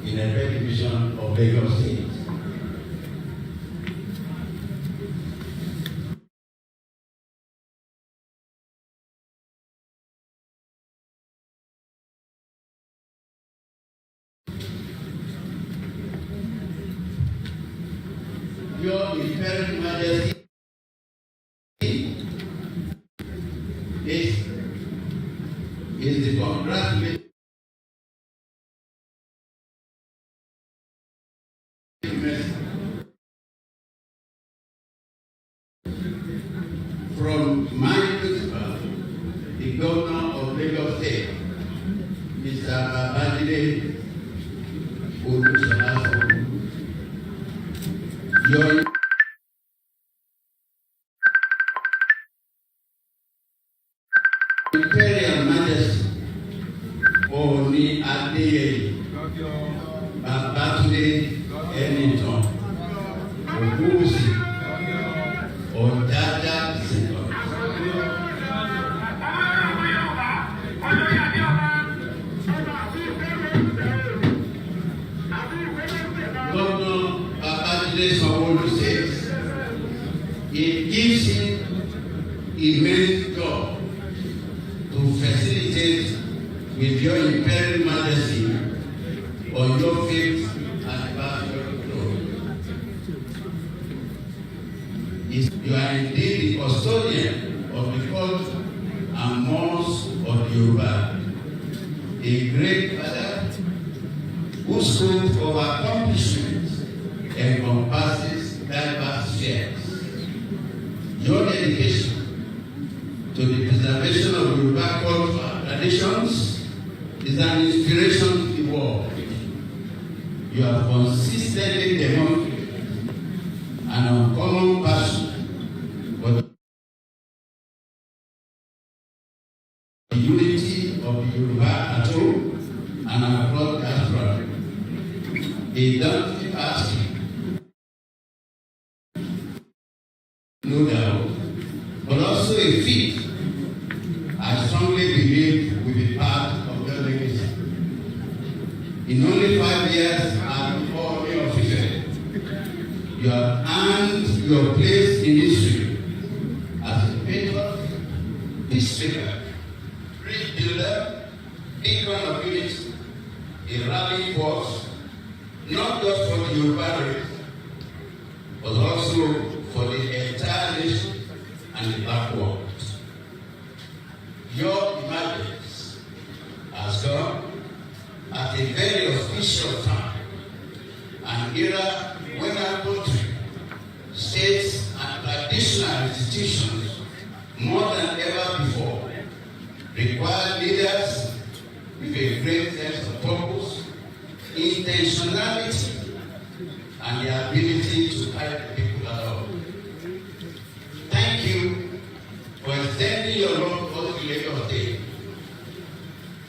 In the Petition of Lagos State. Your Imperial Majesty is the congratulation from my principal, the Governor of Lagos State, Mr. Babajide Olusola. Your Imperial Majesty Oni Adeyeye Babatunde Enitan Ogunwusi Ojaja Second. Governor Babajide Sanwo-Olu says it gives him immense joy to facilitate with your Imperial Majesty on your 5th anniversary road. You are indeed the custodian of the culture and mores of Yoruba, a great father whose scope of accomplishments encompasses diverse spheres. Your dedication to the preservation of Yoruba cultural traditions is an inspiration to the world. You have consistently demonstrated an uncommon passion for the unity of the Yoruba at home and across diaspora. A daunting task, no doubt, but also a feat I strongly believe will be part of your legacy. In only 5 years as before your official, you have earned your place in history as a patriot, peacemaker, bridge builder, beacon of unity, a rallying force, not just for the Yoruba race, but also for the entire nation and the Black world. Your emergence has come at a very auspicious time, an era when our country, states, and traditional institutions, more than ever before, require leaders with a great sense of purpose, intentionality, and the ability to guide the people along.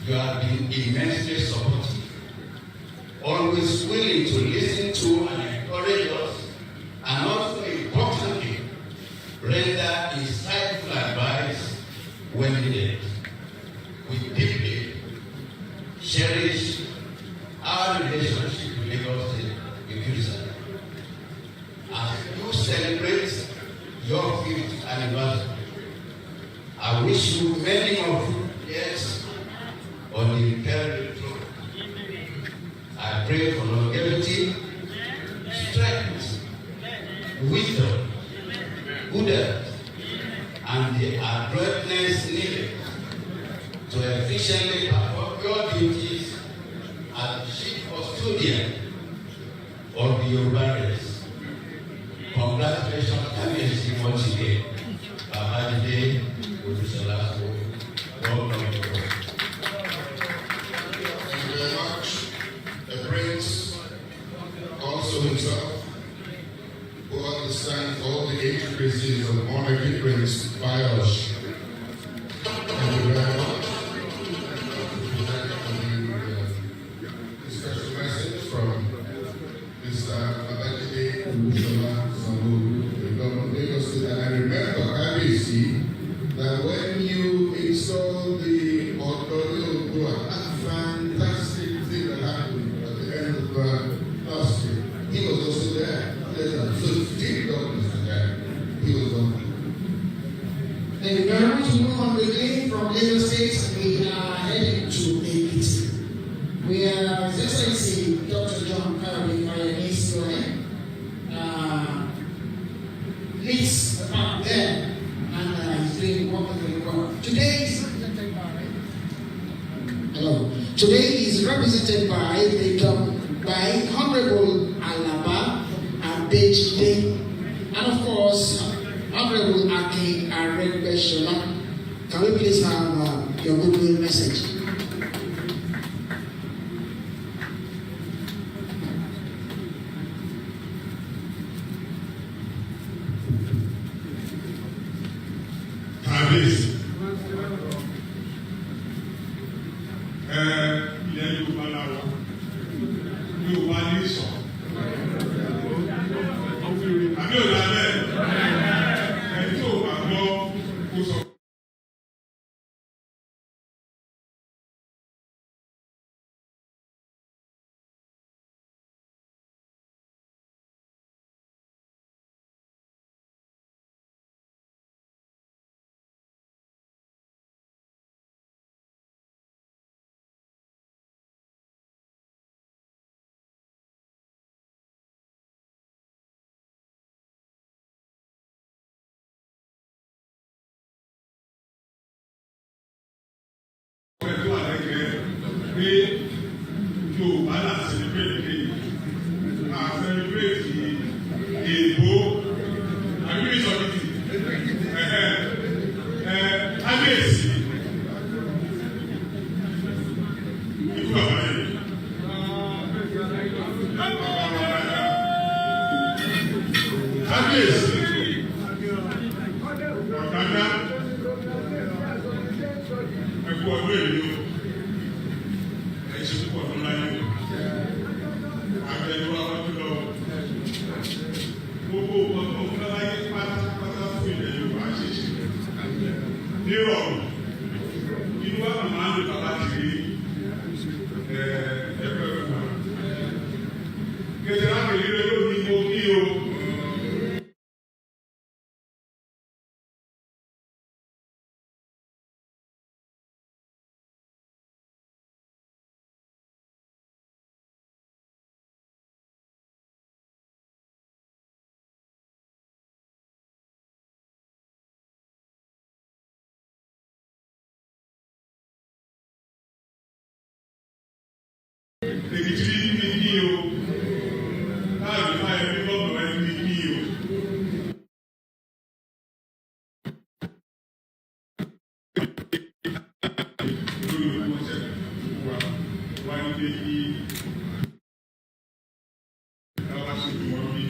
You have been immensely supportive, always willing to listen to and encourage us, and also importantly, render insightful advice when needed. We deeply cherish our relationship with Lagos State University. As you celebrate your 5th anniversary, I wish you many more years on the imperial throne. I pray for longevity, strength, wisdom, good health, and the adroitness needed to efficiently perform your duties as the chief custodian of the Yoruba race. Congratulations, Kabiyesi, once again. Babajide Olúṣọlá. Welcome to the Thank you very much. The Prince, also himself, who understands all the intricacies of monarchy, Prince Verge. Thank you very much. A special message from Mr. Babajide Olúṣọlá, the governor of Lagos State. And I remember, Kabiyesi, that when you installed the Odoyo, that fantastic thing that happened at the end of last year, he was also there. So 15 governors were there. He was on. Thank you very much. We move on quickly from Lagos State. We are heading to Ekiti. We are His Excellency Dr. John Kirby Mayani's leads the park there, and he's doing wonderfully well. Today is represented by Honorable Alaba Abejide, and of course Honorable Akin Aregbesola. Can we please have your goodwill message? Ilẹ̀ Yorùbá lára Yorùbá ní sọ àbí òdà bẹ́ẹ̀ ẹni tó bá gbọ́ kó sọ. Pé Yorùbá là celebrate à celebrate èèbó àbí ìsọ̀tìtì Kábíyèsí ikú bàbá rẹ̀ Kábíyèsí ọ̀gágá ẹ̀kú ọdún èlò. Nírọ̀rùn inú wa máa ń lò bàbá kiri ẹgbẹ́ wa kẹsàn-án àgbèlérè ló ní mo kí o. Èmi tí ní kí o, láàbí máa ẹbí lọ́dọ̀ ẹni ní kí o. Lórí ìwọ́sẹ̀ wa, wá ní pé kí káwá sí ìwọ́n bí.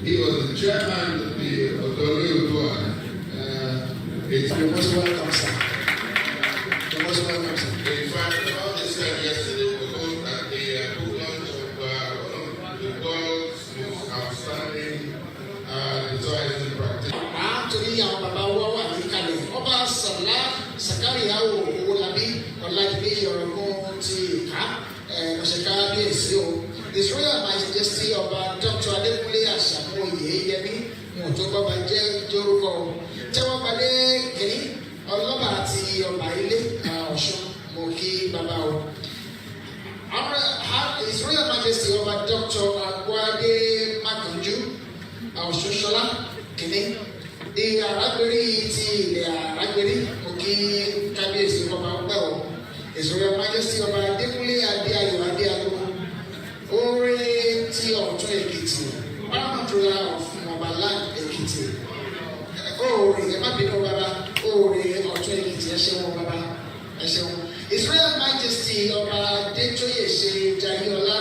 He was the chairman of the Yoruba. You're most welcome, sir. You're most welcome, sir. In fact, about this time yesterday, we were at the book launch of one of the world's most outstanding advertising practitioners. Torí àwọn bàbá wa wà ní kalẹ̀ ọba sàlá sàkáríyàwó owólabí ọ̀làdìbí ọ̀rọ̀gùn ti ìka ọ̀sẹ̀ká bíyèsí o. His Royal Majesty ọba Dr. Adékúnlé Àṣàmú Oyèyẹmí ní ọjọ́ bàbá jẹ́ jórúkọ tẹ́wọ́ balẹ̀ kìíní ọlọ́ba àti ọba ilé Ọ̀ṣun mo kí bàbá o. His Royal Majesty ọba Dr. Agbọ́adé Mákànjú Ọ̀ṣunṣọlá kìíní. Di arágbérí ti ilẹ̀ arágbérí mo kí kábíyèsí ọba ọpẹ́ o. His Royal Majesty ọba Adékúnlé Adéayọ̀ Adéagbo oore ti Ọ̀tún Èkìtì Paramount Royal of Mobaland Èkìtì oore ẹ má bínú bàbá oore Ọ̀tún Èkìtì ẹ ṣeun bàbá ẹ ṣeun. His Royal Majesty ọba Adétóyè ṣe Jayéọlá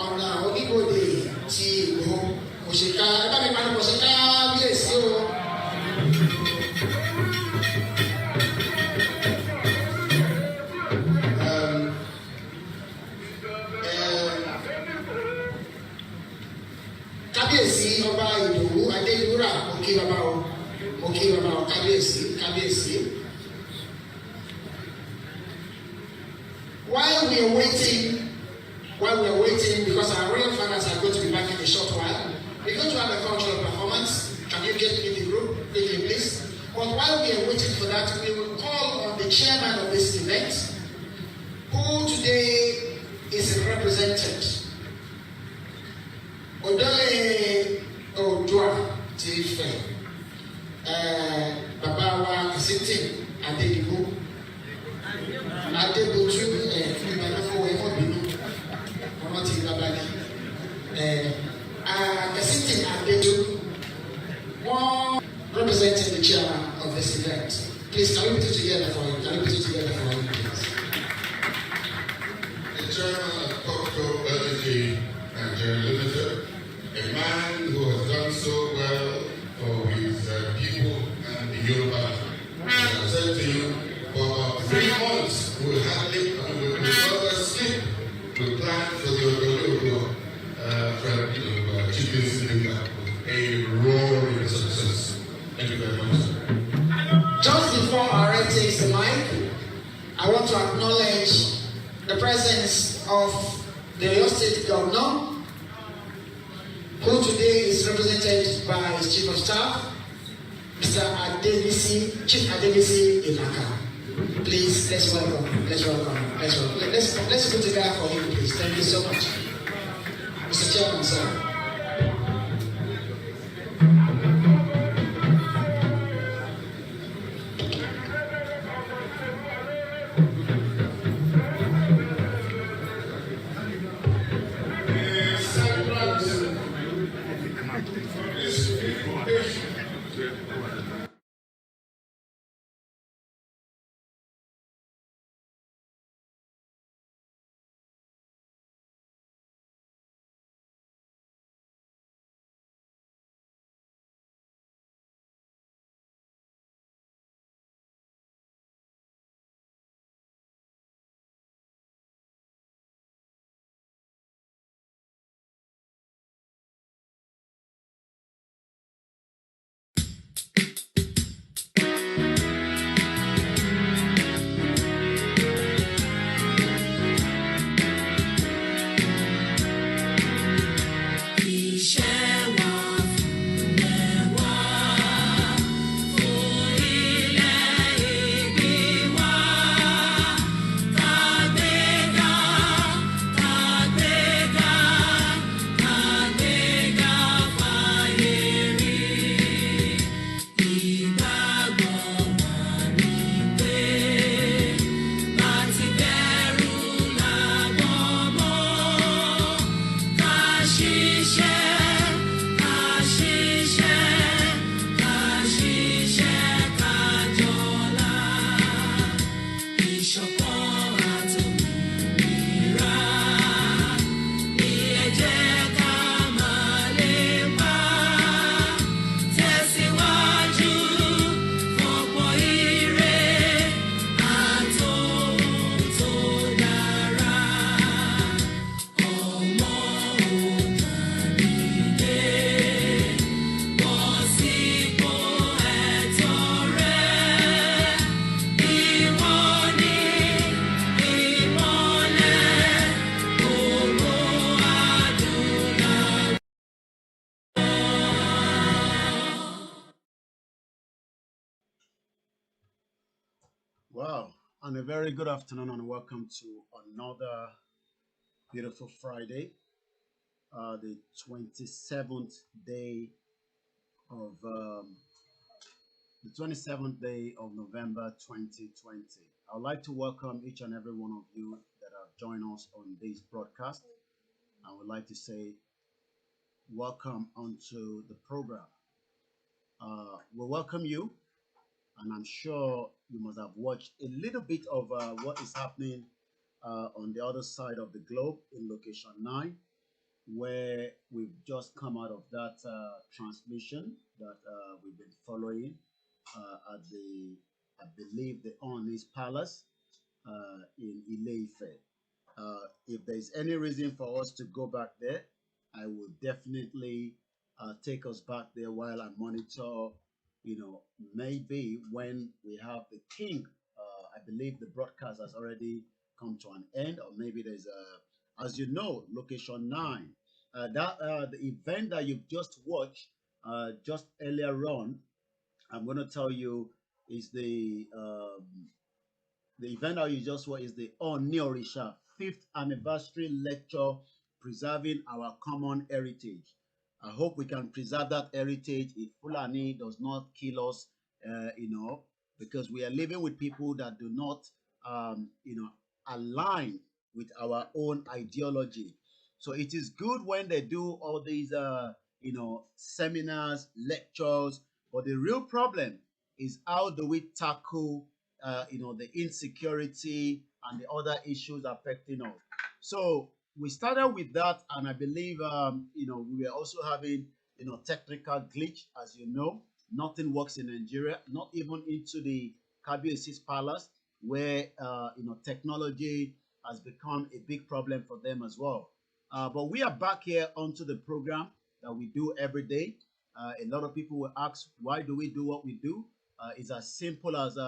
ọ̀nà oníbodè ti Ìgbòho òṣèká ẹ bá mi parí òṣèká bíyèsí o. Kábíyèsí ọba Ìdòwú Adéyúrà mo kí bàbá o kábíyèsí. While we are waiting, because our royal fathers are going to be back in a short while, we're going to have a cultural performance. Can you get in the group, please? But while we are waiting for that, we will call on the chairman of this event, who today is represented. Odole Odua ti Ifẹ̀, bàbá wa Kìsìtì Adédìbò, Adébótú ìgbàlófowó ẹ̀fọ́ bínú, ọmọ ti bàbá ni. Kìsìtì Adédìbò, wọ́n representing the chairman of this event. Please, can we put it together for him? Please? The chairman of Copco Energy Nigeria Limited, a man who has done so well for his people and the Yoruba. I said to you, for about 3 months, we hardly sleep to plan for the Yoruba chicken slinger, a roaring success. Thank you very much. Just before Ààrẹ takes the mic, I want to acknowledge the presence of the Oyo State Governor, who today is represented by his Chief of Staff, Mr. Chief Adebisi Ilaka. Please, let's welcome. Let's put it there for him, please. Thank you so much. Mr. Chairman, sir. Wow, and a very good afternoon, and welcome to another beautiful Friday, the 27th day of the 27th day of November 2020. I would like to welcome each and every one of you that have joined us on this broadcast. I would like to say welcome onto the program. We welcome you, and I'm sure you must have watched a little bit of what is happening on the other side of the globe in location 9, where we've just come out of that transmission that we've been following at the, I believe, the Oni's Palace in Ile-Ife. If there's any reason for us to go back there, I will definitely take us back there while I monitor. Maybe when we have the king, I believe the broadcast has already come to an end, or maybe there's a, as you know, location 9. That the event that you've just watched just earlier on, I'm going to tell you, is the event that you just saw is the Onisha 5th anniversary lecture, preserving our common heritage. I hope we can preserve that heritage if Fulani does not kill us, because we are living with people that do not, align with our own ideology. So it is good when they do all these, seminars, lectures, but the real problem is how do we tackle the insecurity and the other issues affecting us. So we started with that, and I believe we were also having technical glitch. As you know, nothing works in Nigeria, not even into the Kabiesi's palace, where technology has become a big problem for them as well. But we are back here onto the program that we do every day. A lot of people will ask, why do we do what we do? It's as simple as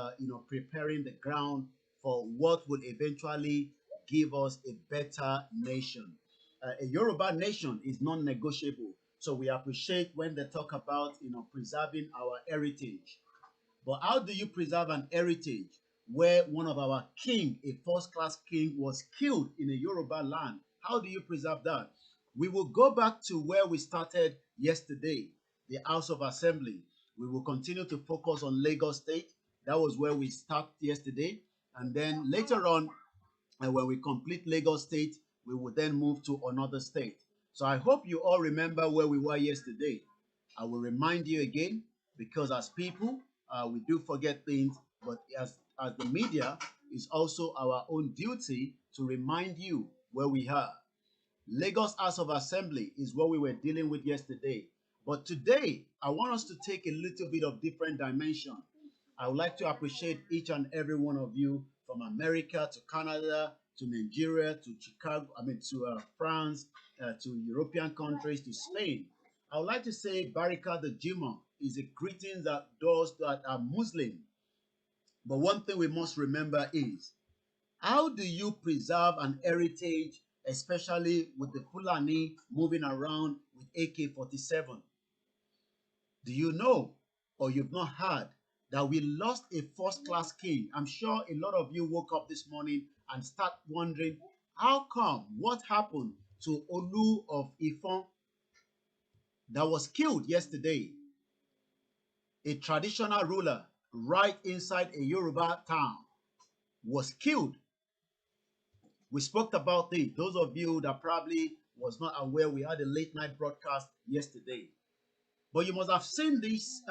preparing the ground for what will eventually give us a better nation. A Yoruba nation is non-negotiable. So we appreciate when they talk about preserving our heritage. But how do you preserve an heritage where one of our king, a first-class king, was killed in a Yoruba land? How do you preserve that? We will go back to where we started yesterday, the House of Assembly. We will continue to focus on Lagos State. That was where we started yesterday. And then later on, and when we complete Lagos State, we will then move to another state. So I hope you all remember where we were yesterday. I will remind you again, because as people, we do forget things, but as the media, it's also our own duty to remind you where we are. Lagos House of Assembly is what we were dealing with yesterday. But today, I want us to take a little bit of different dimension. I would like to appreciate each and every one of you, from America to Canada to Nigeria to Chicago, to France, to European countries to Spain. I would like to say Barika the Juma is a greeting that those that are Muslim. But one thing we must remember is, how do you preserve an heritage, especially with the Fulani moving around with AK-47? Do you know, or you've not heard, that we lost a first-class king? I'm sure a lot of you woke up this morning and start wondering, how come? What happened to Olu of Ifon that was killed yesterday? A traditional ruler right inside a Yoruba town was killed. We spoke about it. Those of you that probably was not aware, we had a late night broadcast yesterday. But you must have seen this,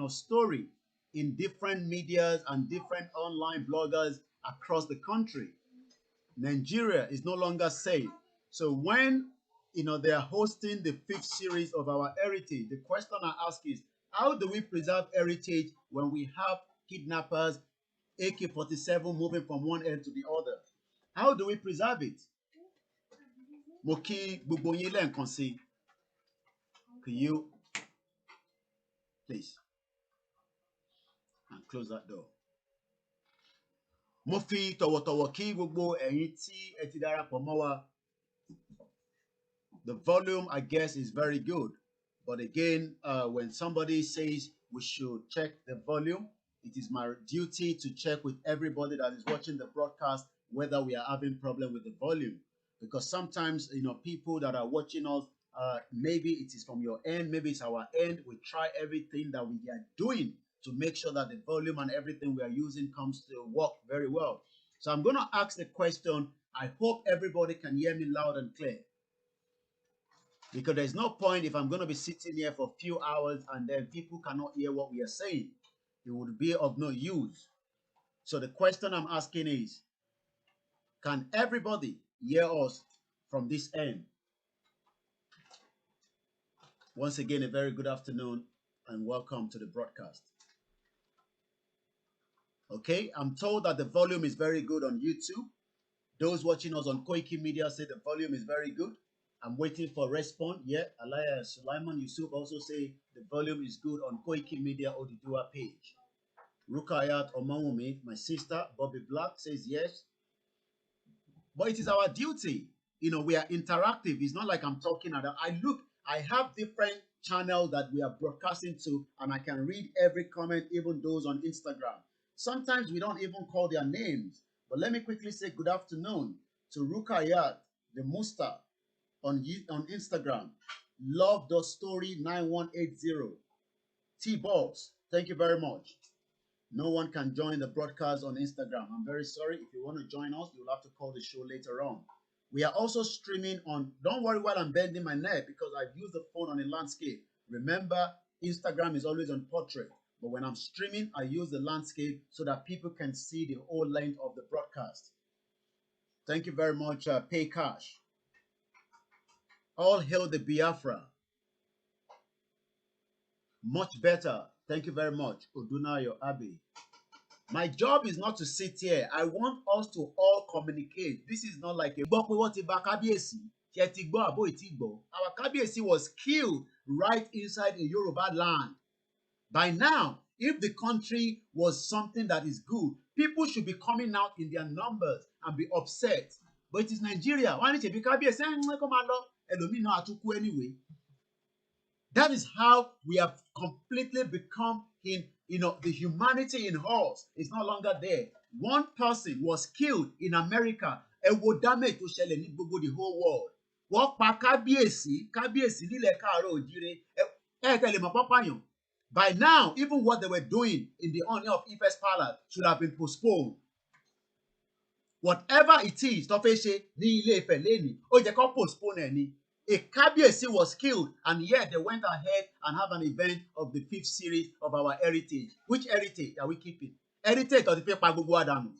story in different medias and different online bloggers across the country. Nigeria is no longer safe. So when they are hosting the 5th series of our heritage, the question I ask is, how do we preserve heritage when we have kidnappers, AK-47 moving from one end to the other? How do we preserve it? Moki Bugbonyi Nkonsi, can you please and close that door? Mo fi tọ̀wọ̀tọ̀wọ̀ kí gbogbo ẹ̀yin tí ẹ ti darapọ̀ mọ́ wa. The volume, I guess, is very good. But again, when somebody says we should check the volume, it is my duty to check with everybody that is watching the broadcast whether we are having problem with the volume. Because sometimes, people that are watching us, maybe it is from your end, maybe it's our end. We try everything that we are doing to make sure that the volume and everything we are using comes to work very well. So I'm going to ask the question. I hope everybody can hear me loud and clear. Because there's no point if I'm going to be sitting here for a few hours and then people cannot hear what we are saying. It would be of no use. So the question I'm asking is, can everybody hear us from this end? Once again, a very good afternoon and welcome to the broadcast. Okay, I'm told that the volume is very good on YouTube. Those watching us on Koikimedia say the volume is very good. I'm waiting for response. Yeah, Alaya Sulaiman Yusuf also say the volume is good on Koikimedia Odidua page. Rukayat Omawumi, my sister, Bobby Black says yes. But it is our duty. We are interactive. It's not like I'm talking at I have different channels that we are broadcasting to, and I can read every comment, even those on Instagram. Sometimes we don't even call their names. But let me quickly say good afternoon to Rukayat, the Musta, on Instagram. Love the story 9180. T-Balls, thank you very much. No one can join the broadcast on Instagram. I'm very sorry. If you want to join us, you'll have to call the show later on. We are also streaming on, don't worry while I'm bending my neck because I've used the phone on a landscape. Remember, Instagram is always on portrait. But when I'm streaming, I use the landscape so that people can see the whole length of the broadcast. Thank you very much, Pay Cash. All hail the Biafra. Much better. Thank you very much, Odunayo Abbey. My job is not to sit here. I want us to all communicate. This is not like a our Kabiyesi was killed right inside a Yoruba land. By now, if the country was something that is good, people should be coming out in their numbers and be upset. But it is Nigeria. Why don't you be Kabiyesi? Anyway. That is how we have completely become the humanity in us is no longer there. One person was killed in America. Ewo damage to ṣẹlẹ̀ ní gbogbo the whole world. Wọ́n pa Kábíyèsí nílẹ̀ Káàárọ̀ Oòjíire. Tẹ̀lé mọ̀ pápáyàn. By now, even what they were doing in the honor of Ife's palace should have been postponed. Whatever it is, tó fẹ́ ṣe ní Ilé Ifẹ̀ lẹ́ni, ó jẹ́ kó postpone ẹ̀ ni. A Kabiyesi was killed, and yet they went ahead and have an event of the 5th series of our heritage. Which heritage are we keeping? Heritage of the paper gbogbo Adamu.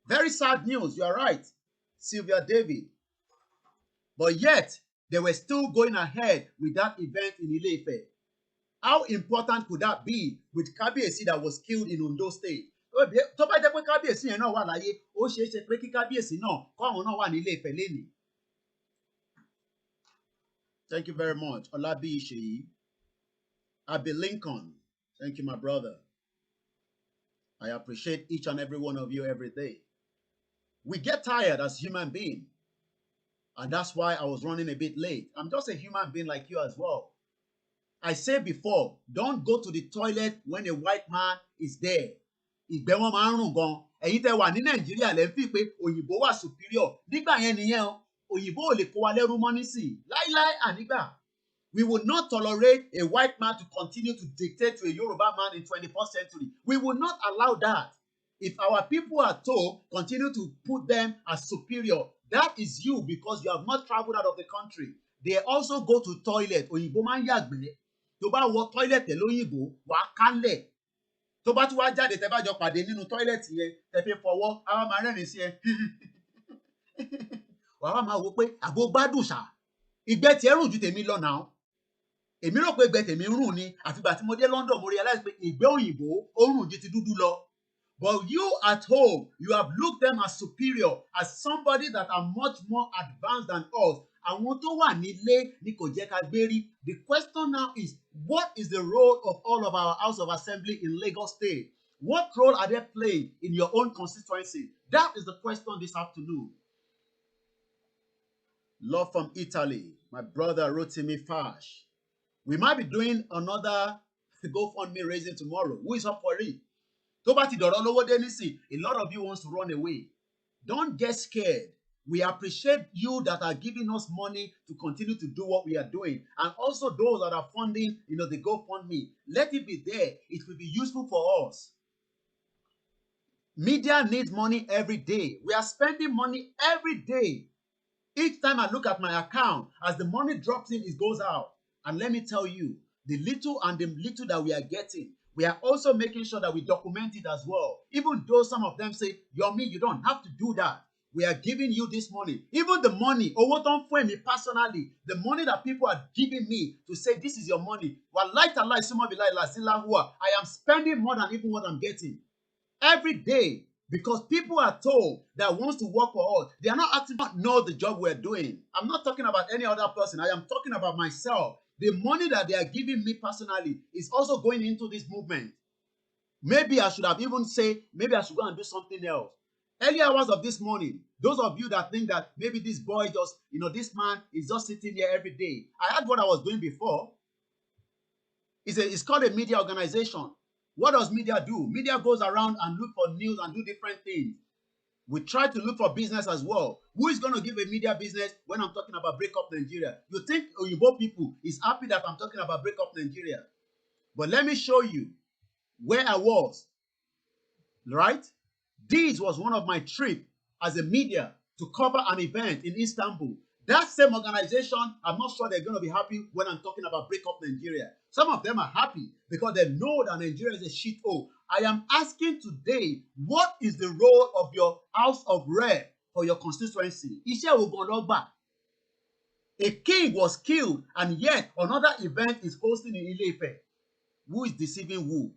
Very sad news, you are right, Sylvia David. But yet, they were still going ahead with that event in Ile Ife. How important could that be with Kabiyesi that was killed in Ondo State? Tó bá jẹ́ pé Kabiyesi yẹn náà wà láyé, ó ṣeé ṣe pé kí Kabiyesi náà kọ́ àwọn náà wà ní Ile Ife lénìí. Thank you very much. Olabi Isheyi. Abi Lincoln. Thank you, my brother. I appreciate each and every one of you every day. We get tired as human beings. And that's why I was running a bit late. I'm just a human being like you as well. I said before, don't go to the toilet when a white man is there. Ìgbẹ́ wọn máa ń rùn gan. Ẹ̀yin tẹ́ wà ní Nàìjíríà lẹ́ ń fi pé òyìnbó wà superior. Nígbà yẹn nìyẹn o. Òyìnbó ò lè kó wa lẹ́rú mọ́ nísìnyí. Láíláí ànígbà. We will not tolerate a white man to continue to dictate to a Yoruba man in 21st century. We will not allow that. If our people at home continue to put them as superior, that is you because you have not traveled out of the country. They also go to toilet. Òyìnbó máa ń yàgbẹ́. Tó bá wọ toilet lóyìnbó, wàá kánlẹ̀. Tó bá tún wá jáde tẹ́ bá jọ pàdé nínú toilet yẹn, tẹ́ fi fọwọ́, àwa máa rẹ́rìn sí ẹ. Wàá máa wò pé àgbo gbádùn ṣá. Ìgbẹ́ tiẹ̀ rùn ju tèmi lọ náà. Èmi rò pé ìgbẹ́ tèmi rùn ni àfìgbà tí mo dé London mo realize pé ìgbẹ́ òyìnbó ó rùn ju ti dúdú lọ. But you at home, you have looked them as superior, as somebody that are much more advanced than us. Àwọn tó wà nílé ni kò jẹ́ ká gbé rí. The question now is, what is the role of all of our House of Assembly in Lagos State? What role are they playing in your own constituency? That is the question this afternoon. Love from Italy, my brother Rotimi Fash. We might be doing another GoFundMe raising tomorrow. Who is up for it? A lot of you wants to run away. Don't get scared. We appreciate you that are giving us money to continue to do what we are doing. And also those that are funding, the GoFundMe. Let it be there. It will be useful for us. Media needs money every day. We are spending money every day. Each time I look at my account, as the money drops in, it goes out. And let me tell you, the little that we are getting, we are also making sure that we document it as well. Even though some of them say, Yomi, you don't have to do that. We are giving you this money. Even the money, me personally, the money that people are giving me to say, this is your money. I am spending more than even what I'm getting. Every day. Because people are told that wants to work for us, they are not actually know the job we're doing. I'm not talking about any other person. I am talking about myself. The money that they are giving me personally is also going into this movement. Maybe I should have even said, maybe I should go and do something else. Early hours of this morning, those of you that think that maybe this boy just, this man is just sitting here every day. I had what I was doing before. It's called a media organization. What does media do? Media goes around and look for news and do different things. We try to look for business as well. Who is going to give a media business when I'm talking about Break Up Nigeria? You think Yoruba people is happy that I'm talking about Break Up Nigeria. But let me show you where I was, right? This was one of my trips as a media to cover an event in Istanbul. That same organization, I'm not sure they're going to be happy when I'm talking about Break Up Nigeria. Some of them are happy because they know that Nigeria is a shithole. I am asking today, what is the role of your House of Rep for your constituency? A king was killed, and yet another event is hosting in Ile-Ife. Who is deceiving who?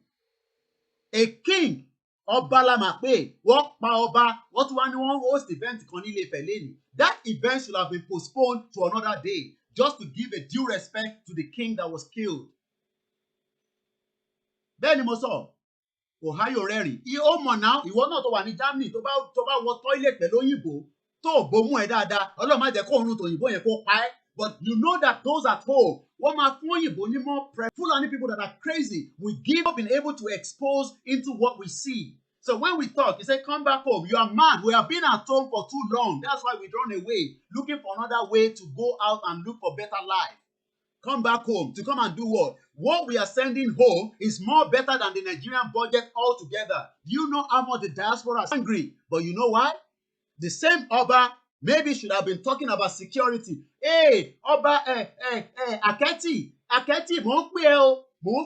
A king, Ọba la mà pé, wọ́n pa ọba, wọ́n tún wá ní wọ́n host event kan ní Ile-Ife lẹ́nìí. That event should have been postponed to another day, just to give a due respect to the king that was killed. Bẹ́ẹ̀ ni mo sọ, Ohio rẹ́rìn. Ó mọ̀ náà, ìwọ náà tó wà ní Germany, tó bá wọ toilet pẹ̀lú òyìnbó, tó bomú ẹ̀ dáadáa, Ọlọ́run má jẹ́ kó òórùn tòyìnbó yẹn kó pa ẹ́. But you know that those at home, wọ́n máa fún òyìnbó ní more Fulani people that are crazy. We give up being able to expose into what we see. So when we talk, you say, come back home. You are mad. We have been at home for too long. That's why we run away, looking for another way to go out and look for better life. Come back home to come and do what? What we are sending home is more better than the Nigerian budget altogether. Do you know how much the diaspora is angry? But you know why? The same Oba maybe should have been talking about security. Hey, Oba, Aketi, mò ń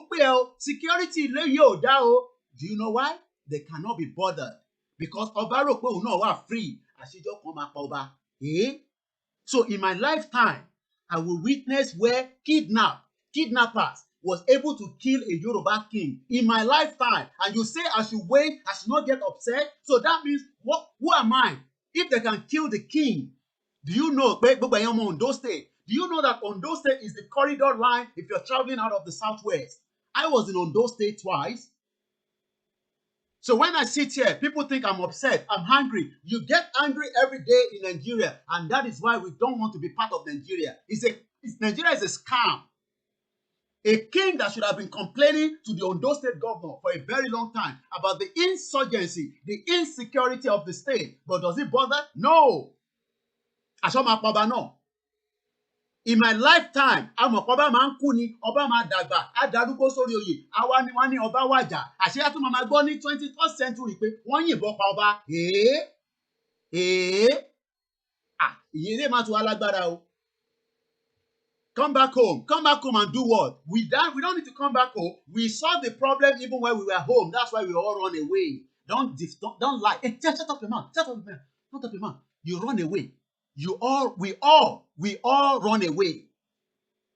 pè ẹ́ o, security ilé yóò dá o. Do you know why? They cannot be bothered. Because Oba rò pé òun náà wà free. Àṣejọ kan máa pa Ọba. So in my lifetime, I will witness where kidnappers was able to kill a Yoruba king in my lifetime. And you say I should wait, I should not get upset. So that means, who am I? If they can kill the king, do you know, Ondo State, do you know that Ondo State is the corridor line if you're traveling out of the southwest? I was in Ondo State twice. So when I sit here, people think I'm upset, I'm angry. You get angry every day in Nigeria, and that is why we don't want to be part of Nigeria. Nigeria is a scam. A king that should have been complaining to the Ondo State governor for a very long time about the insurgency, the insecurity of the state. But does it bother? No. No. In my lifetime, Ọba máa ń kú ni, Ọba máa dàgbà, á darúgbó sórí oyè, àwa ni wọ́n ní Ọba wàjà. Àṣeyá tó máa gbọ́ ní 21st century pé wọ́n yìnbọn pa Ọba. Ìyẹn máa tún alágbára o. Come back home and do what? We don't need to come back home. We solved the problem even when we were home. That's why we all run away. Don't lie. Hey, shut up your mouth. Shut up your mouth. You run away. We all run away.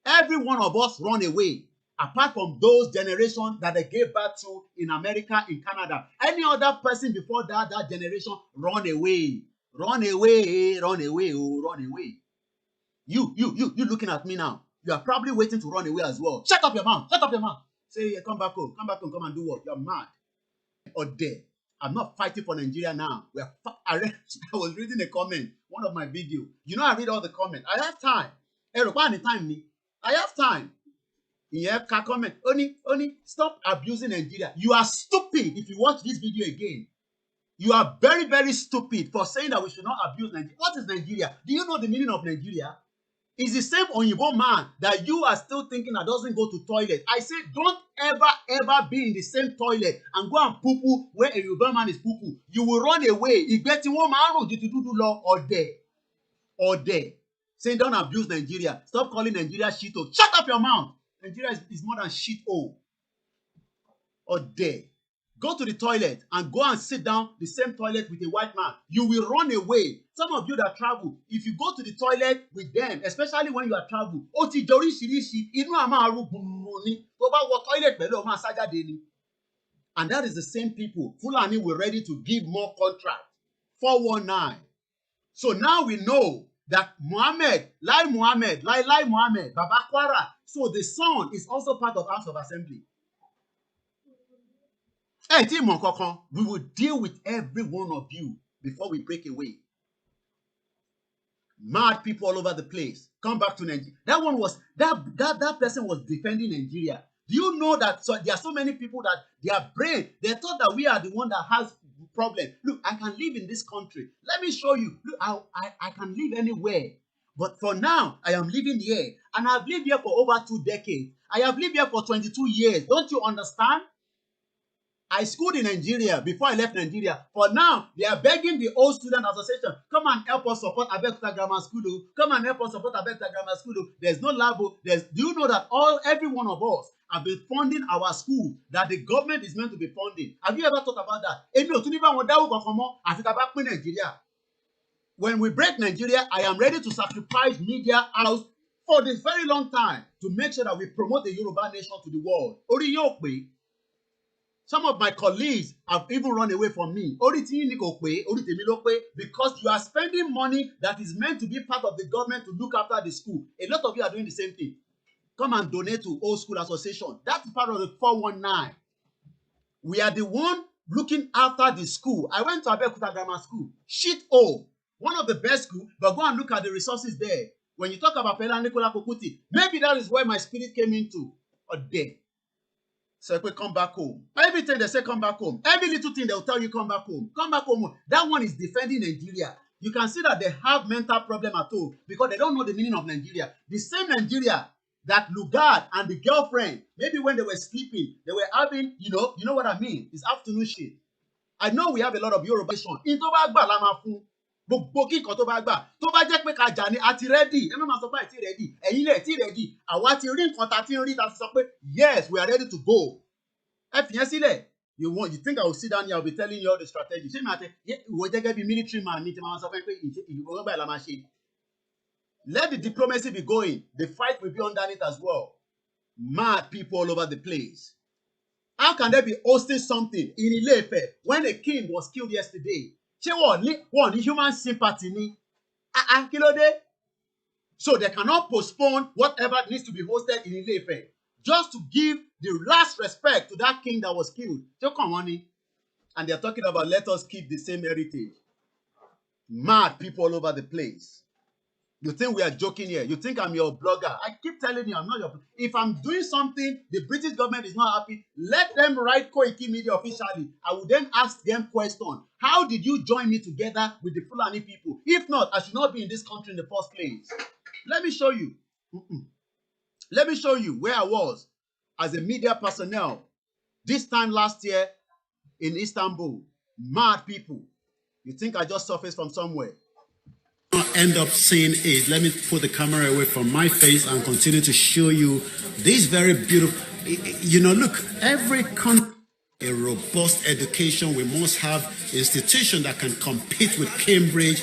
Every one of us run away. Apart from those generations that they gave birth to in America, in Canada. Any other person before that generation, run away. Run away, run away, oh, run away. You looking at me now. You are probably waiting to run away as well. Shut up your mouth. Shut up your mouth. Say, come back home. Come and do what? You're mad. Or dead. I'm not fighting for Nigeria now. I was reading a comment, one of my videos. You know I read all the comments. I have time. I have time. Yeah, can comment. Only stop abusing Nigeria. You are stupid if you watch this video again. You are very, very stupid for saying that we should not abuse Nigeria. What is Nigeria? Do you know the meaning of Nigeria? It's the same Oyinbo man that you are still thinking that doesn't go to toilet. I say don't ever be in the same toilet and go and poo-poo where a Yoruba man is poo-poo. You will run away. Ìgbẹ́ tí wọ́n máa ń rò ju ti dúdú lọ ọ̀dẹ̀. Saying don't abuse Nigeria. Stop calling Nigeria shit hole. Shut up your mouth. Nigeria is more than shit hole. Ọ̀dẹ̀. Go to the toilet and go and sit down the same toilet with a white man. You will run away. Some of you that travel, if you go to the toilet with them, especially when you are travel, ó ti jẹ oríṣiríṣi, inú á máa rú gbùrù ni. Tó bá wọ toilet pẹ̀lú ó máa sá jáde ni. And that is the same people. Fulani were ready to give more contract. 419. So now we know that Lai Muhammad, Baba Kwara, so the son is also part of House of Assembly. We will deal with every one of you before we break away. Mad people all over the place. Come back to Nigeria. That one was that person was defending Nigeria. Do you know that there are so many people that their brain, they thought that we are the one that has problem. Look, I can live in this country. Let me show you. Look, I can live anywhere. But for now, I am living here. And I've lived here for over 2 decades. I have lived here for 22 years. Don't you understand? I schooled in Nigeria before I left Nigeria. For now, they are begging the old student association, come and help us support Abeokuta Grammar School. Come and help us support Abeokuta Grammar School. There's no lab. Do you know that every one of us have been funding our school that the government is meant to be funding? Have you ever thought about that? When we break Nigeria, I am ready to sacrifice media house for this very long time to make sure that we promote the Yoruba nation to the world. Some of my colleagues have even run away from me. Because you are spending money that is meant to be part of the government to look after the school. A lot of you are doing the same thing. Come and donate to Old School Association. That's part of the 419. We are the one looking after the school. I went to Abeokuta Grammar School. Shit hole. One of the best schools, but go and look at the resources there. When you talk about Pela Nicola Kokuti, maybe that is where my spirit came into. Or there. So if we come back home. Everything they say come back home. Every little thing they'll tell you come back home. Come back home. That one is defending Nigeria. You can see that they have mental problem at home because they don't know the meaning of Nigeria. The same Nigeria that Lugard and the girlfriend, maybe when they were sleeping, they were having, you know what I mean? It's afternoon shit. I know we have a lot of Yoruba nation. Gbogbo kíkan tó bá gbà tó bá jẹ́ pé ká jà ní àti ready ẹ má máa sọ pé àti ready ẹ̀yin lẹ ti ready àwa ti rí nǹkan tá ti ń rí tá sọ pé yes we are ready to go ẹ fìyẹn sílẹ̀ you think I will sit down here I will be telling you all the strategy ṣé mi àti ìwọ jẹ́gẹ́ bí military man ní ti máa sọ pé ìwọ báyìí la máa ṣe. Let the diplomacy be going. The fight will be underneath as well. Mad people all over the place. How can they be hosting something in Ile-Ife when a king was killed yesterday? Ṣé wọ́n ní human sympathy ni? Kí ló dé? So they cannot postpone whatever needs to be hosted in Ile-Ife just to give the last respect to that king that was killed. Ṣé kàn wọ́n ni? And they are talking about let us keep the same heritage. Mad people all over the place. You think we are joking here? You think I'm your blogger? I keep telling you, I'm not your. If I'm doing something, the British government is not happy. Let them write Koikimedia officially. I will then ask them question. How did you join me together with the Fulani people? If not, I should not be in this country in the first place. Let me show you. Let me show you where I was as a media personnel this time last year in Istanbul. Mad people. You think I just surfaced from somewhere? End up seeing it. Let me put the camera away from my face and continue to show you this very beautiful. Look, every country, a robust education. We must have institutions that can compete with Cambridge.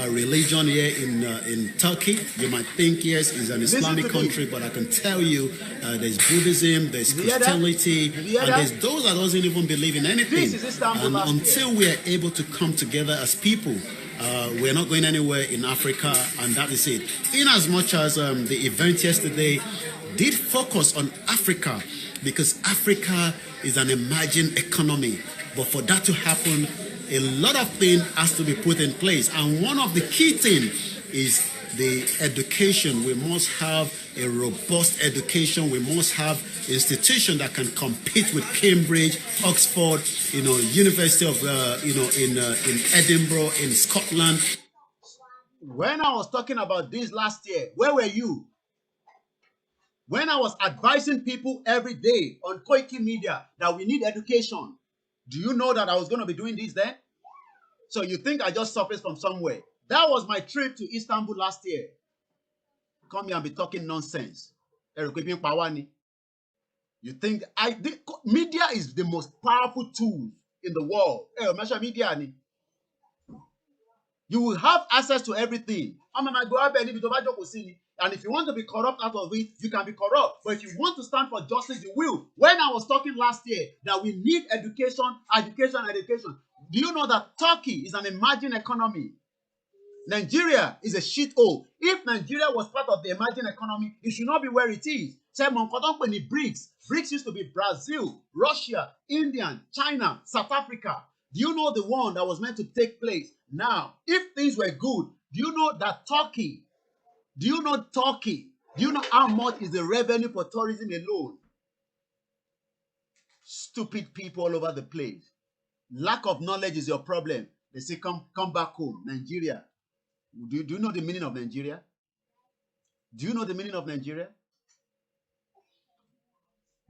Religion here in Turkey, you might think yes, it's an Islamic country, but I can tell you there's Buddhism, there's Christianity, and there's those that doesn't even believe in anything. And until we are able to come together as people, we're not going anywhere in Africa, and that is it. In as much as the event yesterday did focus on Africa, because Africa is an emerging economy, but for that to happen, a lot of things has to be put in place, and one of the key things is the education. We must have a robust education. We must have institutions that can compete with Cambridge, Oxford, University of, in Edinburgh, in Scotland. When I was talking about this last year, where were you? When I was advising people every day on Koikimedia that we need education, do you know that I was going to be doing this then? So you think I just surfaced from somewhere? That was my trip to Istanbul last year. Come here and be talking nonsense. You think media is the most powerful tool in the world? You will have access to everything. And if you want to be corrupt out of it, you can be corrupt. But if you want to stand for justice, you will. When I was talking last year that we need education, do you know that Turkey is an emerging economy? Nigeria is a shithole. If Nigeria was part of the emerging economy, it should not be where it is. BRICS. BRICS used to be Brazil, Russia, India, China, South Africa. Do you know the one that was meant to take place? Now, if things were good, do you know Turkey? Do you know how much is the revenue for tourism alone? Stupid people all over the place. Lack of knowledge is your problem. They say, come back home, Nigeria. Do you know the meaning of Nigeria? Do you know the meaning of Nigeria?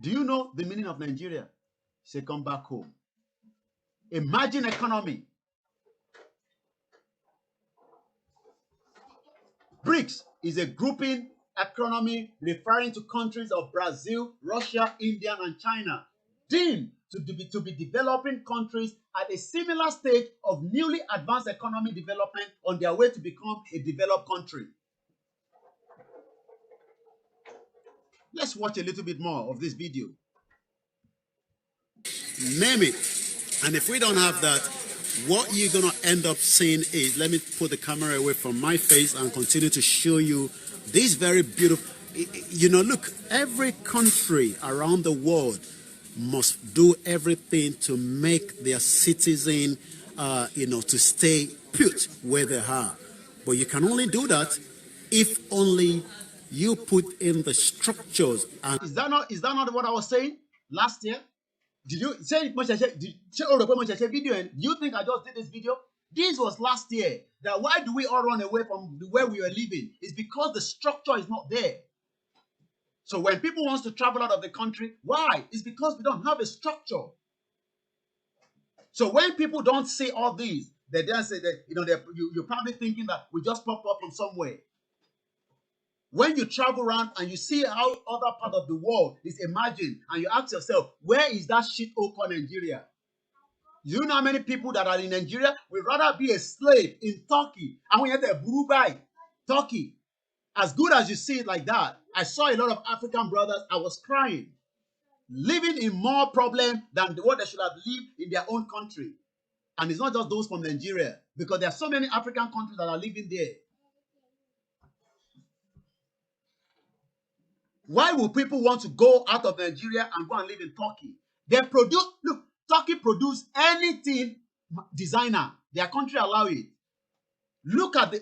Do you know the meaning of Nigeria? Say, come back home. Imagine economy. BRICS is a grouping economy referring to countries of Brazil, Russia, India, and China, deemed to be developing countries at a similar stage of newly advanced economic development on their way to become a developed country. Let's watch a little bit more of this video. Name it. And if we don't have that, what you're going to end up seeing is, let me put the camera away from my face and continue to show you this very beautiful, look, every country around the world must do everything to make their citizen, to stay put where they are. But you can only do that if only you put in the structures. And is that not what I was saying last year? Did you say video? Do you think I just did this video? This was last year. That why do we all run away from where we are living? It's because the structure is not there. So when people want to travel out of the country, why? It's because we don't have a structure. So when people don't say all these, they then say that you're probably thinking that we just popped up from somewhere. When you travel around and you see how other part of the world is emerging, and you ask yourself, where is that shit called Nigeria? You know how many people that are in Nigeria would rather be a slave in Turkey? And when you have Burubai, Turkey, as good as you see it like that, I saw a lot of African brothers, I was crying, living in more problem than what they should have lived in their own country. And it's not just those from Nigeria, because there are so many African countries that are living there. Why would people want to go out of Nigeria and go and live in Turkey? Turkey produce anything designer. Their country allow it. Look at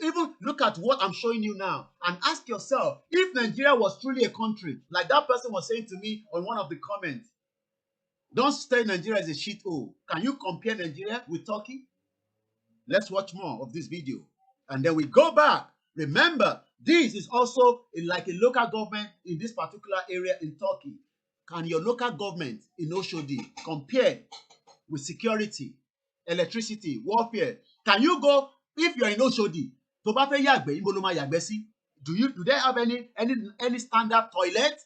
what I'm showing you now and ask yourself, if Nigeria was truly a country, like that person was saying to me on one of the comments, don't say Nigeria is a shithole. Can you compare Nigeria with Turkey? Let's watch more of this video. And then we go back. Remember, this is also like a local government in this particular area in Turkey. Can your local government in Oshodi compare with security, electricity, warfare? Can you go, if you're in Oshodi, do they have any standard toilet?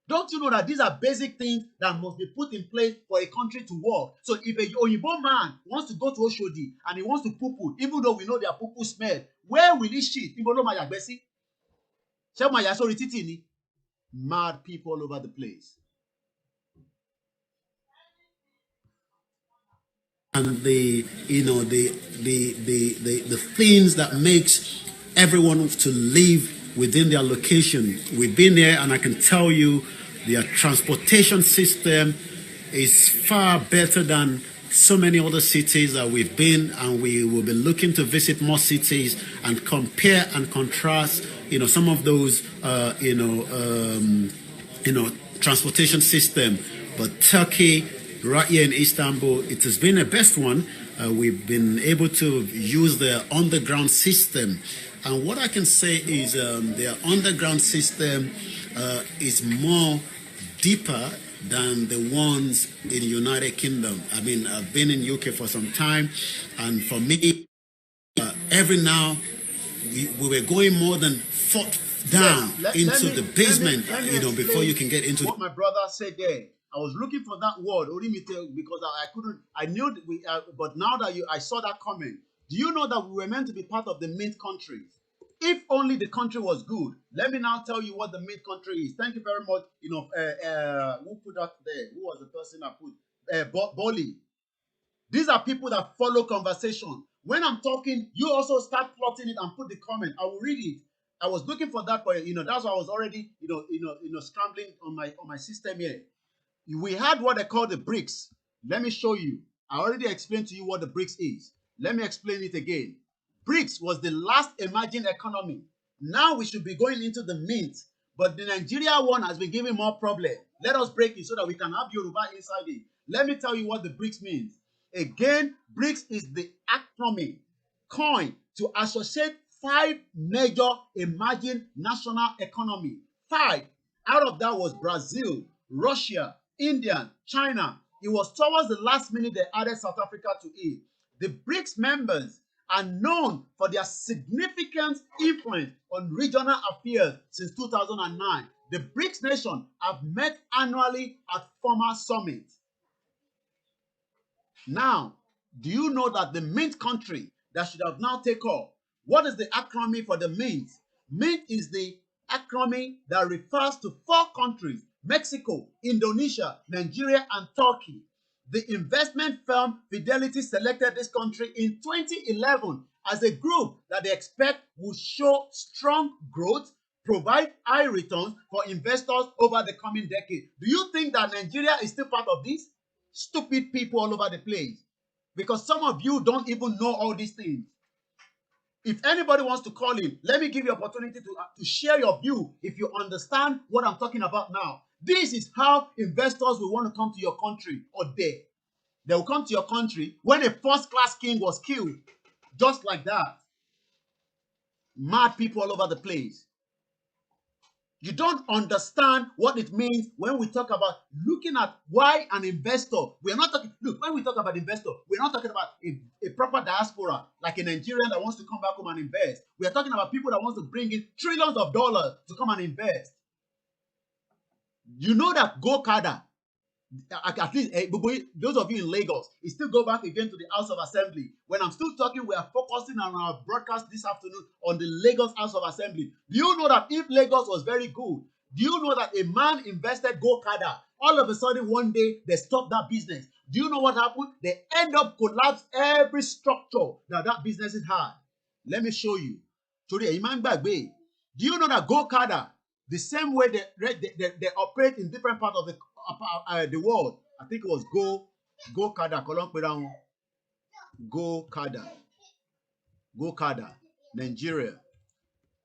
Don't you know that these are basic things that must be put in place for a country to work? So if a Oyibo man wants to go to Oshodi and he wants to poo-poo, even though we know their poo-poo smell, where will he shit? Mad people all over the place. And the things that makes everyone to live within their location. We've been there, and I can tell you their transportation system is far better than so many other cities that we've been, and we will be looking to visit more cities and compare and contrast, some of those, transportation system. But Turkey, right here in Istanbul, it has been the best one. We've been able to use the underground system. And what I can say is their underground system is more deeper than the ones in the United Kingdom. I mean, I've been in UK for some time, and for me, every now we were going more than 4 down into the basement, before you can get into what my brother said there. I was looking for that word, because I couldn't. I knew that but now that I saw that comment. Do you know that we were meant to be part of the mint countries? If only the country was good. Let me now tell you what the mint country is. Thank you very much. Who put that there? Who was the person that put Boli? These are people that follow conversation. When I'm talking, you also start plotting it and put the comment. I will read it. I was looking for that, but that's why I was already scrambling on my system here. We had what they call the BRICS. Let me show you. I already explained to you what the BRICS is. Let me explain it again. BRICS was the last emerging economy. Now we should be going into the mint, but the Nigeria one has been giving more problem. Let us break it so that we can have Yoruba inside it. Let me tell you what the BRICS means. Again, BRICS is the acronym coined to associate 5 major emerging national economy. 5. Out of that was Brazil, Russia, India, China. It was towards the last minute they added South Africa to it. The BRICS members are known for their significant influence on regional affairs since 2009. The BRICS nations have met annually at formal summits. Now, do you know that the mint country that should have now taken off? What is the acronym for the mint? Mint is the acronym that refers to 4 countries: Mexico, Indonesia, Nigeria, and Turkey. The investment firm Fidelity selected this country in 2011 as a group that they expect will show strong growth, provide high returns for investors over the coming decade. Do you think that Nigeria is still part of this? Stupid people all over the place. Because some of you don't even know all these things. If anybody wants to call in, let me give you opportunity to share your view if you understand what I'm talking about now. This is how investors will want to come to your country or there. They will come to your country when a first-class king was killed. Just like that. Mad people all over the place. You don't understand what it means when we talk about looking at why an investor. We're not talking, look, when we talk about investor, we're not talking about a proper diaspora, like a Nigerian that wants to come back home and invest. We are talking about people that want to bring in trillions of dollars to come and invest. You know that Go-Kada, at least those of you in Lagos, it still go back again to the House of Assembly. When I'm still talking, we are focusing on our broadcast this afternoon on the Lagos House of Assembly. Do you know that if Lagos was very good, do you know that a man invested Go-Kada? All of a sudden, one day, they stopped that business. Do you know what happened? They end up collapse every structure that business had. Let me show you. Do you know that Go-Kada, the same way they operate in different parts of the world? I think it was Go-Kada, Go-Kada, Nigeria.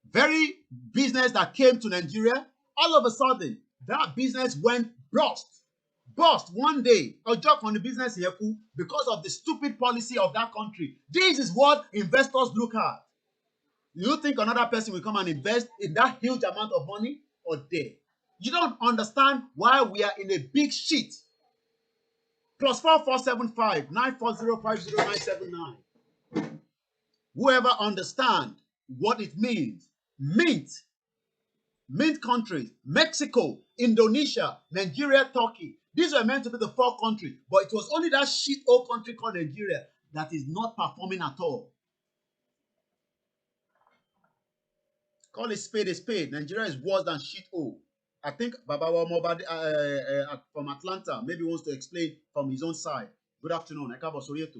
Very business that came to Nigeria, all of a sudden, that business went bust one day. Ojo on the business here because of the stupid policy of that country. This is what investors look at. You think another person will come and invest in that huge amount of money or there? You don't understand why we are in a big shit. +4475 940 50979. Whoever understand what it means, mint countries, Mexico, Indonesia, Nigeria, Turkey. These were meant to be the 4 countries, but it was only that shit old country called Nigeria that is not performing at all. Call a spade. Nigeria is worse than shit hole. I think Babawa Mobad from Atlanta maybe wants to explain from his own side. Good afternoon. Ekabo Sorieto.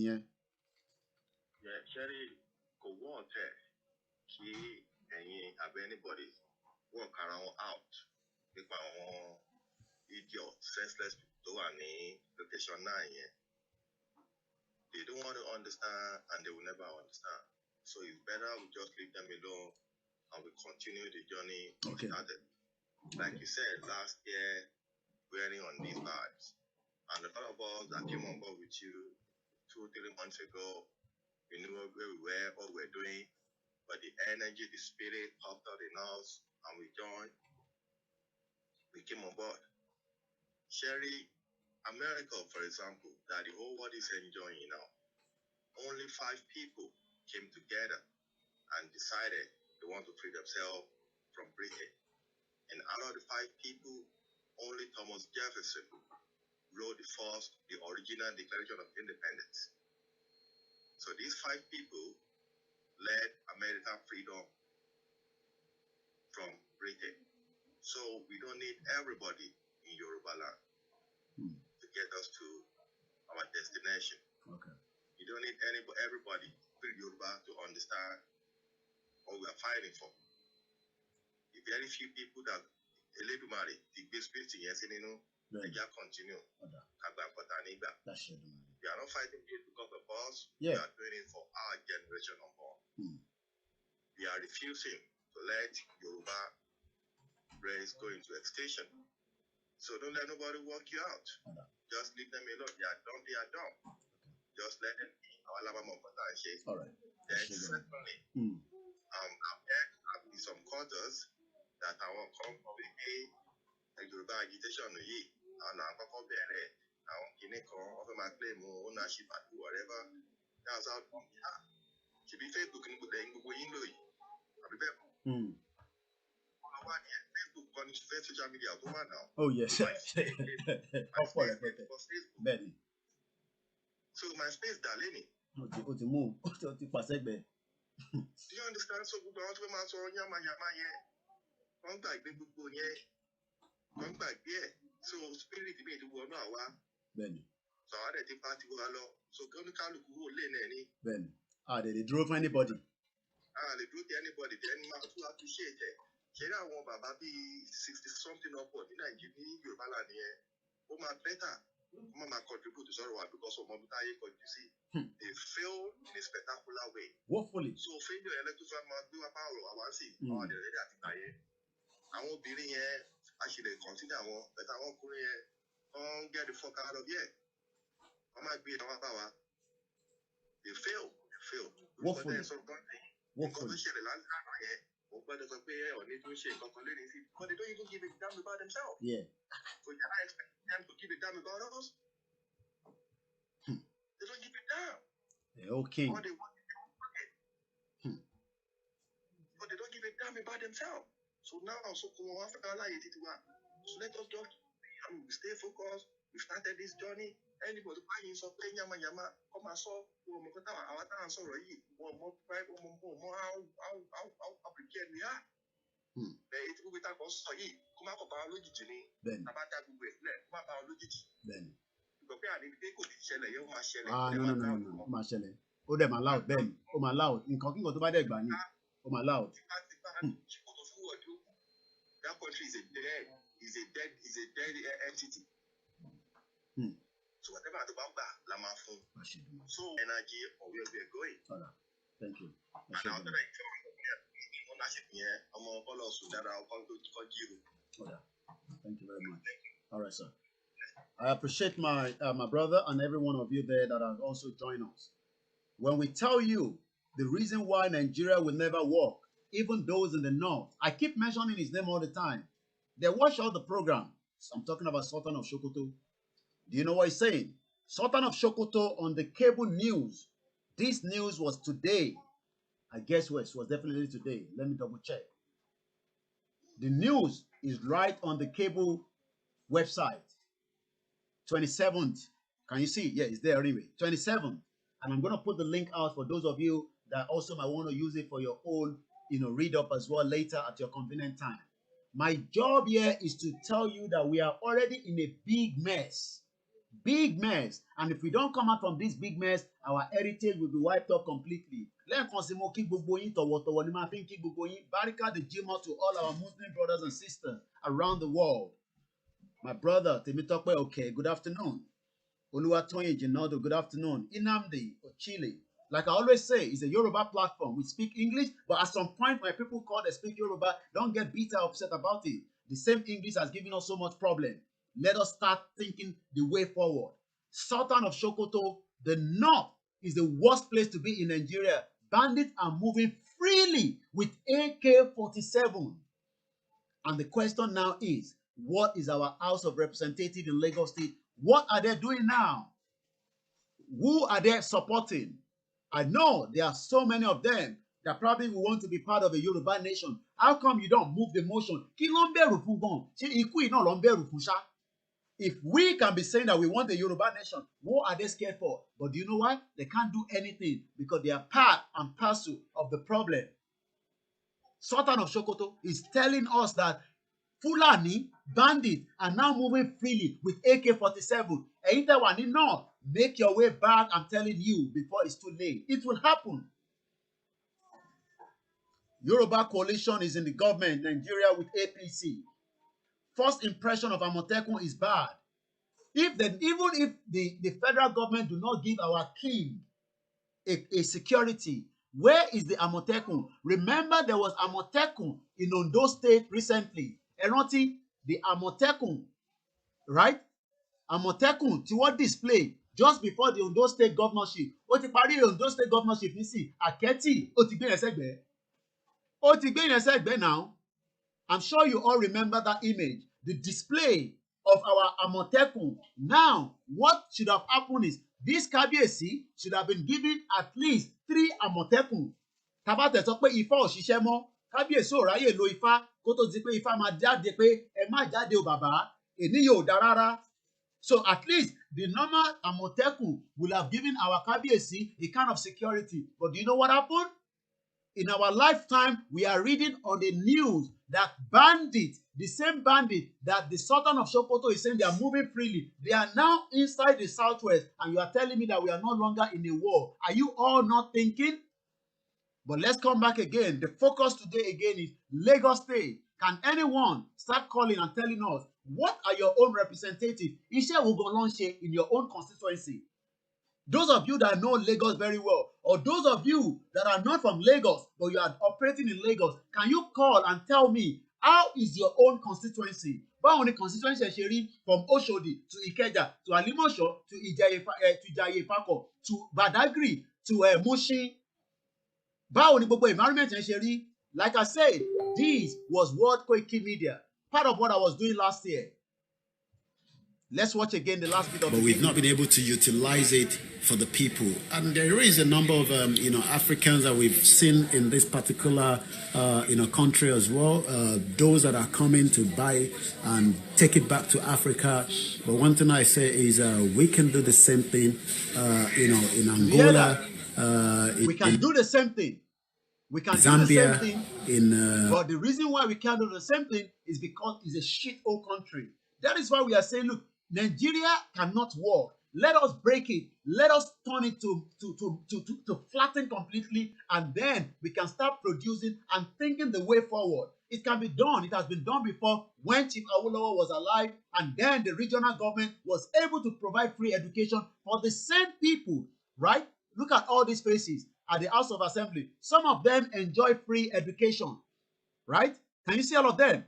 Yeah, Sherry, go on there. She and have anybody walk around out. idiot, senseless tó wà ní location 9 yẹn. They don't want to understand and they will never understand. So it's better we just leave them alone and we continue the journey we started. Like you said, last year, wearing on these vibes. And a lot of us that came on board with you 2-3 months ago, we knew where we were, what we were doing, but the energy, the spirit popped out in us and we joined. We came on board. Sherry, America, for example, that the whole world is enjoying now. Only 5 people came together and decided they want to free themselves from Britain. And out of the 5 people, only Thomas Jefferson wrote the original Declaration of Independence. So these 5 people led American freedom from Britain. So we don't need everybody in Yoruba land to get us to our destination. Okay. You don't need everybody in Yoruba to understand what we are fighting for. The very few people that Eledumare, the big space in Yesenino, they just continue. That's it. We are not fighting it because of us. Yeah. We are doing it for our generation on board. We are refusing to let Yoruba race go into extinction. So don't let nobody walk you out. Just leave them alone. They are dumb, they are dumb. Just let them be. Our All right. Then secondly, I've been some quarters that I want to come publicly and Yoruba agitation and I'm going to I want to offer my claim ownership and whatever. That's how to be Facebook in the Facebook on social media now. Oh yes. Benny. So my space darling. O ti move. O ti pasegbe. Do you understand? So we don't want to yama yẹn. Wọ́n gbàgbé gbogbo yẹn. Wọ́n gbàgbé ẹ̀. So spirit mi ti wọnú àwa. Benny. So àwọn àdẹ̀ ti party wa lọ. So kí oníkálukú wò lé náà ni. Benny. They draw for anybody. They draw to anybody. Then máa tún appreciate ẹ̀. Ṣé ní àwọn bàbá bíi 60-something upward ní Nàìjíríà ní Yorùbá land yẹn? Ó máa better. Ó máa contribute sọ̀rọ̀ wa because ọmọ bí táyé kọjú sí. They failed in a spectacular way. Woefully. So failure electoral máa gbé wá power àwa sí. Àwọn àdẹ̀ rẹ̀ àti gbà yẹn. Àwọn obìnrin yẹn a ṣe lè consider àwọn bẹ̀tẹ̀ àwọn ọkùnrin yẹn wọ́n get the fuck out of here. Wọ́n máa gbé àwọn bá wa. They fail. Woefully. Nǹkan tó ṣẹlẹ̀ lánàá yẹn wọ́n gbọ́dọ̀ sọ pé ọ̀ní tó ń ṣe nǹkan kan lónìí sí. But they don't even give a damn about themselves. Yeah. So can I expect them to give a damn about us? They don't give a damn. Okay. All they want is their own pocket. But they don't give a damn about themselves. So now, so let us just stay focused. We started this journey. Anybody buying something, yama, come and solve. Our time, sorry, more private, more how prepared we are. It will be that also. Come out of biology, Ben. About that, we come out biology. Ben. No. Máa ṣẹlẹ̀. Ó dẹ̀ máa loud Ben. Ó máa loud. Nǹkan kíkan tó bá dẹ̀ gbà ni. Ó máa loud. That country is a dead entity. So whatever the bamba lama fun. So energy or where we are going. All right. Thank you. And after that, ownership here, I'm gonna follow us that I'll come to you. All right. Thank you very much. All right, sir. I appreciate my brother and every one of you there that have also joined us. When we tell you the reason why Nigeria will never work, even those in the north, I keep mentioning his name all the time. They watch all the program. I'm talking about Sultan of Sokoto. Do you know what he's saying? Sultan of Sokoto on the cable news. This news was today. I guess it was definitely today. Let me double check. The news is right on the cable website. 27th. Can you see? Yeah, it's there anyway. 27th. And I'm going to put the link out for those of you that also might want to use it for your own, read up as well later at your convenient time. My job here is to tell you that we are already in a big mess. Big mess. And if we don't come out from this big mess, our heritage will be wiped out completely. Barika the Jimoh to all our Muslim brothers and sisters around the world. My brother, Temitope, okay, good afternoon. Oluwatoyin Jinado, good afternoon. Inamdi Ochile. Like I always say, it's a Yoruba platform. We speak English, but at some point when people call they speak Yoruba, don't get bitter upset about it. The same English has given us so much problem. Let us start thinking the way forward. Sultan of Sokoto, the north is the worst place to be in Nigeria. Bandits are moving freely with AK-47. And the question now is, what is our House of Representatives in Lagos State? What are they doing now? Who are they supporting? I know there are so many of them that probably will want to be part of a Yoruba nation. How come you don't move the motion? Kí ló ń bẹ̀rù fún gan? Ṣé ikú yìí náà ló ń bẹ̀rù fún ṣá? If we can be saying that we want a Yoruba nation, what are they scared for? But do you know what? They can't do anything because they are part and parcel of the problem. Sultan of Sokoto is telling us that Fulani bandits are now moving freely with AK-47. Ẹ̀yin tẹ́ wà ní north, make your way back, I'm telling you, before it's too late. It will happen. Yoruba coalition is in the government, Nigeria with APC. First impression of Amotekun is bad. Even if the federal government do not give our king a security, where is the Amotekun? Remember there was Amotekun in Ondo State recently. Ẹ rántí, the Amotekun, right? Amotekun tí wọ́n display just before the Ondo State governorship. Ó ti parí Ondo State governorship nísìn, Àkẹ́tì ó ti gbé yẹn sẹ́gbẹ̀ẹ́. Ó ti gbé yẹn sẹ́gbẹ̀ẹ́ now. I'm sure you all remember that image, the display of our Amotekun. Now, what should have happened is this Kábíyèsí should have been given at least 3 Amotekun. Tabatẹ̀ sọ pé Ifá ò ṣiṣẹ́ mọ́. Kábíyèsí ò ráyè lo Ifá kó tó di pé Ifá máa jáde pé ẹ má jáde o bàbá, èní yóò dá rárá. So at least the normal Amotekun will have given our Kábíyèsí a kind of security. But do you know what happened? In our lifetime, we are reading on the news that bandits, the same bandits that the Sultan of Sokoto is saying they are moving freely, they are now inside the southwest, and you are telling me that we are no longer in a war. Are you all not thinking? But let's come back again. The focus today again is Lagos State. Can anyone start calling and telling us what are your own representatives? Iṣẹ́ wo gan ló ń ṣe in your own constituency? Those of you that know Lagos very well, or those of you that are not from Lagos, but you are operating in Lagos, can you call and tell me how is your own constituency? Báwo ni constituency ṣe rí from Oshodi to Ikeja to Alimosho to Ìjàyè-Ìpàkọ̀ to Badagry to Mushin? Báwo ni gbogbo environment ṣe rí? Like I said, this was World Koikimedia, part of what I was doing last year. Let's watch again the last bit of it. But we've not been able to utilize it for the people. And there is a number of, Africans that we've seen in this particular, country as well. Those that are coming to buy and take it back to Africa. But one thing I say is we can do the same thing, in Angola. We can do the same thing. We can Zambia, do the same thing. But the reason why we can't do the same thing is because it's a shit-hole country. That is why we are saying, look, Nigeria cannot work. Let us break it. Let us turn it to flatten completely, and then we can start producing and thinking the way forward. It can be done. It has been done before when Chief Awolowo was alive, and then the regional government was able to provide free education for the same people, right? Look at all these faces at the House of Assembly. Some of them enjoy free education, right? Can you see all of them?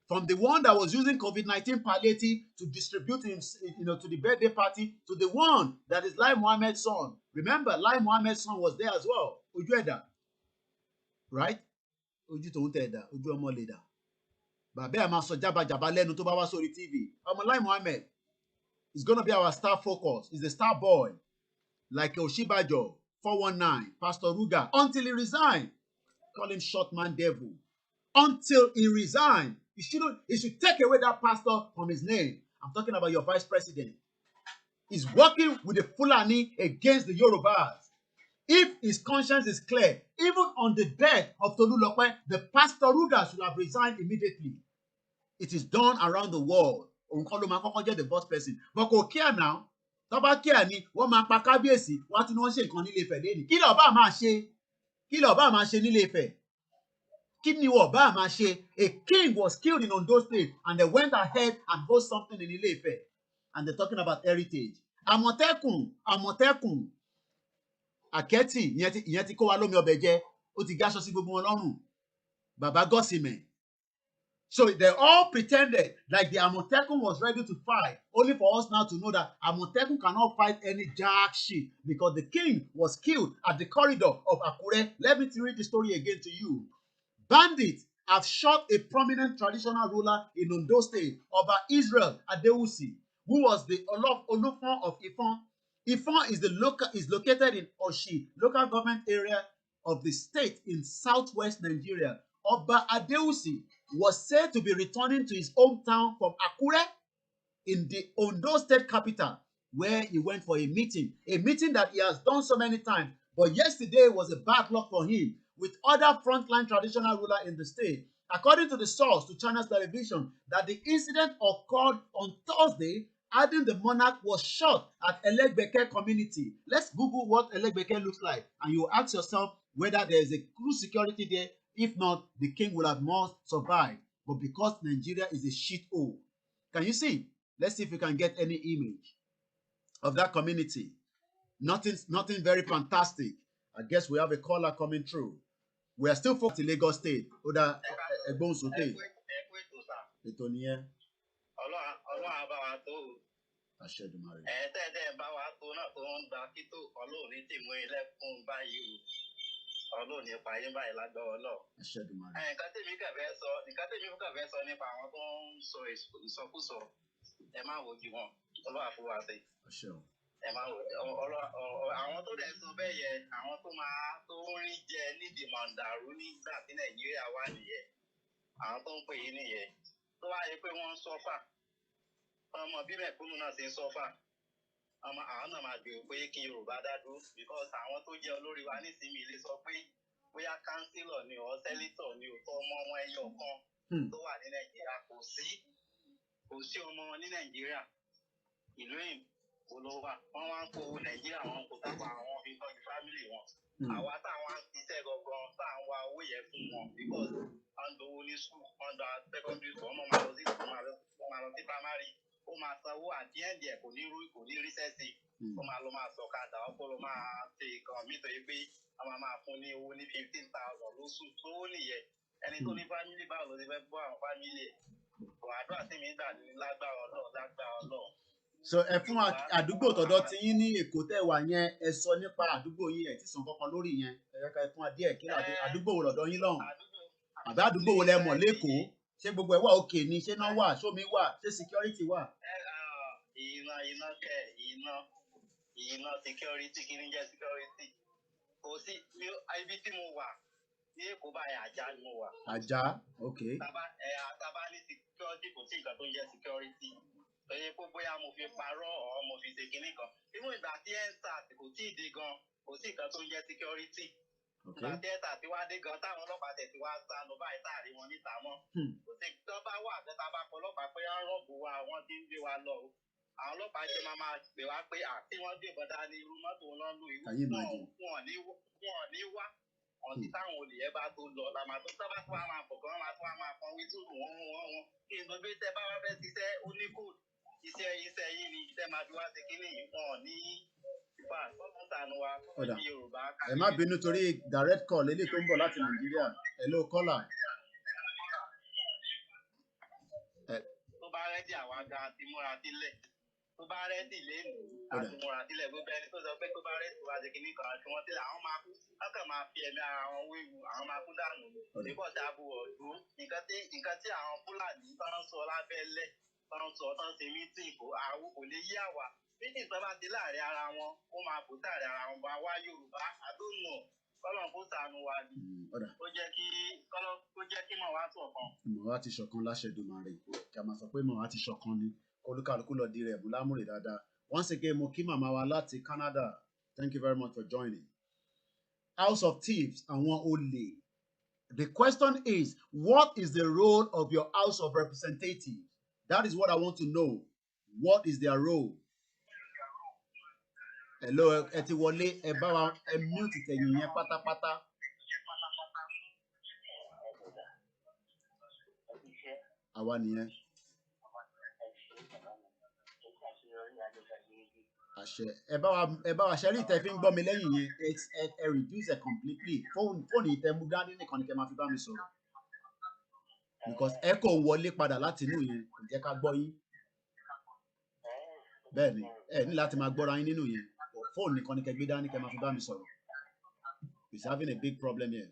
From the one that was using COVID-19 palliative to distribute him, to the birthday party, to the one that is Lai Mohammed's son. Remember, Lai Mohammed's son was there as well. Ojú ẹ̀dá, right? Ojú tòun tẹ̀ ẹ̀dá, ojú ọmọ lè dà. Bàbá ẹ̀ máa sọ jábàjábà lẹ́nu tó bá wá sórí TV. Ọmọ Lai Mohammed is going to be our star focus. He's a star boy. Like Oshibajo, 419, Pastor Ruga, until he resigned. Call him short man devil. Until he resigned. He should take away that pastor from his name. I'm talking about your vice president. He's working with the Fulani against the Yorubas. If his conscience is clear, even on the death of Tolulope, the Pastor Ruga should have resigned immediately. It is done around the world. The boss person. But kò kíá now. Tọ́ba kíá ni wọ́n máa pa Kábíyèsí, wọ́n tún wọ́n ṣe nǹkan nílé Ifẹ̀ lẹ́nu. Kí ló bá máa ṣe? Kí ló bá máa ṣe nílé Ifẹ̀? Kini Oba Amashe, a king was killed in Ondo State, and they went ahead and host something in Ile-Ife. And they're talking about heritage. Àmọ̀tẹ́kùn, Akẹ́tì, ìyẹn ti kó wa lómi ọbẹ̀ jẹ, ó ti gáṣọ sí gbogbo wọn lọ́rùn. Baba Gosime. So they all pretended like the Àmọ̀tẹ́kùn was ready to fight, only for us now to know that Àmọ̀tẹ́kùn cannot fight any jack shit because the king was killed at the corridor of Akure. Let me read the story again to you. Bandits have shot a prominent traditional ruler in Ondo State, Oba Israel Adewusi, who was the Olufon of Ifon. Ifon is located in Oshi, local government area of the state in southwest Nigeria. Oba Adewusi was said to be returning to his hometown from Akure in the Ondo State capital, where he went for a meeting that he has done so many times. But yesterday was a bad luck for him with other frontline traditional ruler in the state. According to the source to China's television, that the incident occurred on Thursday, adding the monarch was shot at Elegbeke community. Let's Google what Elegbeke looks like, and you ask yourself whether there is a close security there. If not, the king will have not survived. But because Nigeria is a shithole, can you see? Let's see if we can get any image of that community. Nothing very fantastic. I guess we have a caller coming through. We are still focused in Lagos State. Oda Egbon Sote. Etonie. Ashedumare. Ọlọ́run nípa ayé báyìí lágbára Ọlọ́run. Nǹkan tèmi kàn fẹ́ sọ nípa àwọn tó ń sọ ìsọkúsọ, ẹ má wojú wọn, Ọlọ́run fún wa sí. Ẹ má wojú àwọn tó dẹ̀ sọ bẹ́ẹ̀ yẹ, àwọn tó ń rí jẹ nídìí mọ̀ǹdàrú nígbà tí Nàìjíríà wà nìyẹn. Àwọn tó ń pè yín nìyẹn. Tó wá yẹ pé wọ́n ń sọ́fà. Ọmọ bí mẹ̀kúnnù náà ṣe ń sọ́fà. Àwọn náà máa gbèrò pé kí Yorùbá dá dúró because àwọn tó jẹ́ olórí wa nísìnyí lè sọ pé bóyá kánsílọ̀ ni ọ̀ sẹ́lítọ̀ ni ò tọ́ ọmọ wọn ẹyọ kan tó wà ní Nàìjíríà kò sí ọmọ wọn ní Nàìjíríà ìlú ìbò ló wà wọ́n wá ń kó owó Nàìjíríà wọn kò tápà àwọn fi tọ́jú fámìlì wọn àwa táwọn ń ṣiṣẹ́ gangan tá à ń wá owó yẹn fún wọn because wọ́n ń dowó ní school wọ́n ń da secondary school wọ́n máa lọ sí school wọ́n máa lọ sí primary ó máa sanwó àdíẹ̀dì ẹ̀ kò ní rí sẹ́sì ó máa lọ máa sọ̀kadà ọkọ̀ ló máa ṣe nǹkan mi tó yẹ pé wọ́n máa fún ní owó ní 15,000 lóṣù tó nìyẹn ẹni tó ní fámìlì báwo ló ti fẹ́ bọ́ àwọn fámìlì ẹ̀ kò àdúrà sí mi gbà ní lágbára Ọlọ́run. So ẹ fún àdúgbò tọ̀dọ̀ tí yín ní Èkó tẹ́ wà yẹn ẹ sọ nípa àdúgbò yín ẹ̀ tí sàn kankan lórí yẹn ẹ yẹ ká ẹ fún wa díẹ̀ kí àdúgbò wo lọ́dọ̀ yín lọ́hùn àbí àdúgbò wo lẹ mọ̀ lÉkòó ṣé gbogbo ẹ wà òkè ni ṣé náà wà ṣómi wà ṣé security wà. Iná security kí ni jẹ́ security kò sí ibi tí mo wà ní Èkó báyìí Àjà ni mo wà. Àjà ok. Tábà ní security kò sí nǹkan tó ń jẹ́ security lóye pé bóyá mo fi parọ́ ọ̀ mo fi ṣe kinní kan irú ìgbà tí EndSARS kò tí ì dé gan kò sí nǹkan tó ń jẹ́ security. Ìgbà tí EndSARS ti wá dé gan táwọn ọlọ́pàá tẹ̀ ti wá sá lọ báyìí táàrí wọn níta mọ́. Kò sí tó bá wà àtẹ́ta bá kọ ọlọ́pàá pé wọ́n rọ̀bù wa wọ́n ti ń gbé wa lọ o. Àwọn ọlọ́pàá ṣe máa pè wá pé àti wọ́n gbé ìbọn dání irú mọ́tò wọn lù ìwú wọn ní wá ọ̀tí táwọn olè yẹn bá tó lọ làmà tó sábà tó wá máa bọ̀ kí wọ́n máa tó wá máa pọn wíṣùrù wọn kí n sọ pé tẹ́ bá wá fẹ́ ṣiṣẹ́ ó ní kóòdù iṣẹ́ yìí ni iṣẹ́ máa fi wá ṣe kí nìyí wọn ní ìfà fọ́nmù tànù wa ní Yorùbá. Ẹ má bínú torí direct call eléyìí tó ń bọ̀ láti Nàìjíríà hello caller. Tó bá rẹ́dí àwa ga àti múra sílẹ̀ tó bá rẹ́dí lẹ́nu àti múra sílẹ̀ gbogbo ẹni tó sọ pé tó bá rẹ́dí wá ṣe kìíní kan àti wọ́n sílẹ̀ àwọn máa kú lọ́kàn máa fi ẹ̀mí ara wọn wéwu àwọn máa kú dànù nígbà tí a bu ọ̀dọ́ nǹkan tí àwọn Fúlàní bá ń sọ lábẹ́lẹ̀ bá ń sọ tán ṣe mítìn àwọn kò lè yí àwa mítìn tó bá ti láàrin ara wọn ó máa bò sáàrin ara wọn bá wá Yorùbá àdónù kọ́lọ̀ kó sànù wa ni ó jẹ́ kí mọ̀ wá ṣọ̀kan. Mọ̀ wá ti ṣọ̀kan láṣẹ̀dùmarè kí a máa sọ pé mọ̀ wá ti ṣọ̀kan ni olúkàlùkù lọ di rẹ̀ mú lámúrè dáadáa. Once again mo kí màmá wa láti Canada. Thank you very much for joining. House of Thieves àwọn olè. The question is, what is the role of your House of Representatives? That is what I want to know. What is their role? Hello, ẹ ti wọlé, ẹ bá wa ẹ mute tẹ̀yìn yẹn pátápátá. Àwa nìyẹn. Àṣẹ. Ẹ bá wa ṣe rí ìtẹ́ fi ń gbọ́ mi lẹ́yìn yẹn. Ẹ reduce it completely. Fóònù ìtẹ́ mú dání nìkan ni kẹ́ máa fi bá mi sọ̀rọ̀. Because echo wọlé padà láti inú yẹn kò jẹ́ ká gbọ́ yín. Bẹ́ẹ̀ni, ẹ ní láti máa gbọ́ra yín nínú yẹn. Fóònù nìkan ni kẹ́ gbé dání kẹ́ máa fi bá mi sọ̀rọ̀. He's having a big problem here.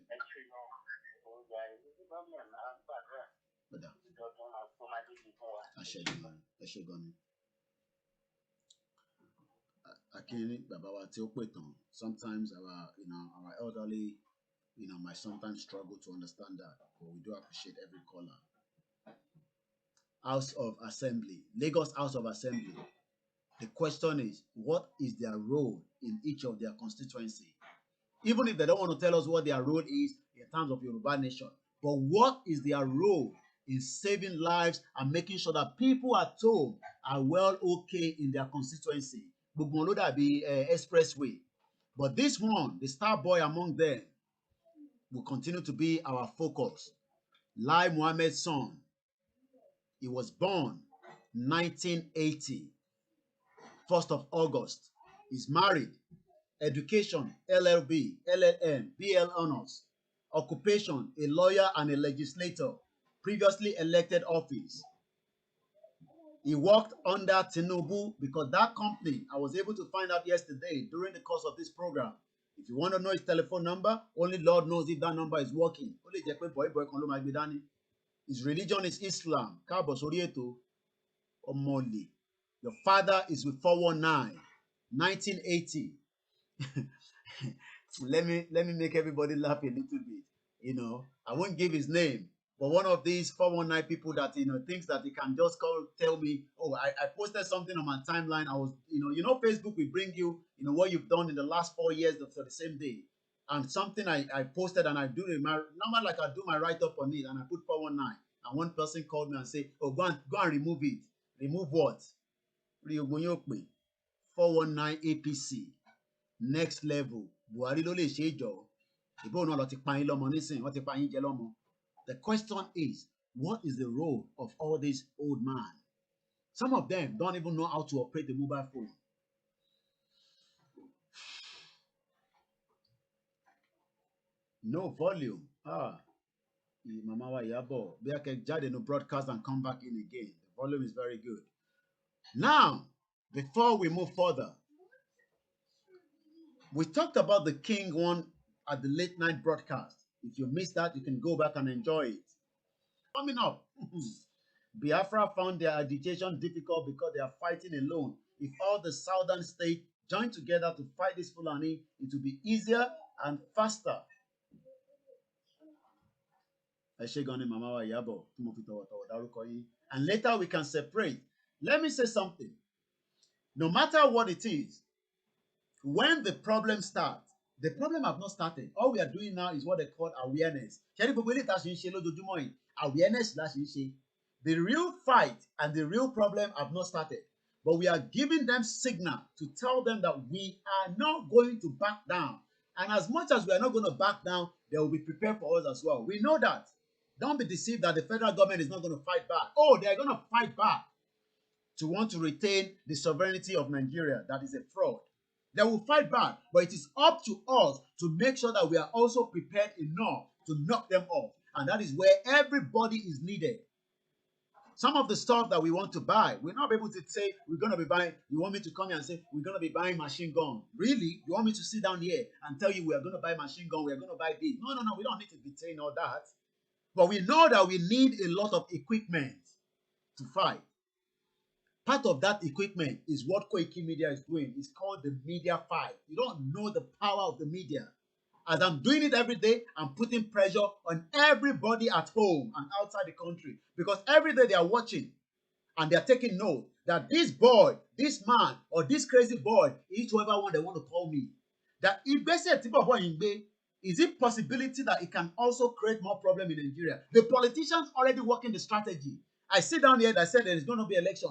Sometimes our elderly, might sometimes struggle to understand that, but we do appreciate every caller. House of Assembly, Lagos House of Assembly. The question is, what is their role in each of their constituency? Even if they don't want to tell us what their role is in terms of Yoruba nation, but what is their role in saving lives and making sure that people at home are well okay in their constituency? Gbogbo ló dàbí expressway. But this one, the star boy among them, will continue to be our focus. Lai Muhammad's son. He was born 1980, 1st of August. He's married. Education, LLB, LLM, BL honors. Occupation, a lawyer and a legislator. Previously elected office. He worked under Tinubu because that company, I was able to find out yesterday during the course of this program. If you want to know his telephone number, only Lord knows if that number is working. His religion is Islam. Omoli. Your father is with 419, 1980. Let me make everybody laugh a little bit. I won't give his name, but one of these 419 people that thinks that he can just tell me, oh, I posted something on my timeline. I was, Facebook will bring you, what you've done in the last 4 years for the same day. And something I posted and I do number like I do my write-up on it and I put 419. And one person called me and said, oh, go and remove it. Remove what? 419 APC. Next level. Buhari ló lè ṣe jọ. Ìbò náà lọ ti pa yín lọ́mọ nísìn, wọ́n ti pa yín jẹ lọ́mọ. The question is, what is the role of all these old men? Some of them don't even know how to operate the mobile phone. No volume. Mama wa Iyabo, bí a kẹ́ jáde no broadcast and come back in again. The volume is very good. Now, before we move further, we talked about the King one at the late night broadcast. If you missed that, you can go back and enjoy it. Coming up, Biafra found their agitation difficult because they are fighting alone. If all the southern states join together to fight this Fulani, it will be easier and faster. And later we can separate. Let me say something. No matter what it is, when the problem starts, the problem have not started. All we are doing now is what they call awareness. Awareness. The real fight and the real problem have not started. But we are giving them signal to tell them that we are not going to back down. And as much as we are not going to back down, they will be prepared for us as well. We know that. Don't be deceived that the federal government is not going to fight back. Oh, they are going to fight back to want to retain the sovereignty of Nigeria. That is a fraud. They will fight back, but it is up to us to make sure that we are also prepared enough to knock them off. And that is where everybody is needed. Some of the stuff that we want to buy, we're not able to say we're going to be buying. You want me to come here and say we're going to be buying machine gun? Really? You want me to sit down here and tell you we are going to buy machine gun, we are going to buy this? No. We don't need to be saying all that. But we know that we need a lot of equipment to fight. Part of that equipment is what Koikimedia is doing. It's called the media fight. You don't know the power of the media. As I'm doing it every day, I'm putting pressure on everybody at home and outside the country. Because every day they are watching and they are taking note that this boy, this man, or this crazy boy, each whoever one they want to call me, that if they say is it possibility that it can also create more problem in Nigeria? The politicians already working the strategy. I sit down here that said there is going to be election.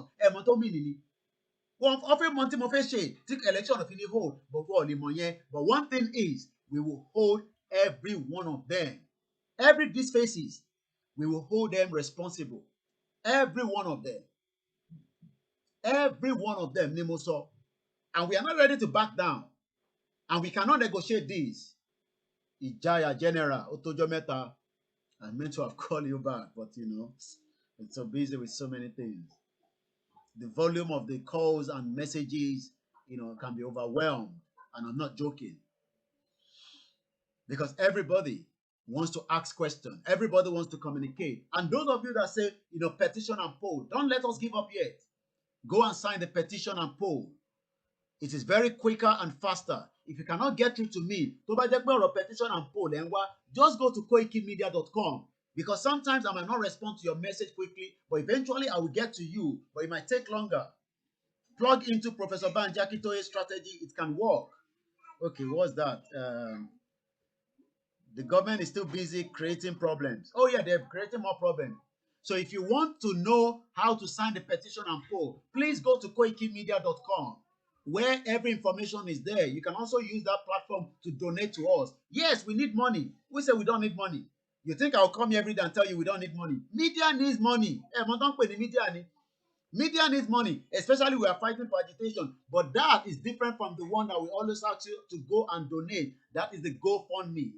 One every month take election of any hold, but one thing is we will hold every one of them. Every these faces, we will hold them responsible. Every one of them. Every one of them, Nimoso. And we are not ready to back down. And we cannot negotiate this. Ijaya General, Otojo Meta. I meant to have called you back, but it's so busy with so many things. The volume of the calls and messages, can be overwhelmed. And I'm not joking. Because everybody wants to ask questions. Everybody wants to communicate. And those of you that say, petition and poll, don't let us give up yet. Go and sign the petition and poll. It is very quicker and faster. If you cannot get through to me, petition and poll, just go to koikimedia.com, because sometimes I might not respond to your message quickly, but eventually I will get to you, but it might take longer. Plug into Professor Banji Akintoye's strategy. It can work. Okay, what's that? The government is still busy creating problems. Oh yeah, they're creating more problems. So if you want to know how to sign the petition and poll, please go to koikimedia.com, where every information is there. You can also use that platform to donate to us. Yes, we need money. We say we don't need money. You think I'll come here every day and tell you we don't need money? Media needs money. Media needs money, especially we are fighting for agitation. But that is different from the one that we always ask you to go and donate. That is the GoFundMe.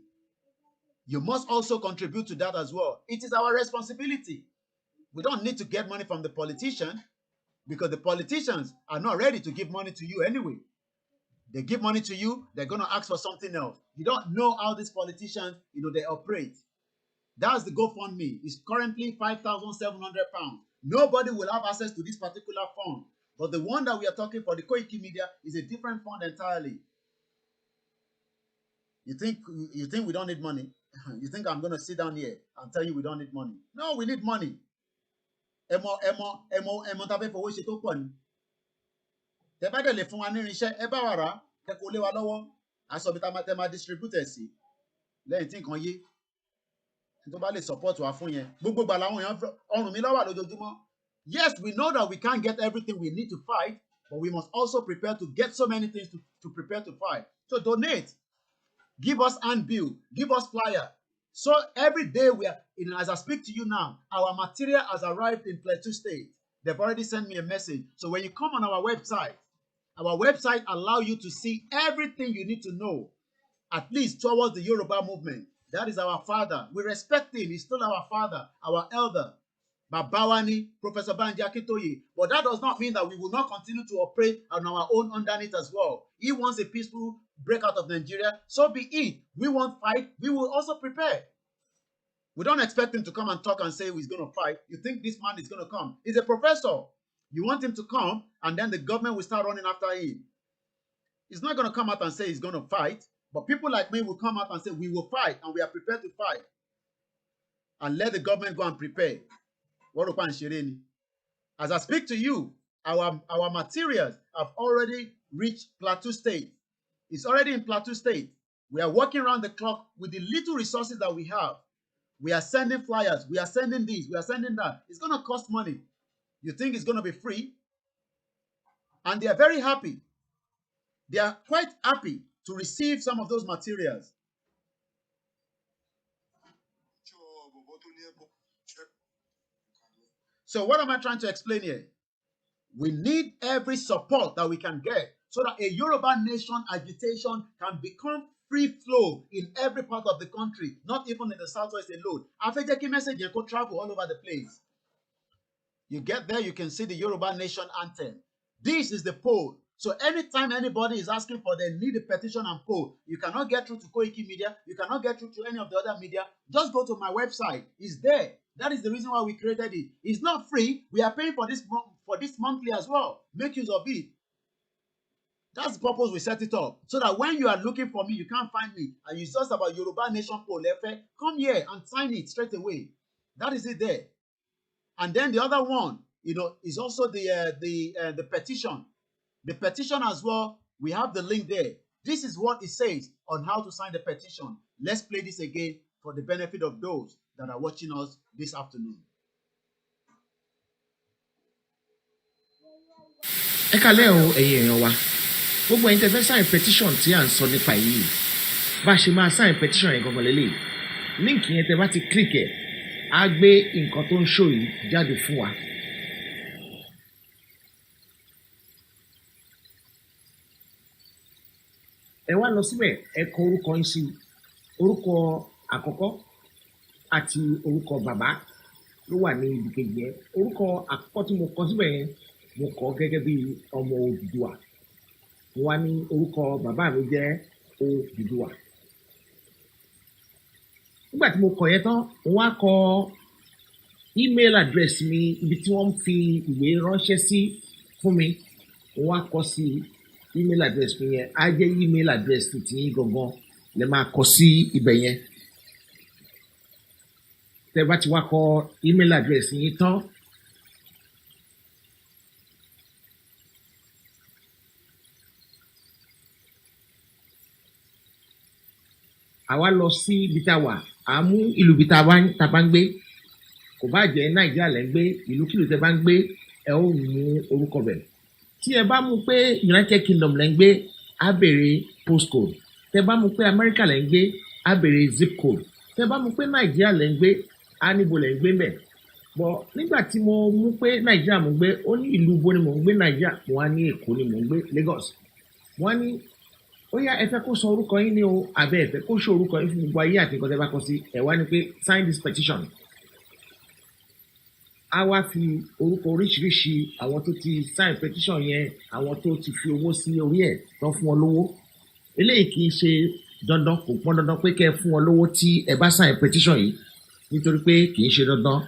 You must also contribute to that as well. It is our responsibility. We don't need to get money from the politician, because the politicians are not ready to give money to you anyway. They give money to you, they're going to ask for something else. You don't know how these politicians, they operate. That's the GoFundMe. It's currently £5,700. Nobody will have access to this particular fund. But the one that we are talking for, the Koiki Media, is a different fund entirely. You think we don't need money? You think I'm going to sit down here and tell you we don't need money? No, we need money. Tàbí fowó ṣe tó pọ̀ ni. Tẹ́ bá dẹ̀ lè fún wa ní irinṣẹ́, ẹ bá wa rà, kẹ́ kó lé wa lọ́wọ́. Aṣọ bí tẹ́ máa distribute sí. Lẹ́yìn tí nǹkan yé. Tó bá lè support wa fún yẹn. Gbogbo ìgbà làwọn èèyàn ọrùn mi ló wà lójoojúmọ́. Yes, we know that we can't get everything we need to fight, but we must also prepare to get so many things to prepare to fight. So donate. Give us handbill. Give us flyer. So every day as I speak to you now, our material has arrived in Plateau State. They've already sent me a message. So when you come on our website allows you to see everything you need to know, at least towards the Yoruba movement. That is our father. We respect him. He's still our father, our elder. Babawani, Professor Banji Akintoye. But that does not mean that we will not continue to operate on our own underneath as well. He wants a peaceful breakout of Nigeria. So be it. We won't fight. We will also prepare. We don't expect him to come and talk and say he's going to fight. You think this man is going to come? He's a professor. You want him to come, and then the government will start running after him. He's not going to come out and say he's going to fight. But people like me will come out and say we will fight, and we are prepared to fight. And let the government go and prepare. As I speak to you, our materials have already reached Plateau State. It's already in Plateau State. We are working around the clock with the little resources that we have. We are sending flyers. We are sending this. We are sending that. It's going to cost money. You think it's going to be free? And they are very happy. They are quite happy to receive some of those materials. So what am I trying to explain here? We need every support that we can get so that a Yoruba nation agitation can become free flow in every part of the country, not even in the southwest alone. Afejeki message can travel all over the place. You get there, you can see the Yoruba nation anthem. This is the poll. So anytime anybody is asking for they need a petition and poll, you cannot get through to Koiki Media, you cannot get through to any of the other media, just go to my website. It's there. That is the reason why we created it. It's not free. We are paying for this monthly as well. Make use of it. That's the purpose we set it up. So that when you are looking for me, you can't find me. And you just about Yoruba Nation poll, come here and sign it straight away. That is it there. And then the other one, is also the petition. The petition as well, we have the link there. This is what it says on how to sign the petition. Let's play this again for the benefit of those that are watching us this afternoon. Ẹ kálẹ́ o ẹ̀yin èèyàn wa. Gbogbo ẹ̀yin tẹ́ fẹ́ sign petition tí à ń sọ nípa yìí. Bá ṣe máa sign petition yẹn gangan lélẹ̀. Link yẹn tẹ́ bá ti click ẹ̀. á gbé nǹkan tó ń ṣò yìí jáde fún wa. ẹ wá lọ síbẹ̀ ẹ kọ orúkọ yín sí orúkọ àkọ́kọ́ àti orúkọ bàbá ló wà ní ibi kejì yẹn. Orúkọ àkọ́kọ́ tí mo kọ síbẹ̀ yẹn mo kọ gẹ́gẹ́ bí ọmọ Odùduwà. Mo wá ní orúkọ bàbá mi jẹ́ Odùduwà. Nígbà tí mo kọ yẹn tán mo wá kọ email address mi ibi tí wọ́n fi ìwé ránṣẹ́ sí fún mi. Mo wá kọ sí email address mi yẹn á jẹ́ email address tí yín gangan lè máa kọ sí ibẹ̀ yẹn. Tẹ́ bá ti wá kọ email address yín tán àwa lọ sí ibi tá a wà á mú ìlú ibi tá a bá ń gbé kò bá jẹ́ Nàìjíríà lẹ́ ń gbé ìlúkìlú tẹ́ bá ń gbé ẹ ó mú orúkọ bẹ̀. Tí ẹ bá mú pé United Kingdom lẹ́ ń gbé á béèrè postcode. Tẹ́ bá mú pé America lẹ́ ń gbé á béèrè zip code. Tẹ́ bá mú pé Nàìjíríà lẹ́ ń gbé á níbo lẹ́ ń gbé bẹ̀. Bọ̀ nígbà tí mo mú pé Nàìjíríà mo ń gbé ó ní ìlú bo ni mo ń gbé Nàìjíríà mo wá ní Èkó ni mo ń gbé Lagos. Wọ́n ní ó yá ẹ fẹ́ kó sọ orúkọ yín ní o àbẹ́ ẹ fẹ́ kó ṣe orúkọ yín fún gbogbo ayé àti nǹkan tẹ́ bá kọ sí ẹ wá ní pé sign this petition. A wá fi orúkọ oríṣiríṣi àwọn tó ti sign petition yẹn àwọn tó ti fi owó sí orí ẹ̀ tán fún wọn lówó. Eléyìí kì í ṣe dandan kò pọn dandan pé kẹ́ ẹ fún wọn lówó tí ẹ bá sign petition yìí nítorí pé kì í ṣe dandan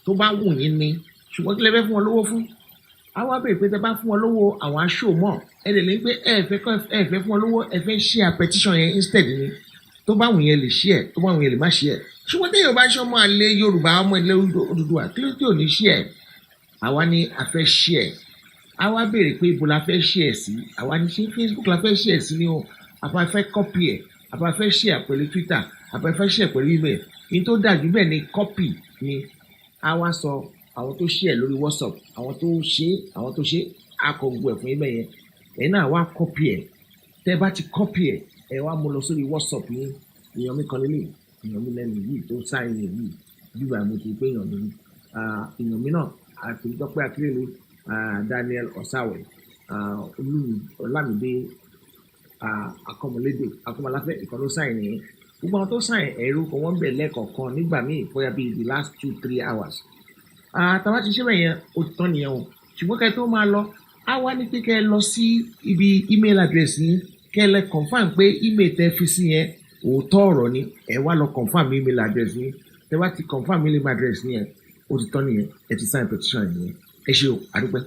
tó bá wù yín ni ṣùgbọ́n kí lẹ fẹ́ fún wọn lówó fún. A wá bèèrè pé tẹ́ bá fún wọn lówó àwọn aṣọ mọ̀ ẹ lè ní pé ẹ fẹ́ fún wọn lówó ẹ fẹ́ share petition yẹn instead ni tó bá wù yẹn lè share tó bá wù yẹn lè má share. Ṣùgbọ́n tí Yorùbá ṣe ọmọ àlè Yorùbá ọmọ ilẹ̀ Odùduwà kí ló tí ò ní share. Àwa ní a fẹ́ share. A wá bèèrè pé ibo la fẹ́ share sí. Àwa ní ṣé Facebook la fẹ́ share sí ni o àbá fẹ́ copy ẹ̀ àbá fẹ́ share pẹ̀lú Twitter àbá fẹ́ share pẹ̀lú email. Ní tó dájú bẹ́ẹ̀ ni copy ni. A wá sọ àwọn tó share lórí WhatsApp àwọn tó ṣe akọ gbogbo ẹ̀ fún yín bẹ́ẹ̀ yẹn ẹ̀yin náà wá copy ẹ̀. Tẹ́ bá ti copy ẹ̀ ẹ wá mú lọ sórí WhatsApp yín èèyàn mi kan lélẹ̀ èèyàn mi lẹ́nu yìí tó sáyẹn yìí bíbá mo ti pé èèyàn mi náà àti Dọ́pẹ́ Akérèlé Daniel Ọ̀sáwẹ̀ Ọlámídé Akọ́mọláfẹ́ ìkànnì sáyẹn yẹn gbogbo àwọn tó sáyẹn ẹ̀rú kan wọ́n bẹ̀ lẹ́ẹ̀kọ̀ọ̀kan nígbà míì bóyá bíi the last 2-3 hours. Tàbá ti ṣe bẹ́ẹ̀ yẹn ó ti tán nìyẹn o ṣùgbọ́n kẹ́ tó máa lọ á wá ní pé kẹ́ ẹ lọ sí ibi email address yín kẹ́ ẹ lẹ confirm pé email tẹ́ fi sí yẹn òótọ́ ọ̀rọ̀ ni ẹ wá lọ confirm email address yín tẹ́ bá ti confirm email address yẹn ó ti tán nìyẹn ẹ ti sign petition yẹn ẹ ṣé o àdúpẹ́.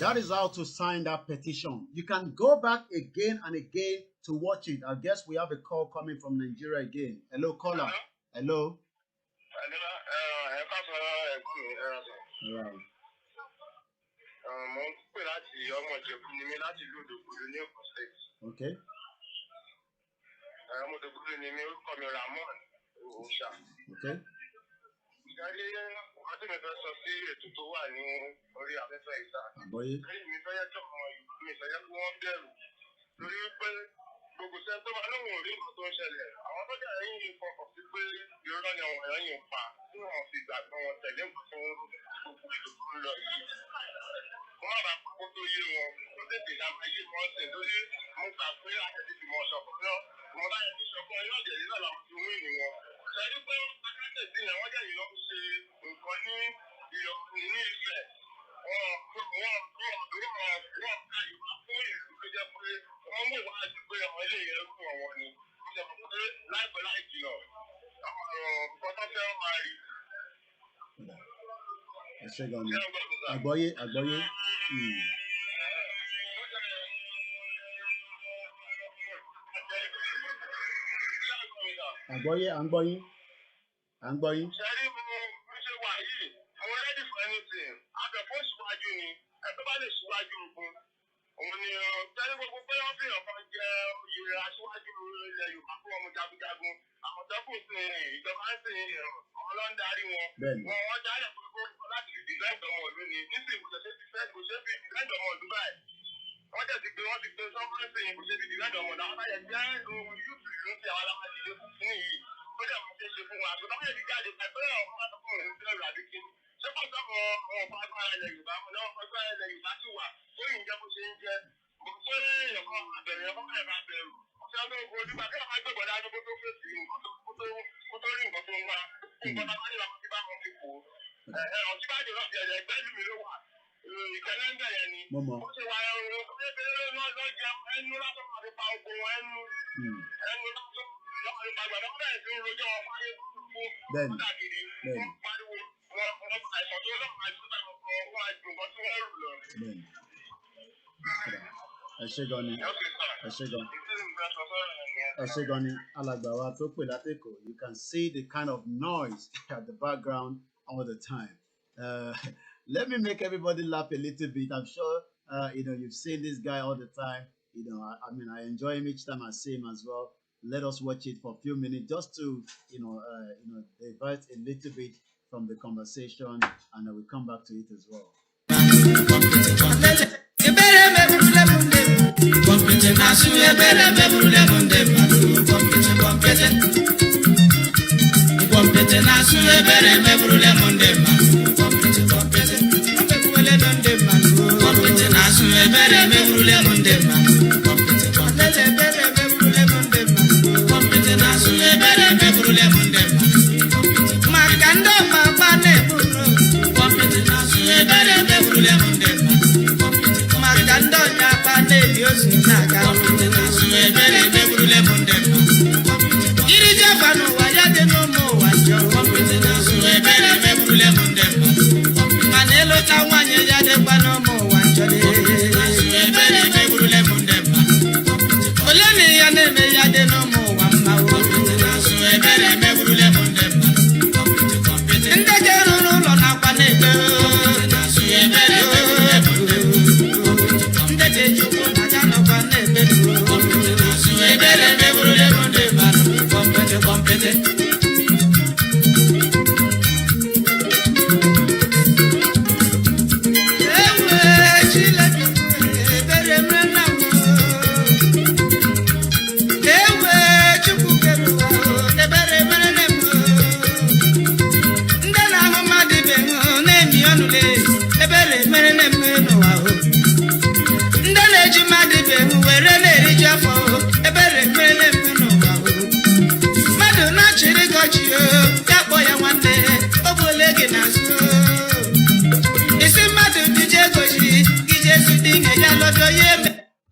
That is how to sign that petition. You can go back again and again to watch it. I guess we have a call coming from Nigeria again. Hello, caller. Hello. Okay. Okay. Ọdún mi fẹ́ sọ sí ètò tó wà ní orí afẹ́fẹ́ ìta. Àgbọ́yé. Mi fẹ́ yẹ kí ọmọ ìlú mi fẹ́ yẹ kí wọ́n bẹ̀rù. Torí pé gbogbo sẹ́ni tó máa lóhùn orí nǹkan tó ń ṣẹlẹ̀. Àwọn tó jà yín fọkàn sí pé irọ́ ni àwọn èèyàn yìí ń pa tí wọ́n fi gbàgbọ́ wọn tẹ̀lé nǹkan tó ń gbogbo ètò tó ń lọ yìí. Wọ́n máa bá kókó tó yé wọn kó tètè dá máa yé wọn sìn lórí mo gbà pé àtẹ̀tẹ̀ ti mọ̀ ṣọ̀kan náà. Mo bá yẹ kí ṣọ̀kan yóò jẹ̀ nígbà làwọn ti wí ni wọn. Ṣẹ́ni pé akẹ́tẹ̀sí yẹn wọ́n jẹ́ yìí lọ́ ṣe nǹkan ní ìyọ̀kùn ní ìfẹ́. Wọ́n ká ìwà fún ìlú tó jẹ́ pé wọ́n mú ìwà àti pé àwọn ilé yẹn rú àwọn ni. Mo jẹ́ pé láìpẹ́ láì jìnà àwọn nǹkan tó fẹ́ máa rí. Ẹ ṣé gan ni. Àgbọ́yé. Àgbọ́yé à ń gbọ́ yín. Ṣẹ́rí mo ṣe wà yìí, mo ready for anything. Àbẹ̀fọ́ síwájú ni, ẹ̀tọ́ bá lè síwájú ogun. Òun ni ṣẹ́rí gbogbo pé wọ́n fi ọ̀kan jẹ oyè aṣíwájú ilẹ̀ Yorùbá fún ọmọ jagunjagun. Àmọ̀tẹ́kùn sí ìjọba ń sìn ọlọ́ndarí wọn. Wọ́n jálẹ̀ pé kó láti dìfẹ́ǹdì ọmọ ìlú ni. Nísìnyí kò ṣe fi dìfẹ́ǹdì ọmọ ìlú báyìí. Wọ́n jẹ̀ ti pé wọ́n ti Momo. Then. You can see the kind of noise at the background all the time. Let me make everybody laugh a little bit. I'm sure you've seen this guy all the time. I enjoy him each time I see him as well. Let us watch it for a few minutes just to divert a little bit from the conversation, and I will come back to it as well.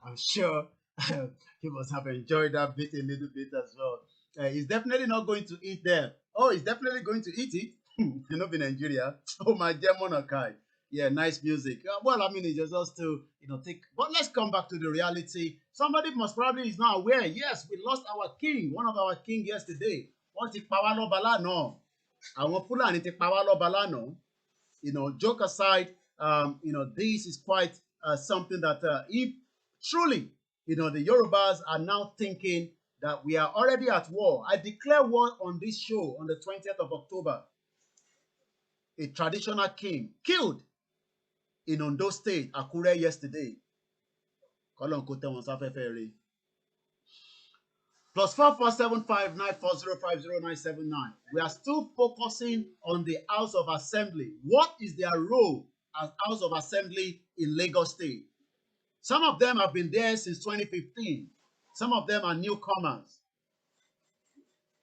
I'm sure you must have enjoyed that bit a little bit as well. He's definitely not going to eat there. Oh, he's definitely going to eat it. You know, in Nigeria. Oh, my German Okai. Yeah, nice music. Well, I mean, it's just us to, take. But let's come back to the reality. Somebody must probably is not aware. Yes, we lost our king, one of our king yesterday. What is Pawalo Balano? I want Fulani to Pawalo Balano. Joke aside, this is quite something that if truly, the Yorubas are now thinking that we are already at war. I declare war on this show on the 20th of October. A traditional king killed in Ondo State, Akure, yesterday. +4475940500979. We are still focusing on the House of Assembly. What is their role as House of Assembly in Lagos State? Some of them have been there since 2015. Some of them are newcomers.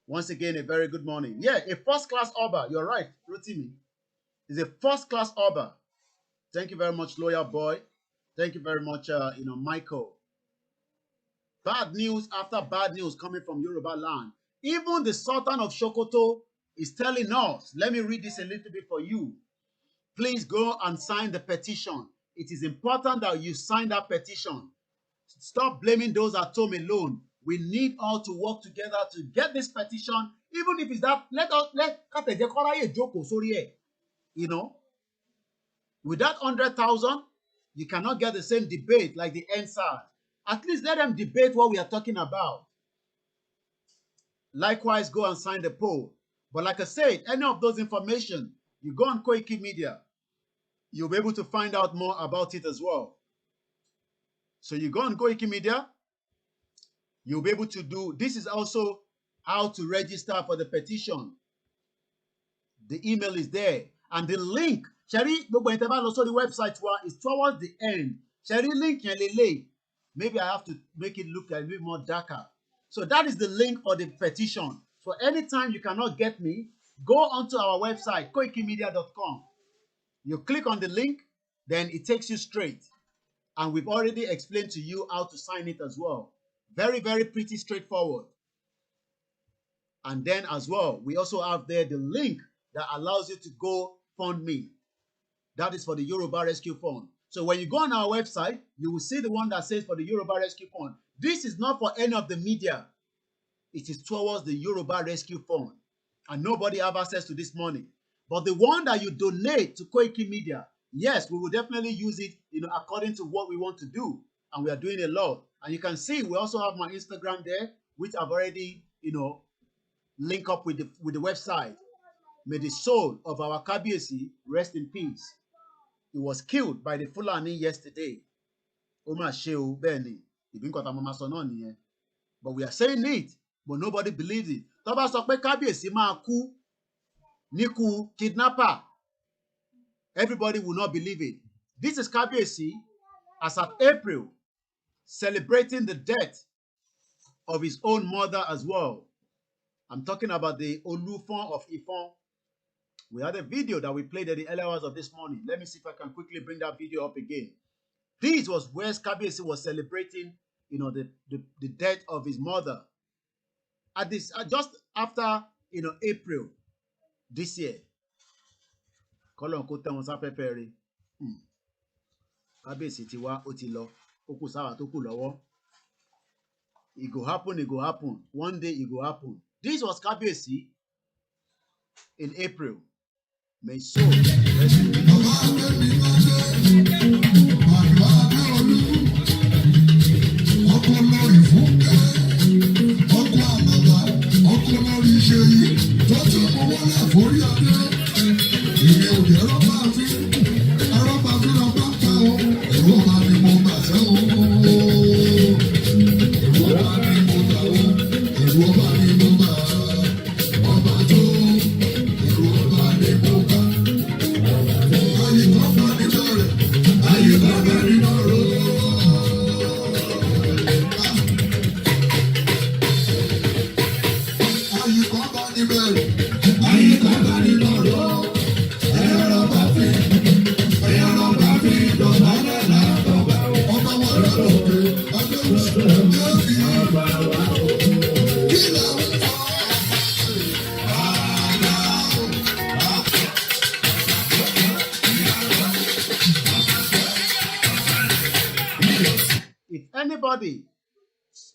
Once again, a very good morning. Yeah, a first-class Oba. You're right, Rotimi. Is a first-class Oba. Thank you very much, Lawyer Boy. Thank you very much, Michael. Bad news after bad news coming from Yoruba land. Even the Sultan of Sokoto is telling us, let me read this a little bit for you. Please go and sign the petition. It is important that you sign that petition. Stop blaming those at home alone. We need all to work together to get this petition, even if it's that, with that 100,000, you cannot get the same debate like the NSAS. At least let them debate what we are talking about. Likewise, go and sign the poll. But like I said, any of those information, you go on Koiki Media, you'll be able to find out more about it as well. So you go on Koiki Media, you'll be able to do, this is also how to register for the petition. The email is there. And the link, Sherry, the website is towards the end. Sherry link, maybe I have to make it look a little bit more darker. So that is the link for the petition. So anytime you cannot get me, go onto our website, koikimedia.com. You click on the link, then it takes you straight. And we've already explained to you how to sign it as well. Very, very pretty straightforward. And then as well, we also have there the link that allows you to go fund me. That is for the Yoruba Rescue Fund. So when you go on our website, you will see the one that says for the Yoruba Rescue Fund. This is not for any of the media. It is towards the Yoruba Rescue Fund. And nobody have access to this money. But the one that you donate to Koiki Media, yes, we will definitely use it, according to what we want to do. And we are doing a lot. And you can see we also have my Instagram there, which I've already, link up with the website. May the soul of our Kabiyesi rest in peace. He was killed by the Fulani yesterday. But we are saying it, but nobody believes it. Tó bá sọ pé Kabiyesi máa kú níkú kidnapper, everybody will not believe it. This is Kabiyesi as of April, celebrating the death of his own mother as well. I'm talking about the Olufon of Ifon. We had a video that we played at the early hours of this morning. Let me see if I can quickly bring that video up again. This was where Kabiyesi was celebrating, the death of his mother. At this, just after, April this year. Kabiyesi ti wá, ó ti lọ, ó kù sáwà tó kù lọ́wọ́. It go happen, it go happen. One day it go happen. This was Kabiyesi in April. May soul rest in peace. If anybody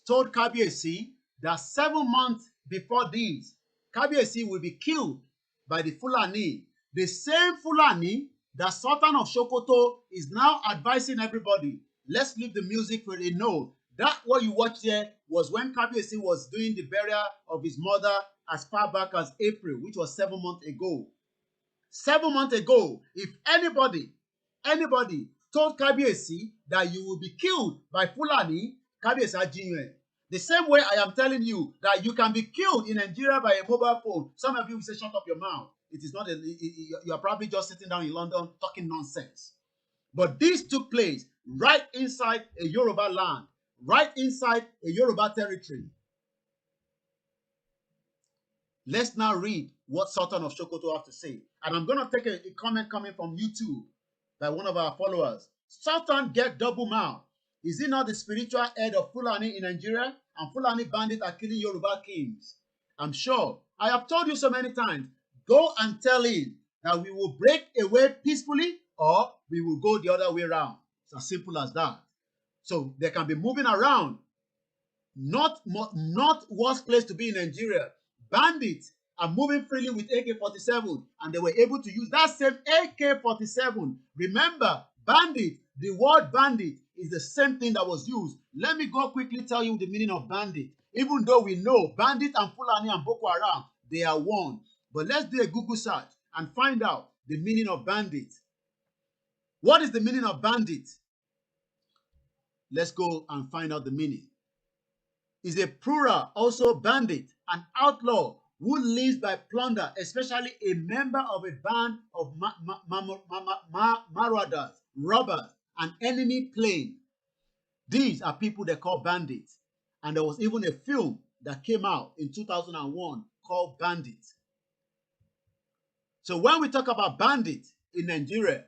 told Kabiyesi that 7 months before this, Kabiyesi will be killed by the Fulani, the same Fulani that Sultan of Sokoto is now advising everybody, let's leave the music for a note. That what you watched here was when Kabiyesi was doing the burial of his mother as far back as April, which was 7 months ago. 7 months ago, if anybody told Kabiyesi that you will be killed by Fulani, Kabiyesi Ajinwe. The same way I am telling you that you can be killed in Nigeria by a mobile phone. Some of you will say, shut up your mouth. It is not, you are probably just sitting down in London talking nonsense. But this took place right inside a Yoruba land, right inside a Yoruba territory. Let's now read what Sultan of Sokoto have to say. And I'm going to take a comment coming from YouTube by one of our followers. Sultan get double mouth. Is he not the spiritual head of Fulani in Nigeria? And Fulani bandits are killing Yoruba kings. I'm sure. I have told you so many times. Go and tell him that we will break away peacefully or we will go the other way around. It's as simple as that. So they can be moving around. Not worst place to be in Nigeria. Bandits are moving freely with AK-47 and they were able to use that same AK-47. Remember, bandit, the word bandit is the same thing that was used. Let me go quickly tell you the meaning of bandit. Even though we know bandit and Fulani and Boko Haram, they are one. But let's do a Google search and find out the meaning of bandit. What is the meaning of bandit? Let's go and find out the meaning. Is a plural, also bandit, an outlaw who lives by plunder, especially a member of a band of marauders, robbers, an enemy plane. These are people they call bandits. And there was even a film that came out in 2001 called Bandit. So when we talk about bandits in Nigeria,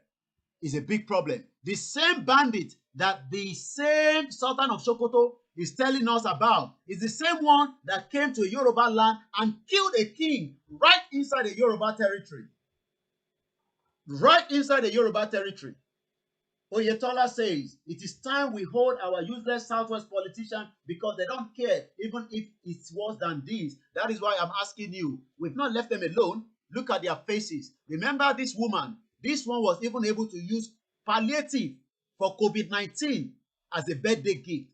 it's a big problem. The same bandit that the same Sultan of Sokoto is telling us about is the same one that came to Yoruba land and killed a king right inside the Yoruba territory. Right inside the Yoruba territory. Oyetola says, it is time we hold our useless Southwest politicians because they don't care even if it's worse than this. That is why I'm asking you. We've not left them alone. Look at their faces. Remember this woman. This one was even able to use palliative for COVID-19 as a birthday gift.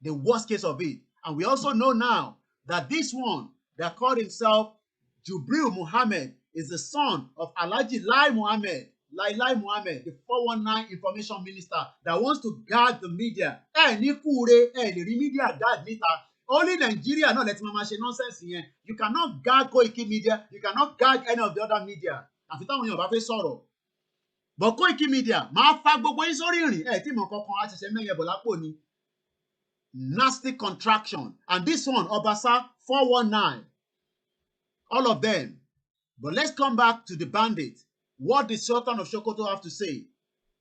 The worst case of it. And we also know now that this one that called himself Jubril Muhammad is the son of Alhaji Lai Muhammad. Lai Muhammad, the 419 information minister that wants to guard the media. The media guard meter. Only Nigeria no let mama nonsense here. You cannot guard Koiki Media. You cannot guard any of the other media. Àfi táwọn èèyàn bá fẹ́ sọ̀rọ̀. But Koiki Media, máa fa gbogbo yín sórí ìrìn. Tí mo kankan á ṣẹ̀ṣẹ̀ mẹ́yẹ bọ̀ lápò ni. Nasty contraction. And this one, Obasa 419. All of them. But let's come back to the bandit. What did Sultan of Sokoto have to say?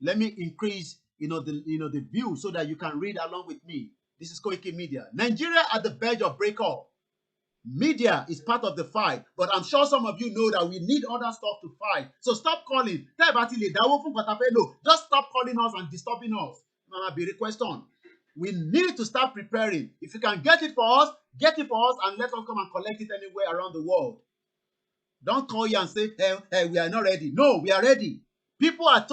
Let me increase, the view so that you can read along with me. This is Koiki Media. Nigeria at the verge of breakup. Media is part of the fight, but I'm sure some of you know that we need other stuff to fight. So stop calling. Just stop calling us and disturbing us. Mama, be request on. We need to start preparing. If you can get it for us, and let us come and collect it anywhere around the world. Don't call you and say, hey, we are not ready. No, we are ready. People are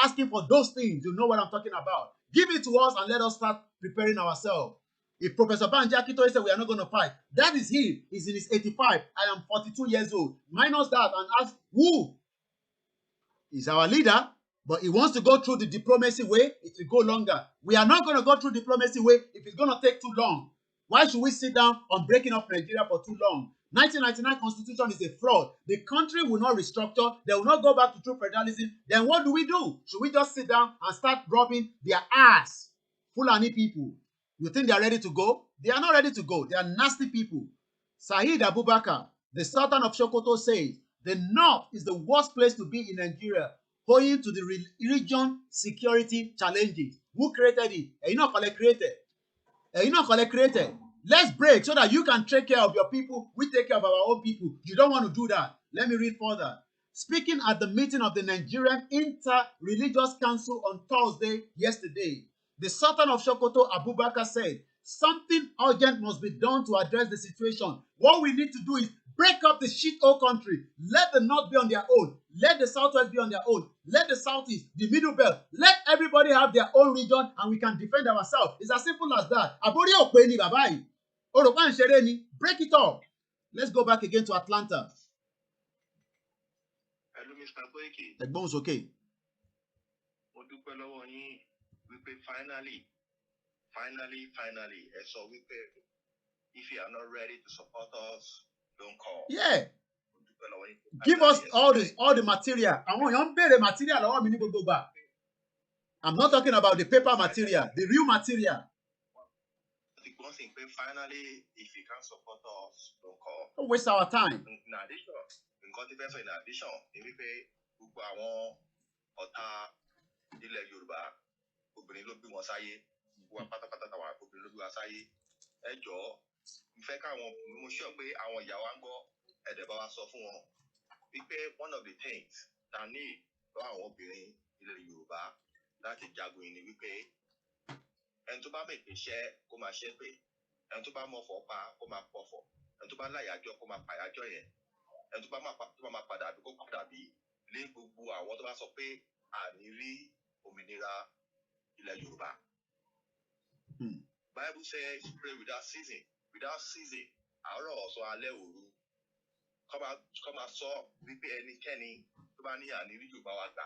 asking for those things. You know what I'm talking about. Give it to us and let us start preparing ourselves. If Professor Banji Akintoye said we are not going to fight, that is him. He's in his 85. I am 42 years old. Minus that and ask who is our leader, but he wants to go through the diplomacy way. It will go longer. We are not going to go through diplomacy way if it's going to take too long. Why should we sit down on breaking up Nigeria for too long? 1999 constitution is a fraud. The country will not restructure. They will not go back to true federalism. Then what do? Should we just sit down and start rubbing their ass? Fulani people. You think they are ready to go? They are not ready to go. They are nasty people. Saheed Abubakar, the Sultan of Sokoto, says the north is the worst place to be in Nigeria, owing to the region security challenges. Who created it? You know, created. Let's break so that you can take care of your people. We take care of our own people. You don't want to do that. Let me read further. Speaking at the meeting of the Nigerian Inter-Religious Council on Thursday, yesterday, the Sultan of Sokoto, Abubakar, said, something urgent must be done to address the situation. What we need to do is break up the shit-hole country. Let the North be on their own. Let the Southwest be on their own. Let the Southeast, the Middle Belt. Let everybody have their own region and we can defend ourselves. It's as simple as that. Break it up. Let's go back again to Atlanta. Hello, Mr. Koiki. Ẹ̀gbọ́n okay. Mo dúpẹ́ lọ́wọ́ yín wípé finally, ẹ sọ wípé if you are not ready to support us, don't call. Yeah. Give us all the material. Àwọn èèyàn ń béèrè material lọ́wọ́ mi ní gbogbo ìgbà. I'm not talking about the paper material, the real material. One thing, finally, if you can't support us, don't call. Don't waste our time. In addition, in addition, ni wípé gbogbo àwọn ọ̀tá ilẹ̀ Yorùbá, obìnrin ló bí wọn sáyé, gbogbo pátápátá táwọn obìnrin ló bí wọn sáyé. Ẹ jọ̀ọ́, ìfẹ́ káwọn mo sọ pé àwọn ìyá wa ń gbọ́ ẹ̀dẹ̀ bá wa sọ fún wọn wípé one of the things ta ní lọ́wọ́ àwọn obìnrin ilẹ̀ Yorùbá láti jagun yìí ni wípé ẹni tó bá mèpè iṣẹ́ kó máa ṣe pé ẹni tó bá mọ̀fọ̀ pa kó máa pọ̀fọ̀ ẹni tó bá láyàjọ́ kó máa pàyàjọ́ yẹn ẹni tó bá máa padà bí kó padà bí lé gbogbo àwọn tó bá sọ pé àní rí òmìnira ilẹ̀ Yorùbá. Bible says pray without ceasing àárọ̀ ọ̀sán alẹ́ òru kọ́ máa sọ wípé ẹnikẹ́ni tó bá ní àní rí Yorùbá wa gbà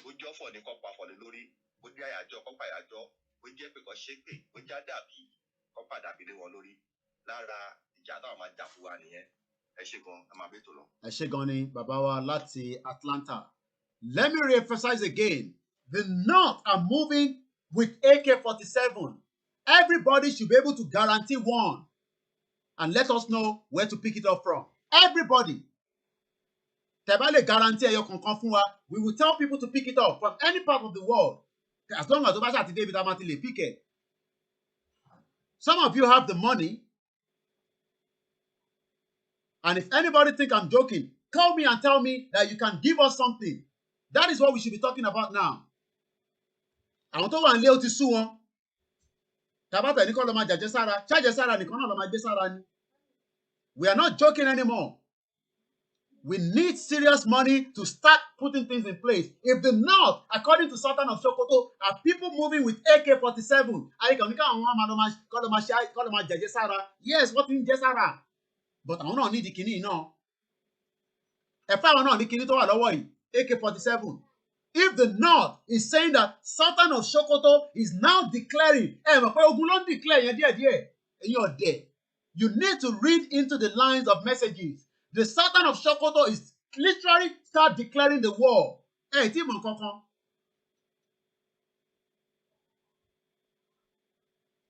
ó jọ́ fọ̀ ní kọ́ pa fọ̀lẹ́ lórí ó jẹ́ àyájọ́ kọ́ pàyàjọ́ ó bó jẹ́ pé kò ṣe pé bó já dàbí kó padà bí lé wọn lórí lára ìjà táwọn máa jà fún wa nìyẹn. Ẹ ṣé gan, a máa bẹ́ tó lọ. Ẹ ṣé gan ni bàbá wa láti Atlanta. Let me re-emphasize again. The North are moving with AK-47. Everybody should be able to guarantee one. And let us know where to pick it up from. Everybody. Tebale guarantee your konkonfunwa. We will tell people to pick it up from any part of the world. As long as Obasha today with Amatile pick it. Some of you have the money. And if anybody think I'm joking, call me and tell me that you can give us something. That is what we should be talking about now. Àwọn tó wà nílé ó ti sú wọn. Tabata ní kọ́ ló máa jàjẹ́ sára. Ṣáàjẹ́ sára nìkan náà ló máa gbé sára ni. We are not joking anymore. We need serious money to start putting things in place. If the North, according to Sultan of Sokoto, are people moving with AK-47, yes, what in Jesara? But I don't need the kini no. If I don't need kini to AK-47. If the North is saying that Sultan of Sokoto is now declaring, you need to read into the lines of messages. The Sultan of Sokoto is literally start declaring the war. Hey, Timon Kokon.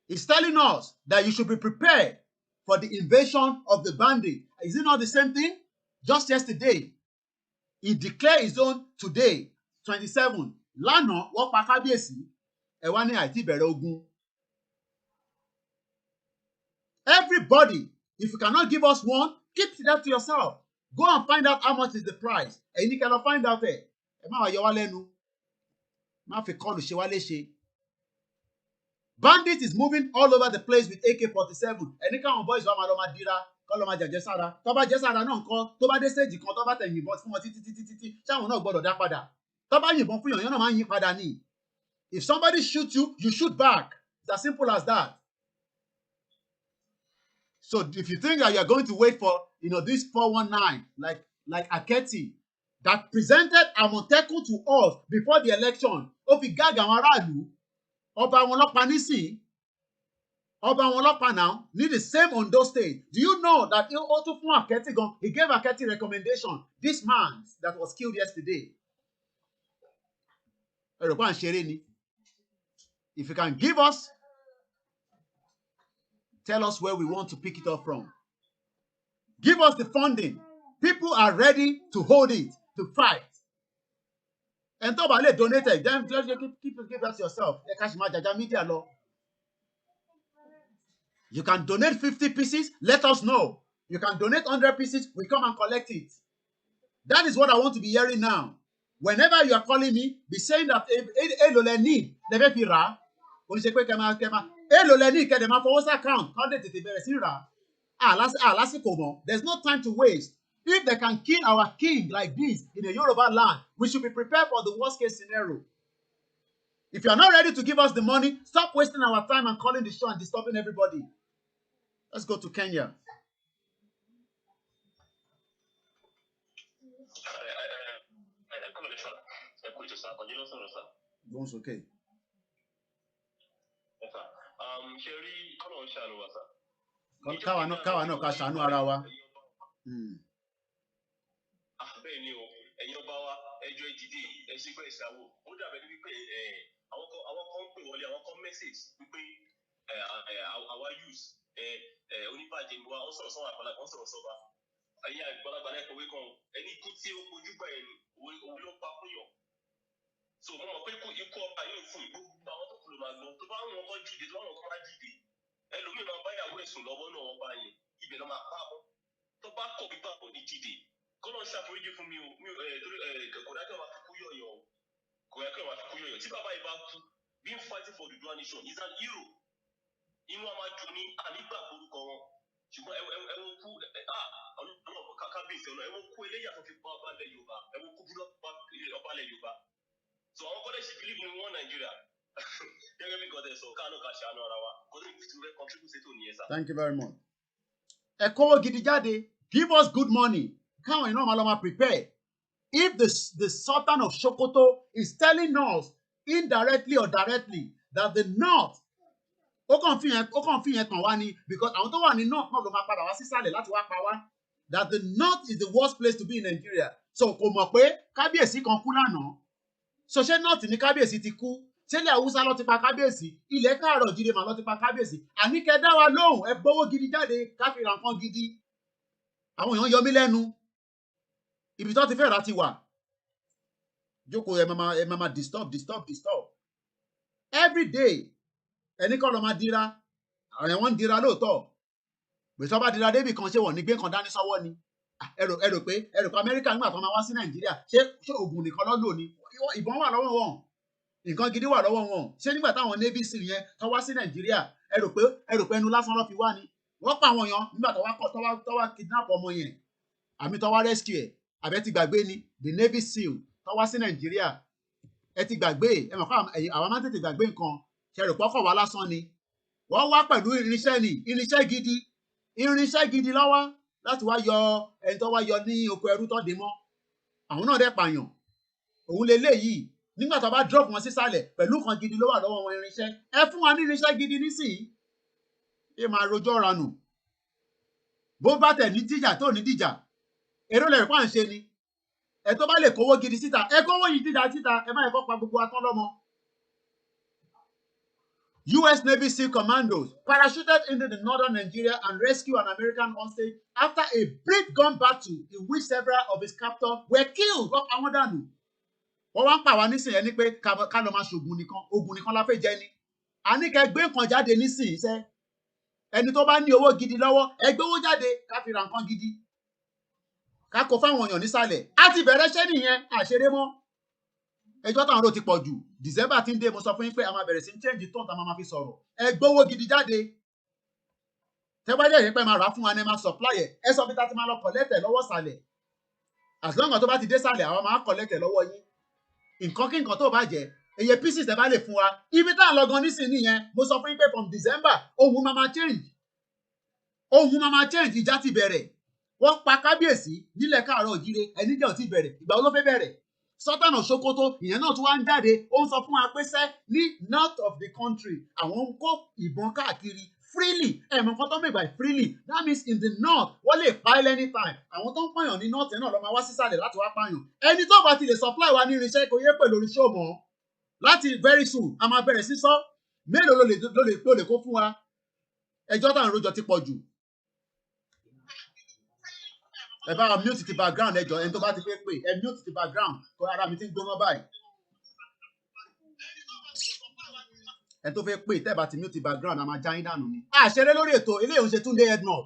He's telling us that you should be prepared for the invasion of the bandit. Is it not the same thing? Just yesterday, he declared his own today, 27. Lano, what pakabiesi? Ewani aiti bere ogun. Everybody, if you cannot give us one, keep that to yourself. Go and find out how much is the price. And you cannot find out there. Bandit is moving all over the place with AK-47. Any kind of boys who are dira, koloma jajesara. Toba jesara no nko. Toba de stage kan toba te yìnbọn fún wọn títí. Ṣáwọn náà gbọ́dọ̀ dá padà. Toba yìnbọn fún yan náà máa yìn padà ni. If somebody shoots you, you shoot back. It's as simple as that. So if you think that you are going to wait for, this 419, like Aketi, that presented Amotekun to us before the election, Ofigaga Maralu, Oba Wolopa Nisi, Oba Wolopa now, need the same Ondo State. Do you know that he gave Aketi recommendation, this man that was killed yesterday? If you can give us, tell us where we want to pick it up from. Give us the funding. People are ready to hold it, to fight. And to donate it. Then just give us yourself. You can donate 50 pieces, let us know. You can donate 100 pieces, we come and collect it. That is what I want to be hearing now. Whenever you are calling me, be saying that there's no time to waste. If they can kill our king like this in a Yoruba land, we should be prepared for the worst case scenario. If you are not ready to give us the money, stop wasting our time and calling the show and disturbing everybody. Let's go to Kenya. It's okay. Káwa náà ká ṣàánú ara wa. Bẹ́ẹ̀ ni o, ẹ̀yin ọba wa, ẹjọ́ ìdìde, ẹ̀sìn pé ìṣàwò, ó dàbẹ̀ ní wípé àwọn kan ń pè wọlé, àwọn kan message wípé our youth oníbàjẹ́ ni wa, wọ́n sọ̀rọ̀ sọ́wọ́ àgbàlagbà, wọ́n sọ̀rọ̀ sọ́ba. Ẹ̀yin àgbàlagbà náà kọ̀wé kan, ẹni ikú tí ó kojú gbà ẹni, òun ló pa fún yàn. So mo mọ̀ pé ikú ọba yóò fún gbogbo àwọn tó kù ló máa gbọ́. Tó bá wọn kọ́ dìde, tó bá wọn kọ́ máa dìde. Ẹlòmíì máa bá ìyàwó ẹ̀sùn lọ́wọ́ náà wọ́n bá yẹn, ibẹ̀ náà máa pa á mọ́. Tó bá kọ̀ pípa kò ní dìde. Kọ́lọ́ ṣàforíjì fún mi o, kò dájọ́ máa fi kú yọ̀yọ̀ o. Kò yẹ kí wọ́n máa fi kú yọ̀yọ̀. Tí bàbá yìí bá kú, being fighting for the Dual nation is an hero. Inú a máa dùn ní ànígbà orúkọ wọn. Ṣùgbọ́n ẹ̀wọ̀n kú ọlọ́run kábíyèsí ọ̀nà ẹ̀wọ̀n kú eléyà tó fi pa ọba ilẹ̀ Yorùbá, ẹ̀wọ̀n kú búrọ́ ọba ilẹ̀ Yorùbá. So àwọn kọ́lẹ̀ ṣì believe in one Nigeria. Thank you very much. Ẹ gidi jáde, give us good money. Káwọn iná máa prepare. If the Sultan of Sokoto is telling us indirectly or directly that the north ó kàn fi yẹn kàn wá ni because àwọn tó wà ní north náà ló máa padà wá sísàlẹ̀ láti wá pa wá that the north is the worst place to be in Nigeria so kò mọ̀ pé kábíyèsí kan kú lánàá so ṣé north ní kábíyèsí ti kú ṣẹlẹ̀ haúsá ló ti pa kábíyèsí ilẹ̀ káàárọ̀ jíire mà ló ti pa kábíyèsí àní kẹ́ dá wa lóhùn ẹ gbowó gidi jáde ká fi ra nǹkan gidi àwọn èèyàn yọ mí lẹ́nu ibi tó ti fẹ́ ra ti wà jókòó ẹ máa disturb every day ẹni kọ́ ló máa dira àwọn èèyàn wọ́n ń dira lóòótọ́ gbèsè ọba dira débì kan ṣé wọ́n ní gbé kan dání sọ́wọ́ ni ẹ rò pé Amẹ́ríkà nígbà tó máa wá sí Nàìjíríà ṣé oògùn nìkan ló lò ní ìbọn wà lọ́wọ́ wọn nǹkan gidi wà lọ́wọ́ wọn ṣé nígbà táwọn Navy SEAL yẹn tó wá sí Nàìjíríà ẹ rò pé ẹnu lásán ló fi wá ni wọ́n pa àwọn èèyàn nígbà tó wá kidnap ọmọ yẹn àmì tó wá rescue ẹ̀ àbẹ́ ti gbàgbé ni the Navy SEAL tó wá sí Nàìjíríà ẹ ti gbàgbé ẹ mọ̀ fún àwọn máa ń tètè gbàgbé nǹkan ṣe rò pọ́kọ̀ wá lásán ni wọ́n wá pẹ̀lú irinṣẹ́ gidi lọ́wọ́ láti wá yọ ẹni tó wá yọ ní oko ẹrú tó dé mọ́ àwọn náà dẹ̀ pààyàn òun lè léyìí nígbà tó bá drop wọn sísàlẹ̀ pẹ̀lú kan gidi ló wà lọ́wọ́ wọn irinṣẹ́ ẹ fún wa ní irinṣẹ́ gidi nísìnyí ẹ máa rojọ́ ranù bó bá tẹ̀ ní díjà tó ní díjà èrò lẹ̀ pa ń ṣe ni ẹ tó bá lè kówó gidi síta ẹ kówó yìí dídá síta ẹ má yẹ kó pa gbogbo atán lọ́mọ. US Navy SEAL commandos parachuted into the northern Nigeria and rescued an American hostage after a brief gun battle in which several of his captors were killed. Wọ́n pa wọ́n dànù. Wọ́n wá ń pa wá nísìnyẹn ní pé ká lọ máa ṣògùn nìkan oògùn nìkan la fẹ́ jẹ ni. A ní kẹ́ gbé nǹkan jáde nísìnyí sẹ́. Ẹni tó bá ní owó gidi lọ́wọ́ ẹ gbé owó jáde ká fi ra nǹkan gidi. Ká kó fáwọn èèyàn nísàlẹ̀. A ti bẹ̀rẹ̀ iṣẹ́ nìyẹn àṣeré mọ́. Ẹjọ́ táwọn ló ti pọ̀ jù December tí ń dé mo sọ fún yín pé a máa bẹ̀rẹ̀ sí change tone tá a máa fi sọ̀rọ̀ ẹ gbówó gidi jáde tẹ́gbájẹ́ yìí pé máa rà fún wa ní máa supply ẹ sọ bí tá a ti máa lọ kọ̀lẹ́tẹ̀ lọ́wọ́ sàlẹ̀ as long as tó bá ti dé sàlẹ̀ àwọn máa kọ̀lẹ́tẹ̀ lọ́wọ́ yín nǹkan kí nǹkan tó bá jẹ́ eye pieces ẹ bá lè fún wa ibi tá à ń lọ gan nísìnyí yẹn mo sọ fún yín pé from December ohun máa change ìjà ti bẹ̀rẹ̀ wọ́n pa kábíyèsí nílẹ̀ káàárọ̀ òjíire ẹni jẹ́ ò ti bẹ̀rẹ̀ ìgbà wo ló fẹ́ bẹ̀rẹ̀ Sultan of Sokoto ìyẹn náà tún wá ń jáde ó ń sọ fún wa pé sẹ́ ní north of the country àwọn ń kó ìbọn káàkiri freely ẹ̀mọ̀ kan tó mẹ́gbà freely that means in the north wọ́n lè pa ẹ́ anytime àwọn tó ń pààyàn ní north náà lọ́ máa wá sísàlẹ̀ láti wá pààyàn ẹni tó bá ti lè supply wa ní irinṣẹ́ kò yẹ pẹ̀lú oríṣẹ́ mọ́ láti very soon a máa bẹ̀rẹ̀ sí sọ mélòó ló lè kó fún wa ẹjọ́ táwọn rojọ́ ti pọ̀ jù ẹ bá wa mute ti background ẹjọ ẹni tó bá ti fẹ́ pè ẹ mute ti background kó ara mi ti ń gbóná báyìí ẹni tó fẹ́ pè tẹ́ bá ti mute ti background a máa já yín dànù ni. àṣẹrẹ lórí ètò eléyìí ń ṣe Túndé Ednut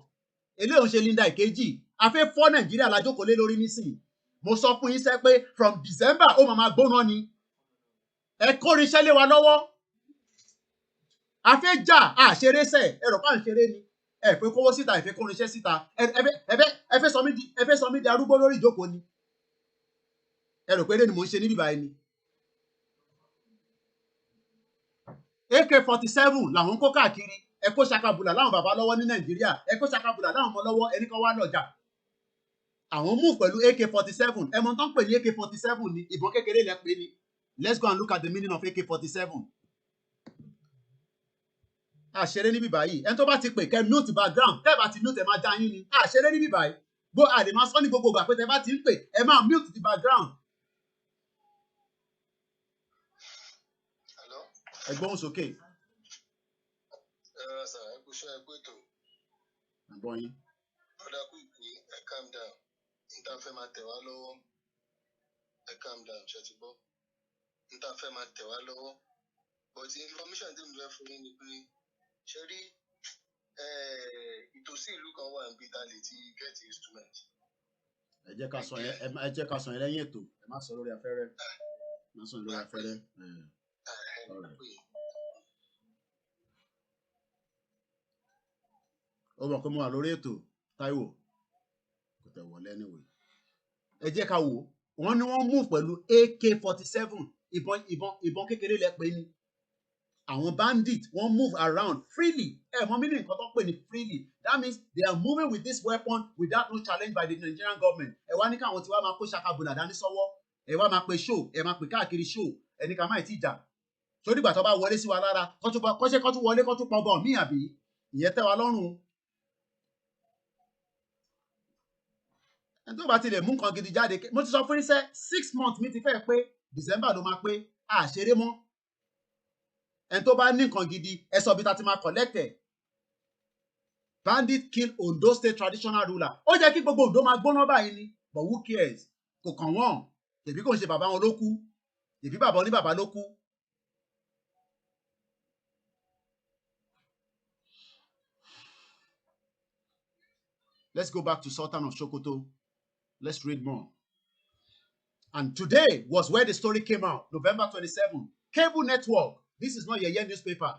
eléyìí ń ṣe Linda Ìkejì a fẹ́ fọ́ Nàìjíríà lájókòó lé lórí nísìnyí mo sọ fún yín sẹ́ pé from December ó máa gbóná ni ẹ kórinṣẹ́ lé wa lọ́wọ́ a fẹ́ jà àṣẹrẹ sẹ̀ ẹ rò pa ń ṣeré ni ẹ fẹ́ kówó síta ẹ fẹ́ kó irinṣẹ́ síta ẹ fẹ́ sọ mí di arúgbó lórí ìjókòó ni ẹ rò pé eré ni mò ń ṣe níbí báyìí ni AK-47 làwọn ń kó káàkiri ẹ kó ṣakabùlà láwọn bàbá lọ́wọ́ ní Nàìjíríà ẹ kó ṣakabùlà láwọn ọmọ lọ́wọ́ ẹni kan wá lọ́jà àwọn mú pẹ̀lú AK-47 ẹ mọ̀ tán pè ní AK-47 ni ìbọn kékeré lẹ pè ní let's go and look at the meaning of AK-47. àṣeré níbí báyìí ẹni tó bá ti pè kẹ́ mute background tẹ́ bá ti mute ẹ máa já yín ni àṣeré níbí báyìí bó a lè máa sọ ní gbogbo ìgbà pé tẹ́ bá ti ń pè ẹ máa mute the background. ẹ gbóhùn sókè. ẹ kú iṣẹ́ ẹ kú ètò. àbọ̀ yín. ọ̀dà kú ìpè ẹ calm down níta fẹ́ máa tẹ̀ wá lọ́wọ́ ẹ calm down ṣe ti gbọ́ níta fẹ́ máa tẹ̀ wá lọ́wọ́ but information tí mo fẹ́ fún yín ni pé ṣe rí ìtòsí ìlú kan wà níbi tá a lè ti get instrument. ẹ jẹ́ ká sọ yẹn lẹ́yìn ètò ẹ má sọ lórí afẹ́rẹ́ má sọ lórí afẹ́rẹ́. ó mọ̀ pé mo wà lórí ètò Táíwò kò tẹ̀ wọlé anyway. ẹ jẹ́ ká wò wọ́n ní wọ́n move pẹ̀lú AK-47 ìbọn kékeré lẹ pé ní. àwọn bandits wọ́n move around freely mọ̀ mí ní nǹkan tó pè ní freely that means they are moving with this weapon without no challenge by the Nigerian government ẹ wá ní káwọn tí wàá máa kó ṣakabùlà dání sọ́wọ́ ẹ wá máa pe show ẹ máa pè káàkiri show ẹni ká máa ti jà sórí ìgbà tó bá wọlé sí wa lára kọ́ṣẹ́ kọ́ tún wọlé kọ́ tún pọ̀ bọ̀ mí àbí ìyẹn tẹ́ wa lọ́rùn. ẹni tó bá ti lè mú nǹkan gidi jáde mo ti sọ fún iṣẹ́ 6 months mi ti fẹ́ pé December ló máa pé àṣeré mọ́. ẹni tó bá ní nǹkan gidi ẹ sọ bí ta ti máa collect ẹ̀. Bandit kill Ondo State traditional ruler. Ó jẹ́ kí gbogbo Ondo máa gbóná báyìí ni. But who cares? Kò kàn wọ́n. Tèbí kò ń ṣe bàbá wọn ló kú. Tèbí bàbá oníbàbá ló kú. Let's go back to Sultan of Sokoto. Let's read more. And today was where the story came out. November 27. Cable network. This is not Yeye newspaper.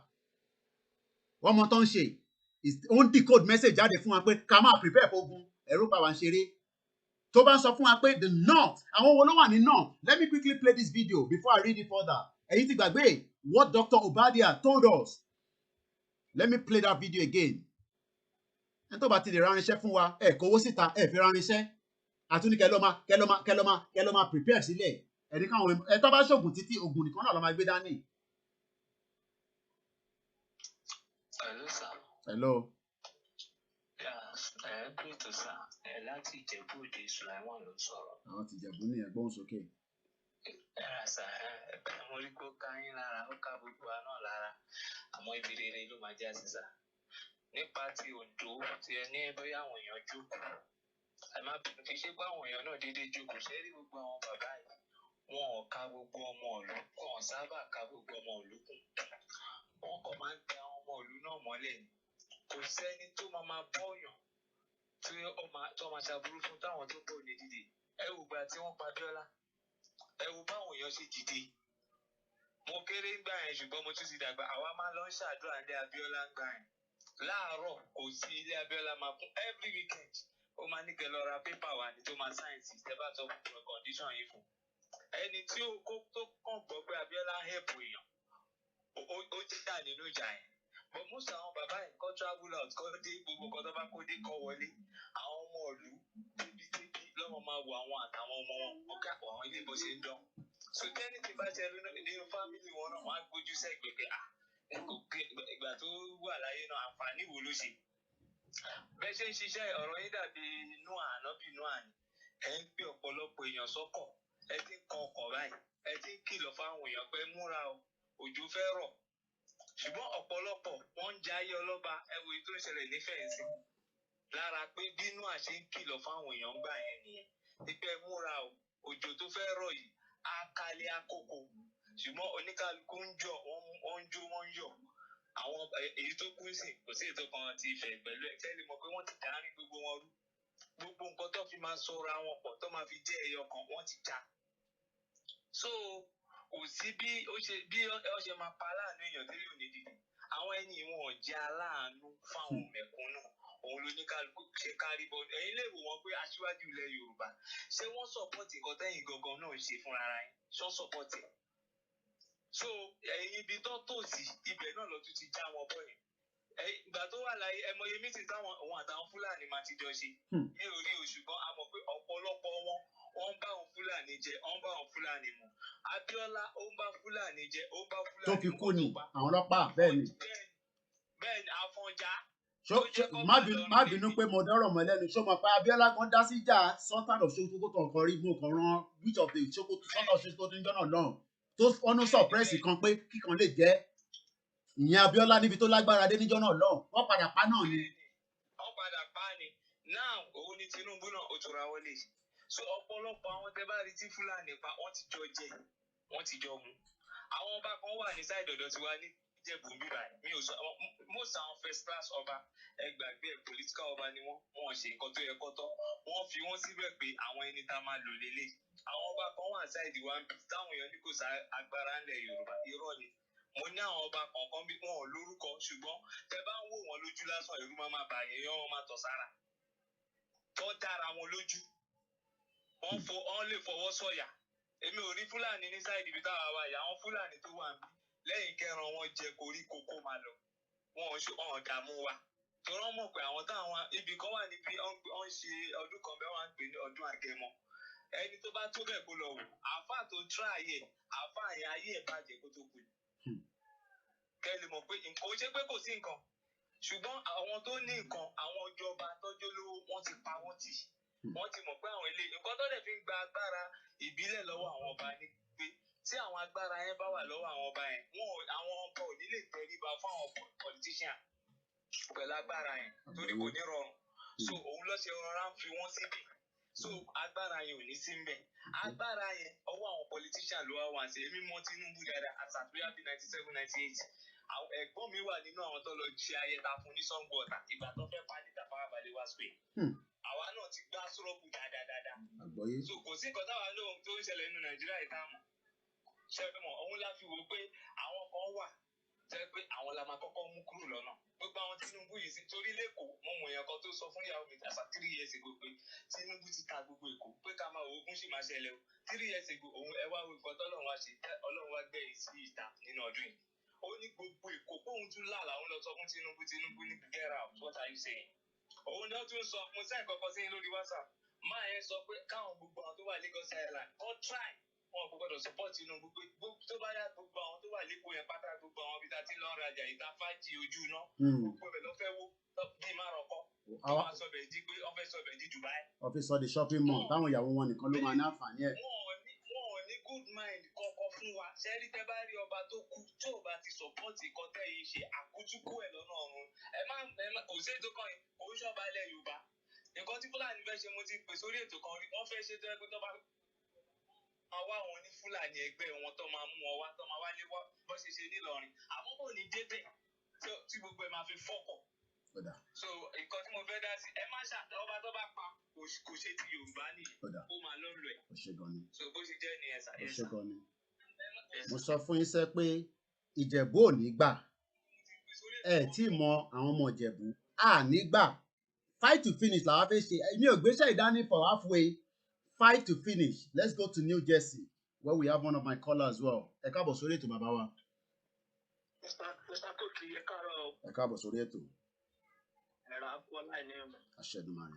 One more ton ṣe. Is on decode message jáde fún wa pé ká máa prepare fógun ẹ̀rù pa wá ń ṣeré. Tó bá ń sọ fún wa pé the north, àwọn wo ló wà ní north? Let me quickly play this video before I read it further. Ẹ̀yin ti gbàgbé what Dr. Obadia told us. Let me play that video again. Ẹni tó bá ti lè ránṣẹ́ fún wa, ẹ kówó síta, ẹ fi ránṣẹ́. Àtúní kẹlọ́mà prepare sílẹ̀. Ẹni káwọn ẹ tó bá ṣògùn títí ògùn nìkan náà ló máa gbé dání. Hello, sir. Hello. Yes, great, sir. Láti Ìjẹ̀bú Òde Sulaiman ló sọ̀rọ̀. Àwọn ti Ìjẹ̀bú ní ẹ̀gbọ́n sókè. Sir, mo rí kó ká yín lára, ó ká gbogbo wa náà lára. Àmọ́ ibi rere ló máa já sí, sir. Nípa ti Oǹdó tí ẹ ní bóyá àwọn èèyàn jókòó. Ẹ má bínú kì í ṣe pé àwọn èèyàn náà déédéé jókòó. Ṣé rí gbogbo àwọn bàbá yìí? Wọn ò ka gbogbo ọmọ ìlú. Wọn ò sábà ka gbogbo ọmọ ìlú kù. Wọ́n kàn máa ń tẹ àwọn ọmọ ìlú náà mọ́lẹ̀ ni. Kò sẹ́ni tó máa bọ́ọ̀yàn tí tó máa ṣàbúrú fún táwọn tó bọ̀ ní dìde. Ẹ wò gbà tí wọ́n pa Abíọ́lá. Ẹ wò báwọn èèyàn ṣe dìde. Mo kéré ńgbà yẹn ṣùgbọ́n mo tún ti dàgbà. Àwa máa lọ ń ṣàdúrà ní Abíọ́lá ńgbà yẹn. Láàárọ̀ kò sí ilé Abíọ́lá máa kún every weekend. Ó máa ní kẹ́ lọ ra pépà wà ní tó máa sáyẹ̀nsì tẹ́ bá sọ fún condition yìí fún. Ẹni tí ó tó kàn gbọ́ pé Abíọ́lá help èèyàn ó jà nínú ìjà yẹn. But most àwọn bàbá yìí kọ́ travel out kọ́ dé gbogbo kan tó bá kó dé kọ́ wọlé. Àwọn ọmọ ìlú débi lọ́mọ máa wo àwọn àtàwọn ọmọ wọn. Ó kà àwọn ilé bó ṣe ń dán. So kẹ́ni tí bá ṣe nínú fámìlì wọn náà wọ́n á gbójú sẹ́gbẹ̀ẹ́ pé ìgbà tó wà láyé náà àǹfààní wo ló ṣe. Bẹ́ẹ̀ ṣe ń ṣiṣẹ́ ọ̀rọ̀ yín dàbí Noah ànábì Noah ni. Ẹ ń gbé ọ̀pọ̀lọpọ̀ èèyàn sọ́kọ̀. Ẹ ti ń kan ọkọ̀ báyìí. Ẹ ti ń kìlọ̀ fáwọn èèyàn pé múra o, òjò fẹ́ rọ̀. Ṣùgbọ́n ọ̀pọ̀lọpọ̀ wọ́n ń jayé ọlọ́ba ẹ̀wò tó ń ṣẹlẹ̀ nífẹ̀ẹ́ sí. Lára pé bí Noah ṣe ń kìlọ̀ fáwọn èèyàn gbà yẹn nìyẹn. Ìpẹ́ múra o, òjò tó fẹ́ rọ̀ yìí, á kálé àkókò. Ṣùgbọ́n oníkálukú ń jọ, wọ́n ń jó, wọ́n ń yọ̀. Àwọn èyí tó kú sí kò sí ètò kan ti ìfẹ́ pẹ̀lú ẹ̀ tẹ́lẹ̀ mọ̀ pé wọ́n ti dárín gbogbo wọn rú. Gbogbo nǹkan tó fi máa sọra wọn pọ̀ tó máa fi jẹ́ ẹyọ kan wọ́n ti já. So kò sí bí ó ṣe máa pa aláàánú èèyàn tí yóò ní dìde. Àwọn ẹni wọn ò jẹ́ aláàánú fáwọn mẹ̀kúnnù. Òun ló ní kálukú ṣe kárí bọ́. Ẹ̀yin lè wò wọ́n pé aṣíwájú ilẹ̀ Yorùbá. Ṣé wọ́n sọ̀pọ̀tì nǹkan tẹ́yìn gangan náà ṣe fúnra ara yín? Ṣé wọ́n sọ̀pọ̀tì? So ẹ̀yin ibi tó tòsí ibẹ̀ náà lọ tún ti já wọn bọ́ yẹn. Ìgbà tó wà láyé ẹmọye mítì táwọn òun àtàwọn Fúlàní máa ti jọ ṣe. Mi ò rí o ṣùgbọ́n a mọ̀ pé ọ̀pọ̀lọpọ̀ wọ́n ń bá àwọn Fúlàní jẹ, wọ́n ń bá àwọn Fúlàní mu. Abíọ́lá ó ń bá Fúlàní jẹ, ó ń bá Fúlàní mu. Tó fi kú ni àwọn ọlọ́pàá bẹ́ẹ̀ ni. Bẹ́ẹ̀ ni Afọ́njá. Má bínú pé mo dọ́rọ̀ mọ́ lẹ́nu ṣó mọ̀ pé Abíọ́lá kan dá sí ìjà Sultan of Sokoto kan rí mo kàn rán which of the Sultan of Sokoto níjọ́ náà lọ́hùn tó ọ̀nà sọ̀pẹ́sì kan pé kíkan lè jẹ́ ìyẹn Abíọ́lá níbi tó lágbára dé níjọ́ náà lọ́hùn wọ́n padà pa náà ni. Wọ́n padà pa ni náà òun ni Tinubu náà ó tura wọlé. So ọ̀pọ̀lọpọ̀ àwọn tẹ́ bá rí tí Fúlàní pa wọ́n ti jọ jẹ wọ́n ti jọ mu. Àwọn ọba kan wà ní sáìdì ọ̀dọ̀ tiwa ní Ìjẹ̀bú bíbá mi ò sọ most àwọn first class ọba ẹgbàgbé political ọba ni wọ́n ṣe nǹkan tó yẹ kó tọ́ wọ́n fi wọ́n síbẹ̀ pé àwọn ẹni tá máa lò lélẹ̀. Àwọn ọba kan wà sáìdì wa ń bí táwọn èèyàn ní kò sá agbára ńlẹ̀ Yorùbá irọ́ ni. Mo ní àwọn ọba kọ̀ọ̀kan bí wọn ò lórúkọ ṣùgbọ́n tẹ́ bá ń wò wọ́n lójú lásán ìlú máa bà yẹn yán wọn máa tọ̀ sára. Tó dára wọn lójú. Wọ́n lè fọwọ́ sọ̀yà. Èmi ò rí Fúlàní ní sáìdì ibi táwa wà yìí àwọn Fúlàní tó wà ń bí lẹ́yìn kẹran wọn jẹ koríko kó máa lọ. Wọn ò dààmú wa. Torí wọ́n mọ̀ pé àwọn táwọn ibì kan wà níbi wọ́n ṣe ọdún kan bẹ́ẹ̀ wọ́n ń pè ní ọdún Àgẹmọ. Ẹni tó bá tó bẹ́ẹ̀ kó lọ wò. Àáfàá tó tíráyè àáfàá yẹn ayé ẹ̀ bàjẹ́ kó tó kù. Kẹ́lì mọ̀ pé nǹkan ó ṣe pé kò sí nǹkan. Ṣùgbọ́n àwọn tó ní nǹkan, àwọn ìjọba tọ́jú lówó, wọ́n ti pa wọ́n tì. Wọ́n ti mọ̀ pé àwọn ilé nǹkan tó dẹ̀ fi ń gba agbára ìbílẹ̀ lọ́wọ́ àwọn ọba ní pé tí àwọn agbára yẹn bá wà lọ́wọ́ àwọn ọba yẹn, àwọn ọba ò ní lè tẹríba fún àwọn politician pẹ̀lú agbára yẹn torí kò ní rọrùn. So òun ló ṣe rọra ń fi wọ́n síbi. So agbára yẹn ò ní sí mbẹ̀. Agbára yẹn ọwọ́ àwọn politician ló wá wá sí. Èmi mọ̀ Tinubu dáadáa àtàtúyà bíi 97, 98. Ẹ̀gbọ́n mi wà nínú àwọn tó lọ ṣe ayẹta fún ní Sango Ọ̀tà ìgbà tó fẹ́ pàdé Tafawa Balewa Square. Àwa náà ti gbá sọ́rọ́pù dáadáa. So kò sí nǹkan táwa lóhun tó ń ṣẹlẹ̀ nínú Nàìjíríà ìtààmú. Ṣẹ́fẹ̀mọ̀ òun la fi wò pé àwọn kan wà jẹ́ pé àwọn la máa kọ́kọ́ mú kúrò lọ́nà. Gbogbo àwọn Tinubu yìí sí torí lẹ́kọ̀ọ́ mo mọ̀ èèyàn kan tó sọ fún ìyàwó mi àṣà 3 years ago pé Tinubu ti ta gbogbo Èkó pé ká máa ogun sì máa ṣẹlẹ̀ o. 3 years ago òun ẹ wá wo nǹkan tọ́lọ́run wá ṣe Ọlọ́run wá gbẹ̀yìn sí ìta nínú ọdún yìí. Ó ní gbogbo Èkó kóhun tún lálàá òun lọ sọ fún Tinubu ní get out, what are you saying? Òun náà tún sọ mo sẹ́yìn kọ́kọ́ sí lórí WhatsApp máa yẹn sọ pé káwọn gbogbo àwọn tó wà Lagos Island kọ́ try wọn kò gbọdọ̀ support Tinubu pé tó bá yá gbogbo àwọn tó wà lẹ́kọ̀ọ́ yẹn pátá gbogbo àwọn ibi tá a ti lọ rajà ìta fájì ojú náà gbogbo ẹ̀ ló fẹ́ wó bíi márọ̀kọ́ tó máa sọ bẹ̀ di pé wọ́n fẹ́ sọ bẹ̀ di Dubai. Office of the shopping mall táwọn ìyàwó wọn nìkan ló máa ní àǹfààní ẹ̀. Wọn ò ní good mind kọ́kọ́ fún wa ṣẹ́rí tẹ́ bá rí ọba tó kú tí ò bá ti support ìkan tẹ́ yìí ṣe àkútúkú ẹ̀ lọ́nà ọ̀run kò sí ètò kan kò ń ṣọba ilẹ̀ Yorùbá nǹkan tí Fúlàní fẹ́ ṣe mo ti pè sórí ètò kan rí wọ́n fẹ́ ṣe tó ẹ pé tó bá máa wá wọn ní Fúlàní ẹgbẹ́ wọn tó máa mú wọn wá tó máa wá lé wá bó ṣe ṣe nílọrin àmọ́ kò ní débẹ̀ tí gbogbo ẹ̀ máa fi fọ́kọ̀. So nǹkan tí mo fẹ́ dá sí ẹ má ọba tó bá pa kò ṣe ti Yorùbá nìyẹn ó máa lọ́lọ́ ẹ̀. So bó ṣe jẹ́ nìyẹn sà. Mo sọ fún yín sẹ́ pé Ìjẹ̀bú ò ní gbà ẹ tí mọ àwọn ọmọ Ìjẹ̀bú à ní gbà fight to finish làwọn fẹ́ ṣe èmi ò gbéṣẹ́ ìdání for halfway fight to finish. Let's go to New Jersey where we have one of my callers as well. Ẹ káàbọ̀ sórí ètò bàbá wa. Mr. Koki ẹ káàárọ̀ o. Ẹ káàbọ̀ sórí ètò. Ẹ̀rọ akọ́lá ni ọmọ. Aṣẹ́dùmarè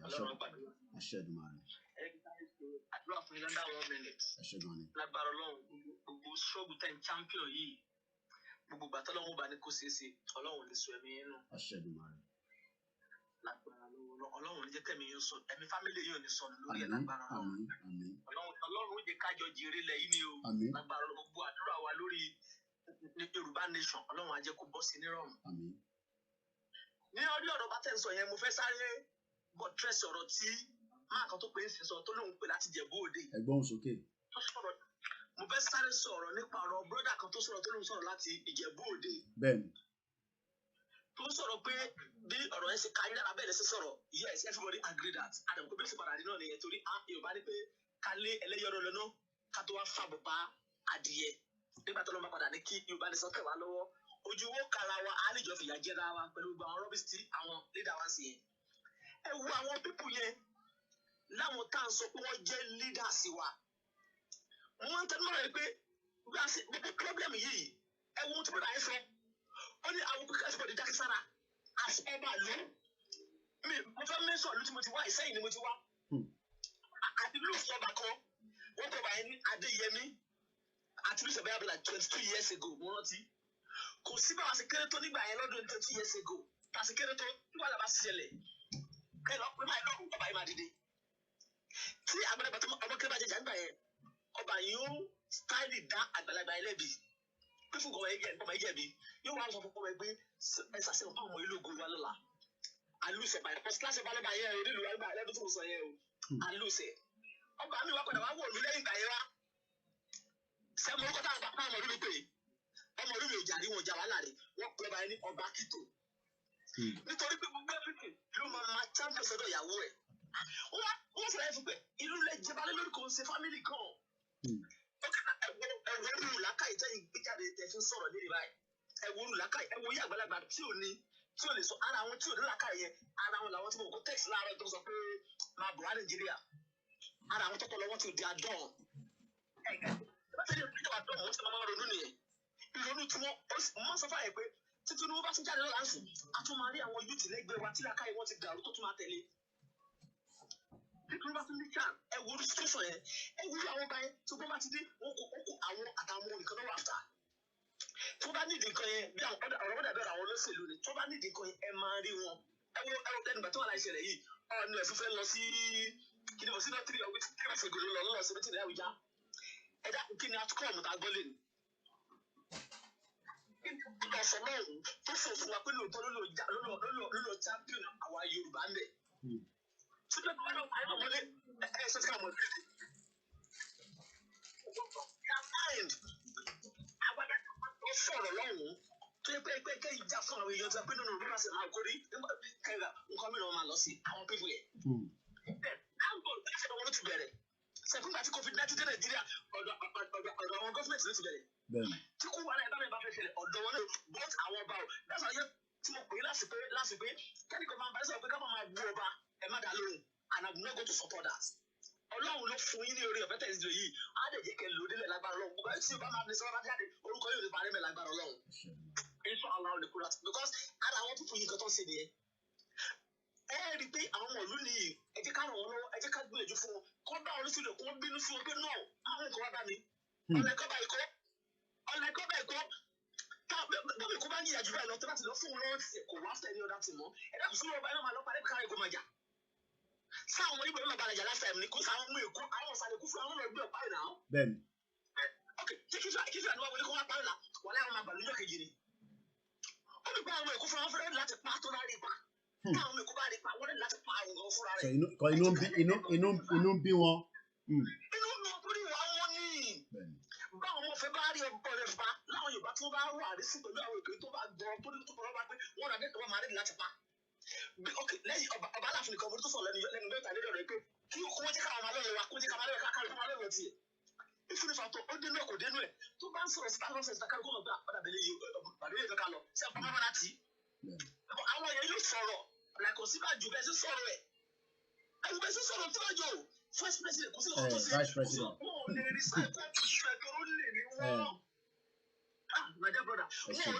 Aṣẹ́dùmarè. Àdúrà fún ilé ńlá 1 minute. Aṣẹ́dùmarè. Lágbára Ọlọ́run gbogbo struggle time champion yìí gbogbo gbàtọ́ Ọlọ́run bá ní kó ṣeé ṣe Ọlọ́run lè sọ ẹ̀mí yín nù. Aṣẹ́dùmarè. Lágbára Ọlọ́run jẹ́ kẹ́mi yín sọ ẹ̀mí fámílì yín ò ní sọnù lórí ẹ̀ lágbára Ọlọ́run jẹ́ kájọ jèrè lẹ́yìn ni o. Lágbára gbogbo àdúrà wa lórí Yorùbá nation Ọlọ́run á jẹ́ kó bọ́ sí nírọ̀rùn. Ní orí ọ̀rọ̀ bá tẹ̀ ń sọ yẹn mo fẹ́ sáré bọ̀ tírẹ̀sì ọ̀rọ̀ tí máa kan tó pé ń sì sọ tó lóun pè láti Jẹ̀bú Òde. Ẹ̀gbọ́n sókè. Mo fẹ́ sáré sọ̀rọ̀ nípa ọ̀rọ̀ bródà kan tó sọ̀rọ̀ tó lóun sọ̀rọ̀ láti Ìjẹ̀bú Òde. Bẹ́ẹ̀ni. Tó sọ̀rọ̀ pé bí ọ̀rọ̀ yẹn ṣe kárí lára bẹ́ẹ̀ lẹ́sẹ̀ sọ̀rọ̀ yes everybody agree that Adam kò bí ṣe padà rí náà nìyẹn torí Yorùbá ní pé ká lé ẹlẹ́yọ̀rọ̀ lọ́nà ká tó wá fàbọ̀ bá adìyẹ nígbà tó lọ́ máa padà ní kí Yorùbá ní sọ́kẹ̀ wá lọ́wọ́ ojú wo kara wa á lè jọ fìyà jẹra wa pẹ̀lú gbogbo àwọn rọ́bìsì tí àwọn leader wa ń sìn yẹn. Ẹ wo àwọn pípù yẹn láwọn tá à ń sọ pé wọ́n jẹ́ leaders wa. Wọ́n ń tẹnu mọ́ra pé gbogbo problem yìí ẹ wo ohun tí bọ́dà yẹn sọ. Ó ní àwọn pípù kẹ́sìpọ̀ di dákísára as ọba lọ. Mo fẹ́ mẹ́sàn ìlú tí mo ti wá Ìṣẹ́yìn ni mo ti wá. Àti ìlú ìsọba kan wọ́n kọ́ báyìí ní Adéyẹmí àti ìlú ìsọba yà bí like 22 years ago mo rántí. Kò sí bá wa ṣe kéré tó nígbà yẹn lọ́dún 20 years ago tá a ṣe kéré tó nígbà tí a bá ṣẹlẹ̀ kẹ́ lọ pé máa lọ́rùn ọba yìí máa dìde. Tí àgbàlagbà tó ọmọ kéré bá jẹjà nígbà yẹn ọba yìí ó stáìlì dá àgbàlagbà yẹn lẹ́bi pé fún ọmọ yẹn jẹ̀bi yóò wá sọ fún ọmọ ẹgbẹ́ ẹ ṣàṣẹ ọmọ ọmọ ìlú ogun wa lọ́la àlùsẹ̀ báyìí first class ọba lọ́ba yẹn onílù wa nígbà lẹ́dún tó ń sọ yẹn o àlùsẹ̀ ọba mi wá padà wá wọ̀ lù lẹ́yìn ìgbà yẹn wá sẹ́mu orúkọ táwọn bàbá ọmọ ìlú pé ọmọ orí mi ò jà rí wọn jà wàhálà rẹ wọn pè ọba yẹn ní ọba kìtò nítorí pé gbogbo ẹbí ló máa champion sọ́dọ̀ ìyàwó ẹ wọn fẹrẹ fún pé ìlú lẹ jẹbalẹ lórí kò ń ṣe family kan ẹwọ rú làákàyè tẹ̀yìn gbéjáde tẹ fi ń sọ̀rọ̀ nílẹ̀ báyìí ẹwọ rú làákàyè ẹwọ yí àgbàlagbà tí ò lè sọ ara àwọn tí ò ní làákàyè yẹn ara àwọn làwọn tí mo kó text láàárọ̀ tó sọ pé máa bọ̀ wá Nàìjíríà ara àwọn tọkọ lọ́wọ́ tí ò di adán wọ́n ti máa ronú nìyẹn ìrònú tí wọ́n sọ fáyẹ̀ pé títí ní wọ́n bá tún jáde lọ́la ń sùn a tún máa rí àwọn yúùtì lẹ́gbẹ̀ẹ́ wa tí làákàyè wọn ti dàrú tó tún máa tẹ̀lé títí wọ́n bá tún ní chán ẹ wo orí situation yẹn ẹ wo àwọn ọba yẹn tó bá ti dé wọn kò àwọn àtàwọn nìkan náà wà fà tó bá nídìí nǹkan yẹn bí àwọn ọ̀rọ̀ wọ́n dàbẹ̀rẹ̀ àwọn olóṣèlú ni tó bá nídìí nǹkan yẹn ẹ máa rí wọn ẹwọ ẹnìgbà tó wà láì ṣẹlẹ̀ yìí ọ̀nà ẹ̀fúnfẹ́ lọ sí kí ni mo sí náà 3 weeks ago lọ sí mítìnì Àbújá ẹ̀dá kí ni àtúkọ̀ ọ̀mùtà gbọ́lé ni. ọ̀sán náà tó fò fún wa pé lóòótọ́ ló champion àwa Yorùbá ń bẹ̀. síbẹ̀ kọ́ ọ̀nà àìmọ̀ wọlé ẹ̀ṣẹ̀ sí àwọn ọ̀dọ́ sọ̀rọ̀ lọ́hùn-ún tó yẹ pé ìjà fún àwọn èèyàn tó yẹ pé nínú ìlú láti máa kórè kẹrìnà nǹkan mìíràn máa lọ sí àwọn pípọ̀ yẹn. àwọn ìṣẹ̀lẹ̀ wọn ló ti bẹ̀rẹ̀ sẹ́kùn àti COVID-19 dé Nàìjíríà ọ̀dọ̀ àwọn gọ́fìmẹ̀ntì ló ti bẹ̀rẹ̀. tí kò wà láyé bá mi bá fẹ́ ṣẹlẹ̀ ọ̀dọ̀ wọn náà bọ́t àwọn ọba ò dáṣà yẹ tí mo pè é láti pé kẹ́nìkan máa bá ẹ sọ̀rọ̀ pé ká máa bú ọba ẹ má dá lóhùn and I'm not going to support that. Ọlọ́run ló fún yín ní orí ọ̀fẹ́ tẹ̀síìdì yìí á lè jẹ́ kẹ́ lò délẹ̀ lágbára Ọlọ́run gbogbo tí o bá máa ní sọ́wọ́n bá jáde orúkọ yóò ní parí mẹ́ lágbára Ọlọ́run èso aláwọ̀ lè kúrò àti because ara àwọn pípọ̀ yìí kan tó ń ṣe nìyẹn. ẹ rí i pé àwọn ọmọ ìlú nìyí ẹ jẹ́ ká ràn wọ́n lọ́wọ́ ẹ jẹ́ ká gbìyànjú fún wọn kọ́ bá wọn sílẹ̀ kó bínú fún wọn pé náà àwọn nǹkan wá bá mi ọ̀nà ẹ̀kọ́ bá ikọ́ bọ́ọ̀lù kó bá ń yíyàjú báyìí lọ tó bá ti lọ fún wọn lọ́wọ́ kò wá fẹ́ ní ọ̀dà tì mọ́ ẹ̀dá kò fún wọn báyìí náà máa lọ parí káyọ̀ kó máa jà sáwọn onígbà ló bá rajà last time ni kó sáwọn mú èkó àwọn ọ̀sán èkó fún àwọn ọ̀rọ̀ ẹgbẹ́ ọ̀pá ìrìn àwọn. Bẹ́ẹ̀ni. ok kí fíà ni wọ́n wọlé kó wá parí la wọ́n láwọn máa bàlú lókè jìnnì. ó ní bá àwọn èkó fún àwọn fúnra láti pa tó lárí pa táwọn èkó bá rí pa wọ́n ní láti pa àwọn ọ̀gá fúnra rẹ̀. inú ń bí wọn. inú mi ò kúrò ìwà wọn ní. báwọn ọmọ fẹ́ bá rí ọgbọ rẹ̀ fa láwọn Yorùbá tó bá wà rí sí pẹ̀lú àwọn èkó tó bá gbọ́ tó ní tó bá wá pé wọ́n rà dé tó bá máa rí láti pa. ok lẹ́yìn ọba aláàfin nìkan mo tó sọ lẹ́nu mẹ́ta lórí ọ̀rọ̀ pé kí kó wọ́n jẹ́ káwọn máa lọ́rọ̀ wa kó jẹ́ káwọn máa lọ́rọ̀ káwọn máa lọ́rọ̀ tiẹ̀ ìfúnifà tó ó dénú ẹ̀ kò dénú ẹ̀ tó bá ń sọ̀rọ̀ sí táwọn ọ̀sẹ̀ ìsàkárò gómìnà gbà padà bẹ̀lẹ̀ yìí pàdé yìí kankan lọ sí àpò máa máa ti àwọn èèyàn yóò sọ̀rọ̀ làkò sí bá jù bẹ́ẹ̀ sí sọ̀rọ̀ ẹ̀ ẹ̀wù bẹ́ẹ̀ sí sọ̀rọ̀ tó bá jò first president kò sí lọ́wọ́ tó sí wọn lè rí sáì kó tó ṣe ẹ̀kọ́ ó lè ní wọ́n my dear brother wọn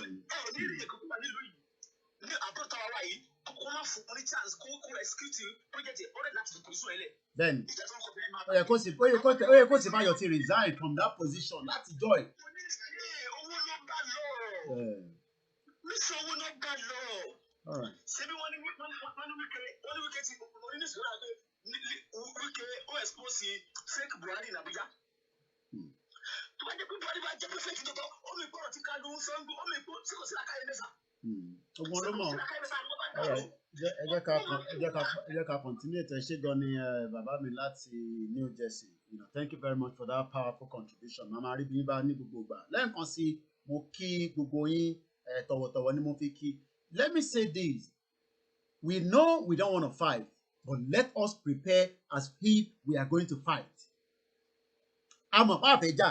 ò ní rí ẹ̀kọ́ púpà nílùú yìí ní àbúrò táwa wà yìí kó má fún ní chance kó execute project yẹn ọ̀rẹ́ láti kò sún ẹ lẹ̀. Then ó yẹ kó sì máa yọ ti resign from that position láti joy. owó ló bá lọ níṣẹ́ owó ló bá lọ ṣebí wọ́n ní wíkẹ́ ti orí ní ìṣòro àgbẹ̀ wíkẹ́ ó expose fake Buhari ní Abuja. tó bá jẹ́ pé Buhari bá jẹ́ pé fake ìjọba ó mi gbọ́dọ̀ ti ká lóhun Sango ó mi gbọ́ sí kò sí lákàyè mẹ́sà. Ogun ló mọ̀ ẹ jẹ́ ká continue ètò ẹ̀ṣẹ́ gan ni bàbá mi láti New Jersey. Thank you very much for that powerful contribution. Màmá rí bí bá ní gbogbo ìgbà lẹ́ẹ̀kan sí mo kí gbogbo yín tọ̀wọ̀tọ̀wọ̀ ni mo fi kí. Let me say this, we know we don't want to fight, but let us prepare as if we are going to fight. Àmọ́ pàfẹ́ jà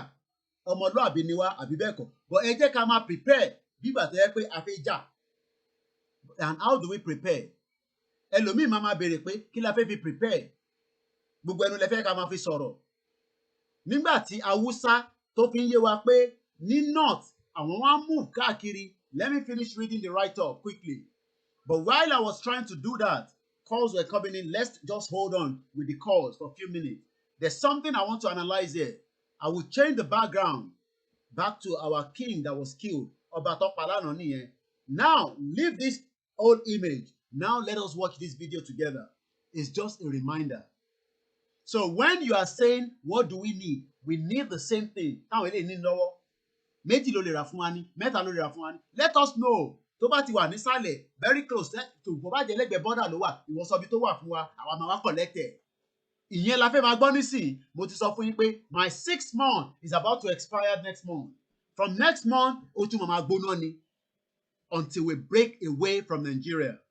ọmọlúàbí ni wá àbí bẹ́ẹ̀ kọ́, but ẹ jẹ́ ká máa prepare bígbà tó yẹ pé a fẹ́ jà. And how do we prepare? Ẹlòmíì máa béèrè pé kí la fẹ́ fi prepare? Gbogbo ẹnu lẹ fẹ́ ká máa fi sọ̀rọ̀. Nígbà tí Haúsá tó fi ń yé wa pé ní north àwọn wá move káàkiri. Let me finish reading the write-up quickly. But while I was trying to do that, calls were coming in. Let's just hold on with the calls for a few minutes. There's something I want to analyze here. I will change the background back to our king that was killed. Now, leave this old image. Now, let us watch this video together. It's just a reminder. So, when you are saying, what do we need? We need the same thing. Let us know. Tó bá ti wà nísàlẹ̀, very close to bó bá jẹ́ lẹ́gbẹ̀ẹ́ border ló wà, ìwọ sọ bí tó wà fún wa, àwa máa wá collect ẹ̀. Ìyẹn la fẹ́ máa gbọ́ nísìnyí. Mo ti sọ fún yín pé my 6th month is about to expire next month. From next month, ó tún máa gbóná ni until we break away from Nigeria.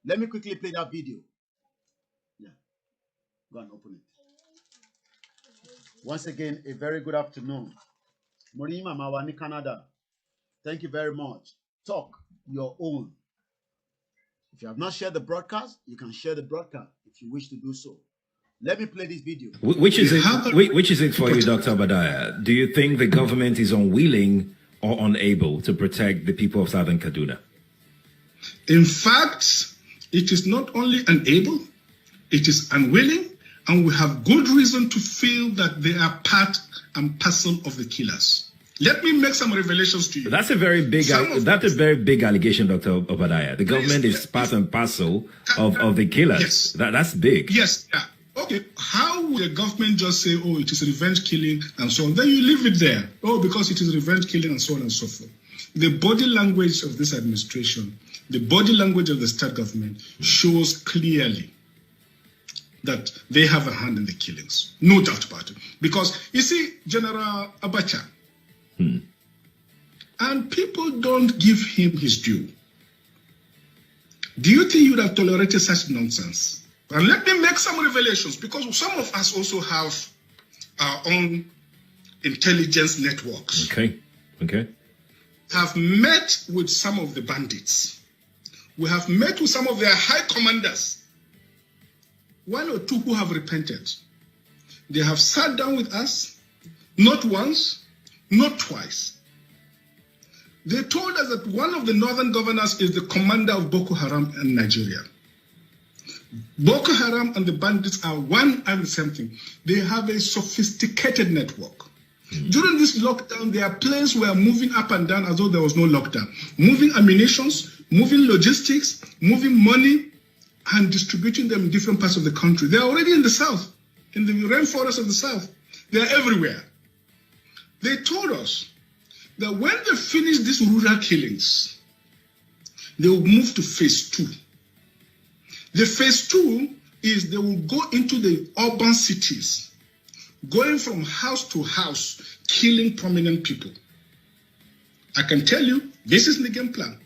Let me quickly play that video. Yeah. Go and open it. Once again, a very good afternoon. Mori Mama wa ní Canada. Thank you very much. Talk your own. If you have not shared the broadcast, you can share the broadcast if you wish to do so. Let me play this video. Which is it for you, Dr. Badaya? Do you think the government is unwilling or unable to protect the people of Southern Kaduna? In fact, it is not only unable, it is unwilling, and we have good reason to feel that they are part and parcel of the killers. Let me make some revelations to you. That's a very big allegation, Dr. Obadiah. The government is part and parcel of the killers. Yes. That's big. Yes. Yeah. Okay. How would the government just say, oh, it is revenge killing and so on? Then you leave it there. Oh, because it is revenge killing and so on and so forth. The body language of this administration, the body language of the state government shows clearly that they have a hand in the killings. No doubt about it. Because, you see, General Abacha, and people don't give him his due. Do you think you would have tolerated such nonsense? And let me make some revelations, because some of us also have our own intelligence networks. Okay. Have met with some of the bandits. We have met with some of their high commanders. One or two who have repented. They have sat down with us, not once, not twice. They told us that one of the northern governors is the commander of Boko Haram in Nigeria. Boko Haram and the bandits are one and the same thing. They have a sophisticated network. During this lockdown, their planes were moving up and down as though there was no lockdown. Moving ammunitions, moving logistics, moving money, and distributing them in different parts of the country. They are already in the south, in the rainforest of the south. They are everywhere. They told us that when they finish these rural killings, they will move to phase 2. The phase 2 is they will go into the urban cities, going from house to house, killing prominent people. I can tell you, this is the game plan.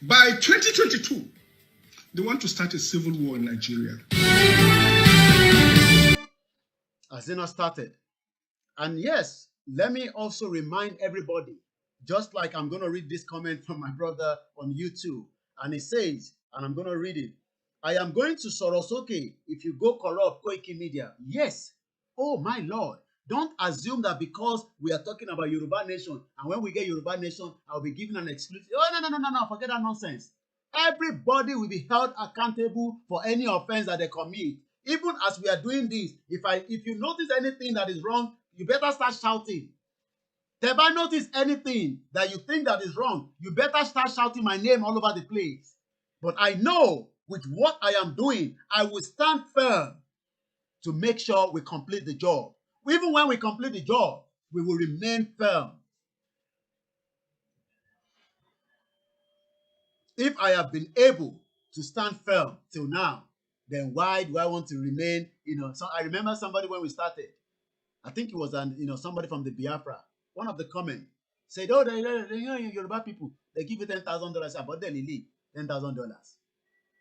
By 2022, they want to start a civil war in Nigeria. Has it not started? And yes, let me also remind everybody, just like I'm going to read this comment from my brother on YouTube, and it says, and I'm going to read it, I am going to Sorosoke if you go corrupt Koikimedia. Yes. Oh, my Lord. Don't assume that because we are talking about Yoruba Nation, and when we get Yoruba Nation, I'll be given an exclusive. Oh, no. Forget that nonsense. Everybody will be held accountable for any offense that they commit. Even as we are doing this, if you notice anything that is wrong, you better start shouting. If I notice anything that you think that is wrong, you better start shouting my name all over the place. But I know with what I am doing, I will stand firm to make sure we complete the job. Even when we complete the job, we will remain firm. If I have been able to stand firm till now, then why do I want to remain? So I remember somebody when we started, I think it was somebody from the Biafra. One of the comments said, "Oh, Yoruba people, they give you $10,000. About the lily, $10,000.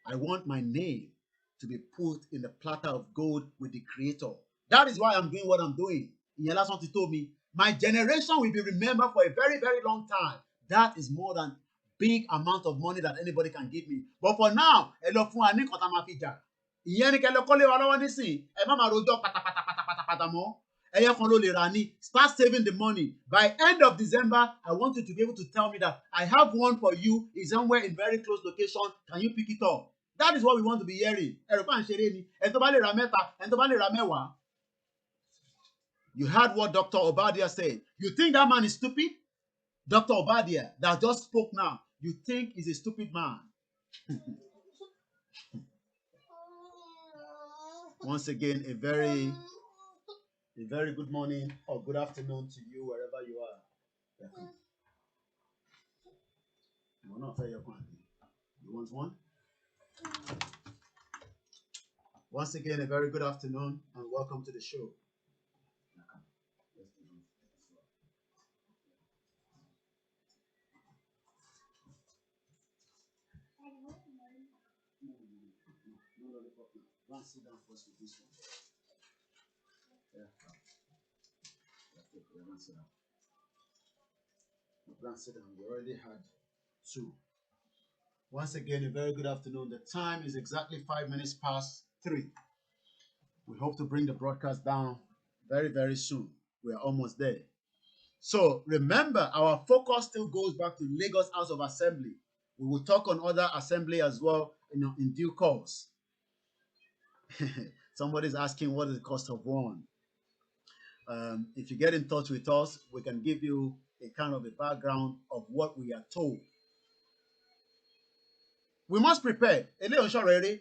I want my name to be put in the platter of gold with the Creator. That is why I'm doing what I'm doing." In last one, he told me, my generation will be remembered for a very, very long time. That is more than big amount of money that anybody can give me. But for now, start saving the money. By end of December, I want you to be able to tell me that I have one for you. It's somewhere in very close location. Can you pick it up? That is what we want to be hearing. You heard what Dr. Obadiah said. You think that man is stupid? Dr. Obadiah that just spoke now, you think he's a stupid man. Once again, a very good morning or good afternoon to you wherever you are. You want one? Once again, a very good afternoon and welcome to the show. Go and sit down first with this one. Go and sit down. We already had 2. Once again, a very good afternoon. The time is exactly 5 minutes past 3. We hope to bring the broadcast down very, very soon. We are almost there. So remember, our focus still goes back to Lagos House of Assembly. We will talk on other assembly as well, in due course. Somebody's asking what is the cost of one. If you get in touch with us, we can give you a kind of a background of what we are told. We must prepare. Eléyìí ọ̀ṣọ́ rẹ̀ rí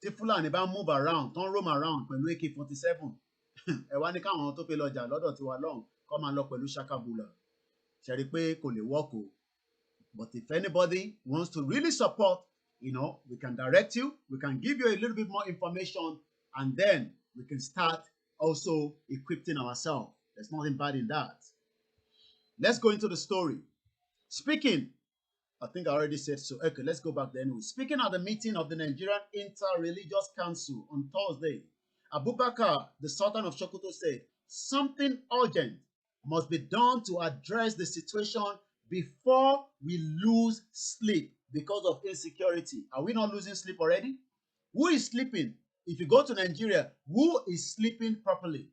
tí Fúlàní bá move around, don't roam around pẹ̀lú AK-47. Ẹ wá ní káwọn tó pé lọ́jà lọ́dọ̀ tiwa lọ́hùn kọ́ máa lọ pẹ̀lú ṣakabula. Ṣe rí pé kò lè work o. But if anybody wants to really support, you know, we can direct you, we can give you a little bit more information, and then we can start also equipping ourselves. There's nothing bad in that. Let's go into the story. Speaking, I think I already said so. Okay, let's go back there anyway. Speaking at the meeting of the Nigerian Inter-Religious Council on Thursday, Abubakar, the Sultan of Sokoto, said something urgent must be done to address the situation before we lose sleep because of insecurity. Are we not losing sleep already? Who is sleeping? If you go to Nigeria, who is sleeping properly?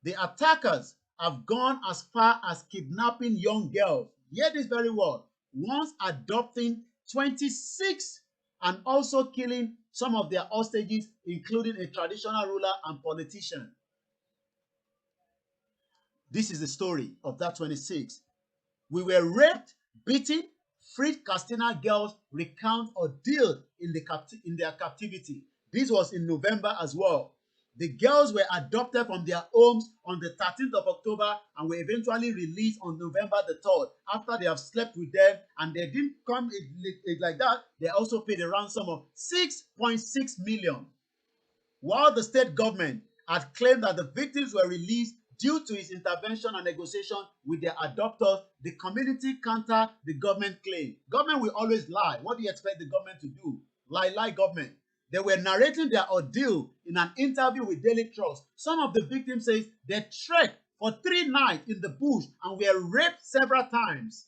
The attackers have gone as far as kidnapping young girls. Hear this very well. Once adopting 26 and also killing some of their hostages, including a traditional ruler and politician. This is the story of that 26. We were raped, beaten, freed Katsina girls recount ordeal in their captivity. This was in November as well. The girls were adopted from their homes on the 13th of October and were eventually released on November the 3rd after they have slept with them, and they didn't come like that. They also paid a ransom of 6.6 million. While the state government had claimed that the victims were released due to its intervention and negotiation with their adopters, the community countered the government claim. Government will always lie. What do you expect the government to do? Lie, government. They were narrating their ordeal in an interview with Daily Trust. Some of the victims say they trekked for 3 nights in the bush and were raped several times.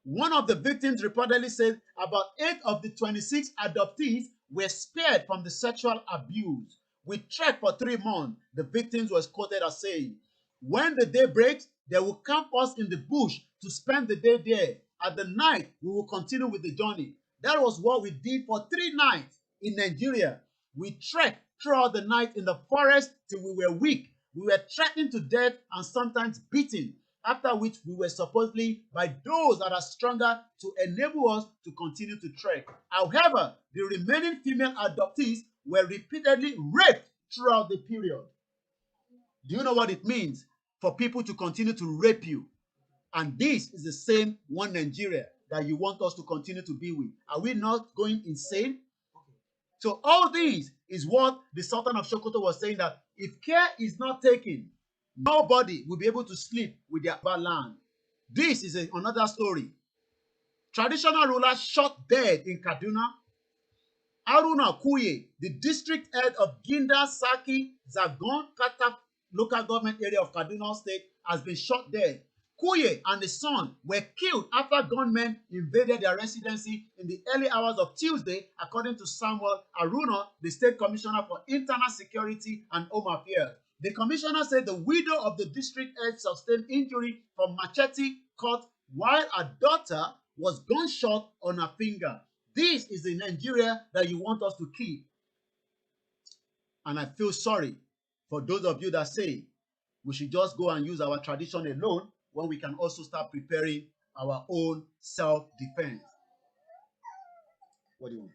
One of the victims reportedly said about 8 of the 26 adoptees were spared from the sexual abuse. We trekked for 3 months, the victims was quoted as saying. When the day breaks, they will camp us in the bush to spend the day there. At the night, we will continue with the journey. That was what we did for 3 nights in Nigeria. We trekked throughout the night in the forest till we were weak. We were threatened to death and sometimes beaten, after which we were supposedly by those that are stronger to enable us to continue to trek. However, the remaining female adoptees were repeatedly raped throughout the period. Do you know what it means for people to continue to rape you? And this is the same one Nigeria that you want us to continue to be with. Are we not going insane? So all this is what the Sultan of Sokoto was saying, that if care is not taken, nobody will be able to sleep with their land. This is another story. Traditional ruler shot dead in Kaduna. Haruna Kuye, the district head of Ginda Saki Zagon Kata local government area of Kaduna State, has been shot dead. Kuye and his son were killed after gunmen invaded their residency in the early hours of Tuesday, according to Samuel Haruna, the State Commissioner for Internal Security and Home Affairs. The commissioner said the widow of the district head sustained injury from machete cut while her daughter was gunshot on her finger. This is the Nigeria that you want us to keep. And I feel sorry for those of you that say we should just go and use our tradition alone when we can also start preparing our own self-defense. What do you want?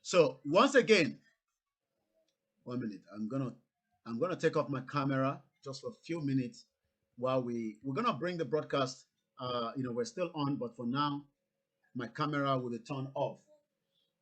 So once again, 1 minute. I'm gonna take off my camera just for a few minutes while we're gonna bring the broadcast. We're still on, but for now, my camera will be turned off.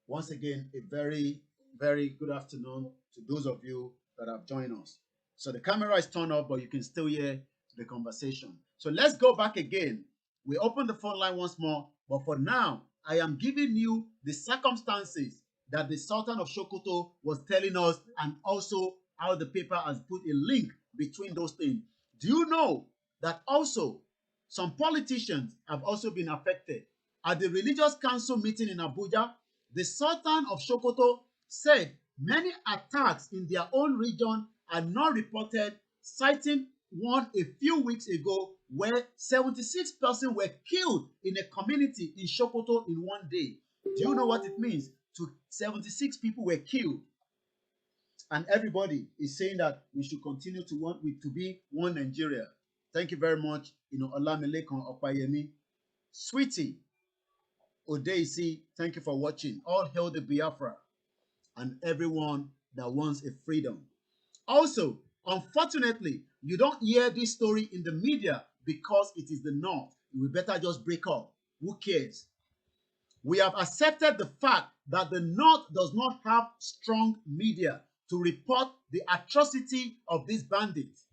Once again, a very, very good afternoon to those of you that have joined us. So the camera is turned off, but you can still hear the conversation. So let's go back again. We open the phone line once more, but for now, I am giving you the circumstances that the Sultan of Sokoto was telling us, and also how the paper has put a link between those things. Do you know that also some politicians have also been affected? At the Religious Council meeting in Abuja, the Sultan of Sokoto said many attacks in their own region are not reported, citing one a few weeks ago where 76 persons were killed in a community in Sokoto in one day. Do you know what it means? 76 people were killed. and everybody is saying that we should continue to be one Nigeria. Thank you very much, Olamilekan Opayemi. Sweetie Odeisi, thank you for watching. All hail the Biafra and everyone that wants a freedom. Also, unfortunately, you don't hear this story in the media because it is the North. We better just break up. Who cares? We have accepted the fact that the North does not have strong media to report the atrocity of these bandits.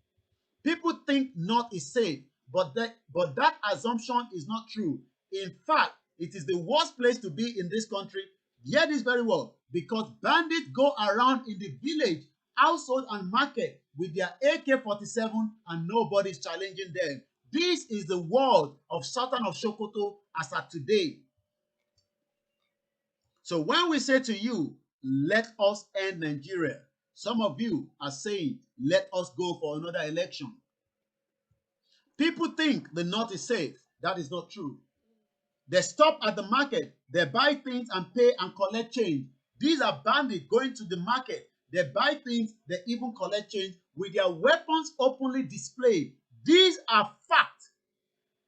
People think North is safe, but that assumption is not true. In fact, it is the worst place to be in this country. Hear this very well, because bandits go around in the village, household, and market with their AK-47 and nobody's challenging them. This is the world of Sultan of Sokoto as at today. So when we say to you, let us end Nigeria, some of you are saying, let us go for another election. People think the North is safe. That is not true. They stop at the market. They buy things and pay and collect change. These are bandits going to the market. They buy things. They even collect change with their weapons openly displayed. These are facts.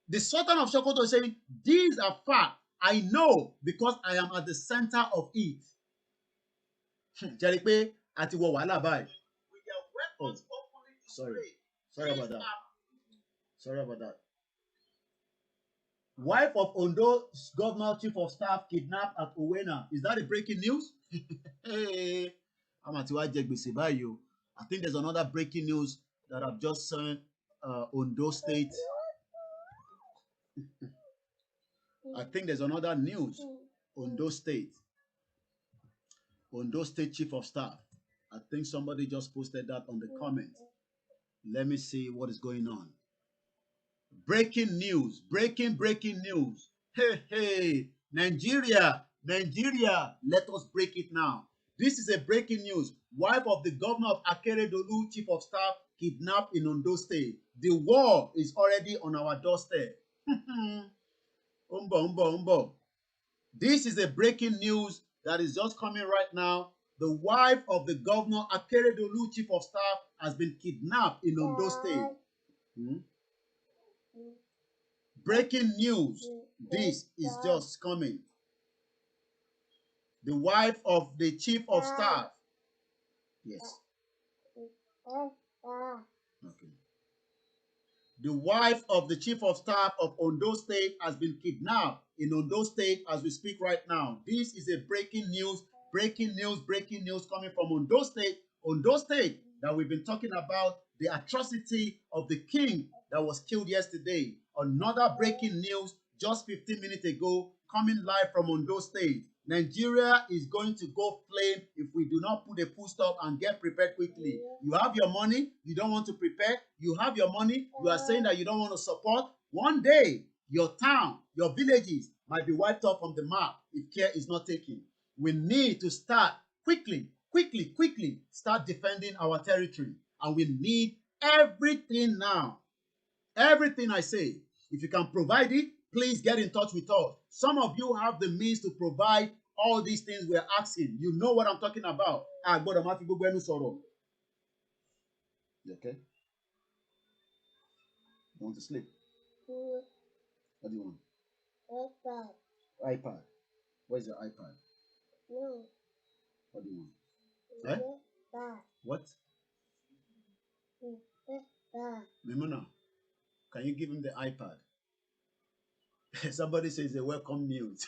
The Sultan of Sokoto is saying, these are facts. I know because I am at the center of it. Jeripe àti wọ wàhálà báyìí. With their weapons openly displayed. Sorry about that. Sorry about that. Wife of Ondo's governor chief of staff kidnapped at Owena. Is that a breaking news? Hey, I think there's another breaking news that I've just seen. Ondo State. I think there's another news. Ondo State. Ondo State chief of staff. I think somebody just posted that on the comments. Let me see what is going on. Breaking news, breaking news. Hey, Nigeria, let us break it now. This is a breaking news. Wife of the governor of Akeredolu, chief of staff, kidnapped in Ondo State. The war is already on our doorstep. Umbo. This is a breaking news that is just coming right now. The wife of the governor, Akeredolu, chief of staff, has been kidnapped in Ondo State. Breaking news. This is just coming. The wife of the chief of staff. Yes. Okay. The wife of the chief of staff of Ondo State has been kidnapped in Ondo State as we speak right now. This is a breaking news coming from Ondo State. Ondo State that we've been talking about, the atrocity of the king that was killed yesterday. Another breaking news just 15 minutes ago, coming live from Ondo State. Nigeria is going to go flame if we do not put a full stop and get prepared quickly. You have your money, you don't want to prepare. You have your money, you are saying that you don't want to support. One day, your town, your villages might be wiped off from the map if care is not taken. We need to start quickly, start defending our territory. And we need everything now. Everything I say. If you can provide it, please get in touch with us. Some of you have the means to provide all these things we're asking. You know what I'm talking about. You okay? You want to sleep? What do you want? iPad. Where's your iPad? No. What do you want? What? Mimuna, can you give him the iPad? Somebody says a welcome news.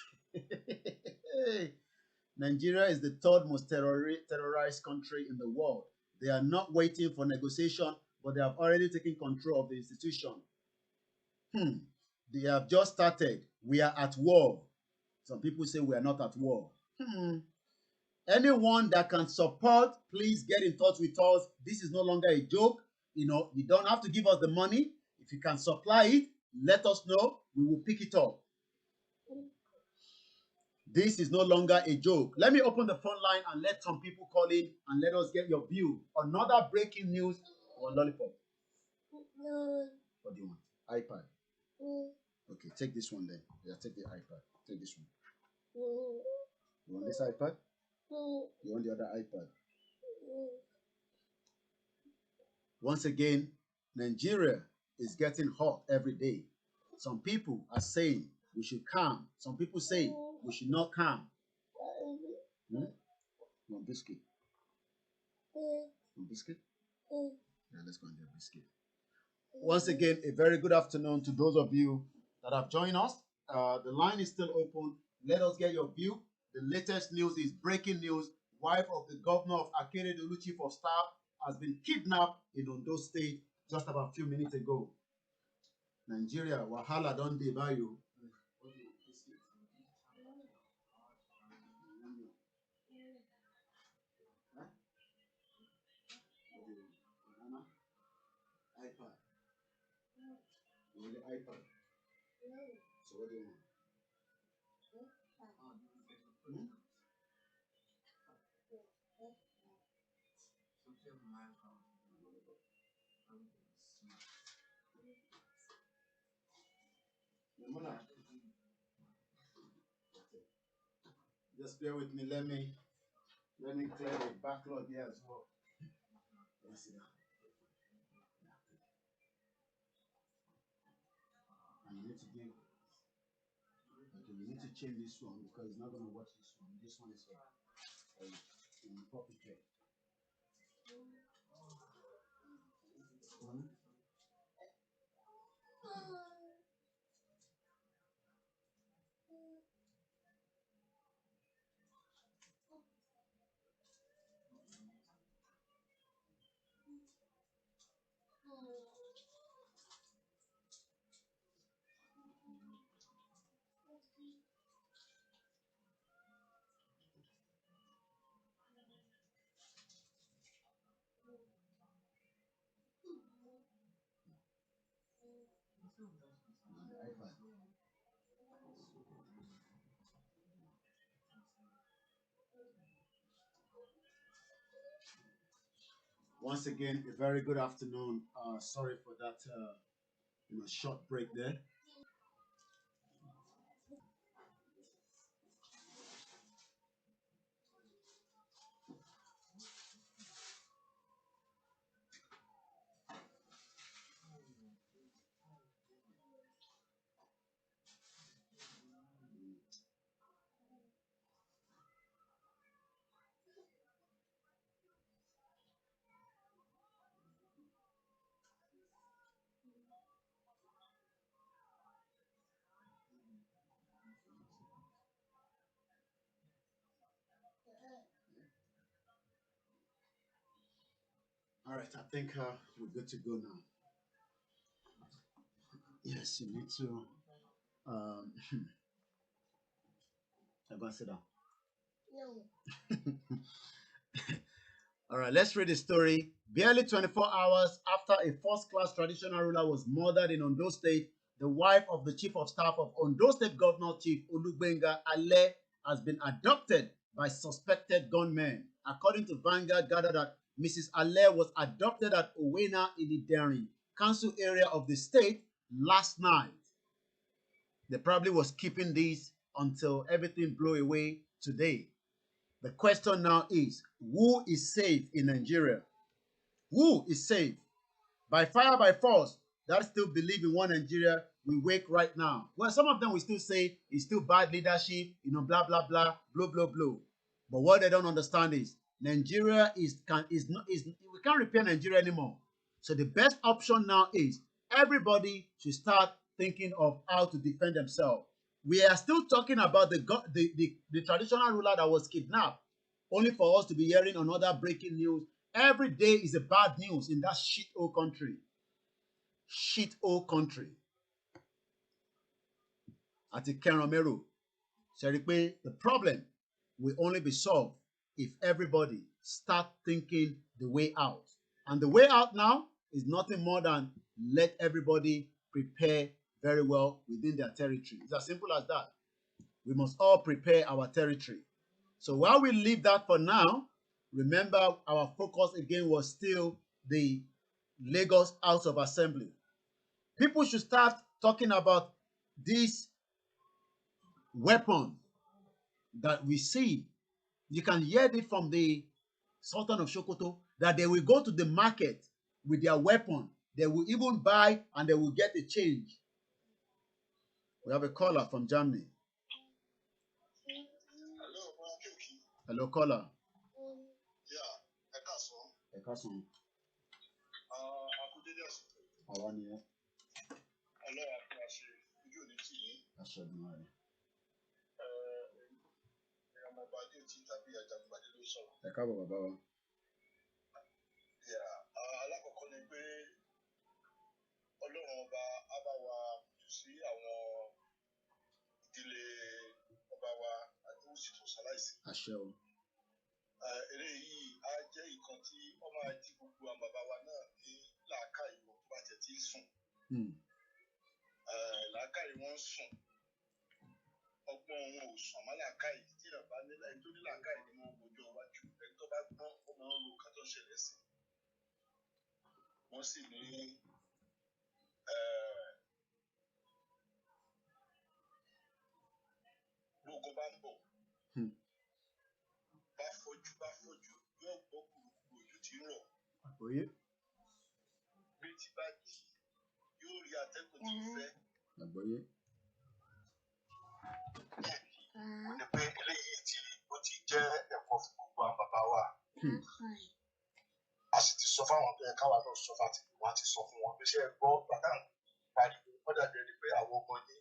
Nigeria is the third most terrorized country in the world. They are not waiting for negotiation, but they have already taken control of the institution. They have just started. We are at war. Some people say we are not at war. Anyone that can support, please get in touch with us. This is no longer a joke. You don't have to give us the money. If you can supply it, let us know. We will pick it up. This is no longer a joke. Let me open the phone line and let some people call in and let us get your view. Another breaking news or lollipop. What do you want? iPad. Okay, take this one then. Yeah, take the iPad. Take this one. You want this iPad? You want the other iPad? Once again, Nigeria is getting hot every day. Some people are saying we should calm. Some people say we should not calm. Hmm? One biscuit. One biscuit? Yeah, let's go and get a biscuit. Once again, a very good afternoon to those of you that have joined us. The line is still open. Let us get your view. The latest news is breaking news. Wife of the governor of Akeredolu, chief of staff, has been kidnapped in Ondo State just about a few minutes ago. Nigeria, wahala don dey by you. iPad. You want the iPad? So what do you want? Hmm? Mona, just bear with me. Let me clear the backlog here as well. Let's see now. And you need to give. Okay, you need to change this one because it's not going to watch this one. This one is in the copy check. Once again, a very good afternoon. Sorry for that short break there. All right, I think we're good to go now. Yes, you need to. I'm going to sit down. No. All right, let's read the story. Barely 24 hours after a first-class traditional ruler was murdered in Ondo State, the wife of the chief of staff of Ondo State Governor Chief Olugbenga Ale has been abducted by suspected gunmen. According to Vanguard, gathered that Mrs. Ale was abducted at Owena in the Derry Council area of the state last night. They probably was keeping this until everything blew away today. The question now is, who is safe in Nigeria? Who is safe? By fire, by force, that still believe in one Nigeria we wake right now. Well, some of them will still say it's still bad leadership, blah, blah, blah, blah, blah, blah. But what they don't understand is Nigeria we can't repair Nigeria anymore. So the best option now is everybody should start thinking of how to defend themselves. We are still talking about the traditional ruler that was kidnapped, only for us to be hearing another breaking news. Every day is a bad news in that shit old country. Shit old country. Àti Kẹrànmẹ́rò. The problem will only be solved if everybody start thinking the way out. And the way out now is nothing more than let everybody prepare very well within their territory. It's as simple as that. We must all prepare our territory. So while we leave that for now, remember our focus again was still the Lagos House of Assembly. People should start talking about this weapon that we see. You can hear it from the Sultan of Sokoto that they will go to the market with their weapon. They will even buy and they will get a change. We have a caller from Germany. Hello, caller. Ekason. Àwa ni ẹ. Aṣọ́dúnmáre. Ẹ káàbọ̀ bàbá wa. Alákọ̀ọ́kọ́ ni pé Ọlọ́run ọba á bá wa sí àwọn ìdílé ọba wa àti òṣìṣẹ́ ṣaláìsí. Àṣẹ o. Eléyìí á jẹ́ ìkan tí ó máa jí gbogbo àwọn bàbá wa náà ní làákàyè wọn tó bá tẹ̀ tí ń sùn. Làákàyè wọn sùn. Ọgbọ́n wọn ò sùn àmọ́ làákàyè tí èèyàn bá ní ẹni tó ní làákàyè ni wọ́n gbọ́jọ́ iwájú. Ẹni tó bá gbọ́n ó máa ń ro nǹkan tó ṣẹlẹ̀ sí. Wọ́n sì ní gbogbo bá ń bọ̀. Bá fojú yóò gbọ́ kùrùkùrù ojú tí ń rọ̀. Àgbọ́yé. Bí ti bá jì yóò rí atẹ́gùn tí ń fẹ́. Àgbọ́yé. Ó ní pé eléyìí tí ó ti jẹ́ ẹ̀kọ́ fún gbogbo àwọn bàbá wa. A sì ti sọ fáwọn tó yẹ káwa náà sọ fáti wọn á ti sọ fún wọn pé ṣé ẹ gbọ́ bàtà ń pariwo ó dàbí ẹni pé àwọn ọmọ ní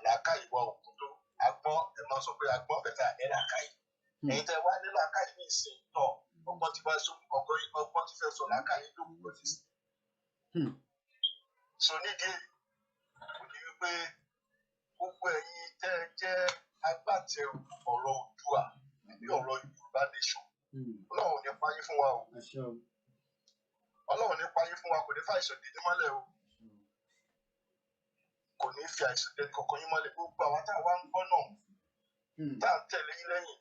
làákàyè wa òkun tó agbọ́n ẹ máa sọ pé agbọ́n bẹ̀tà ẹ làákàyè. Ẹ̀yin tẹ́ wá ní làákàyè ní ìsìn náà ọgbọ́n ti fẹ́ sọ làákàyè tó kúrò ní ìsìn. So nídìí ó ní wípé gbogbo ẹ̀yin tẹ́ ẹ jẹ́ agbátẹrù ọ̀rọ̀ Oòduà àbí ọ̀rọ̀ Yorùbá nation. Ọlọ́run ní payé fún wa o. Ọlọ́run ní payé fún wa kò ní fa àìsàn dé ní mọ́lẹ̀ o. Kò ní fi àìsàn dé kankan yín mọ́lẹ̀. Gbogbo àwọn tá a wá ń gbọ́ náà tá a ń tẹ̀lé yín lẹ́yìn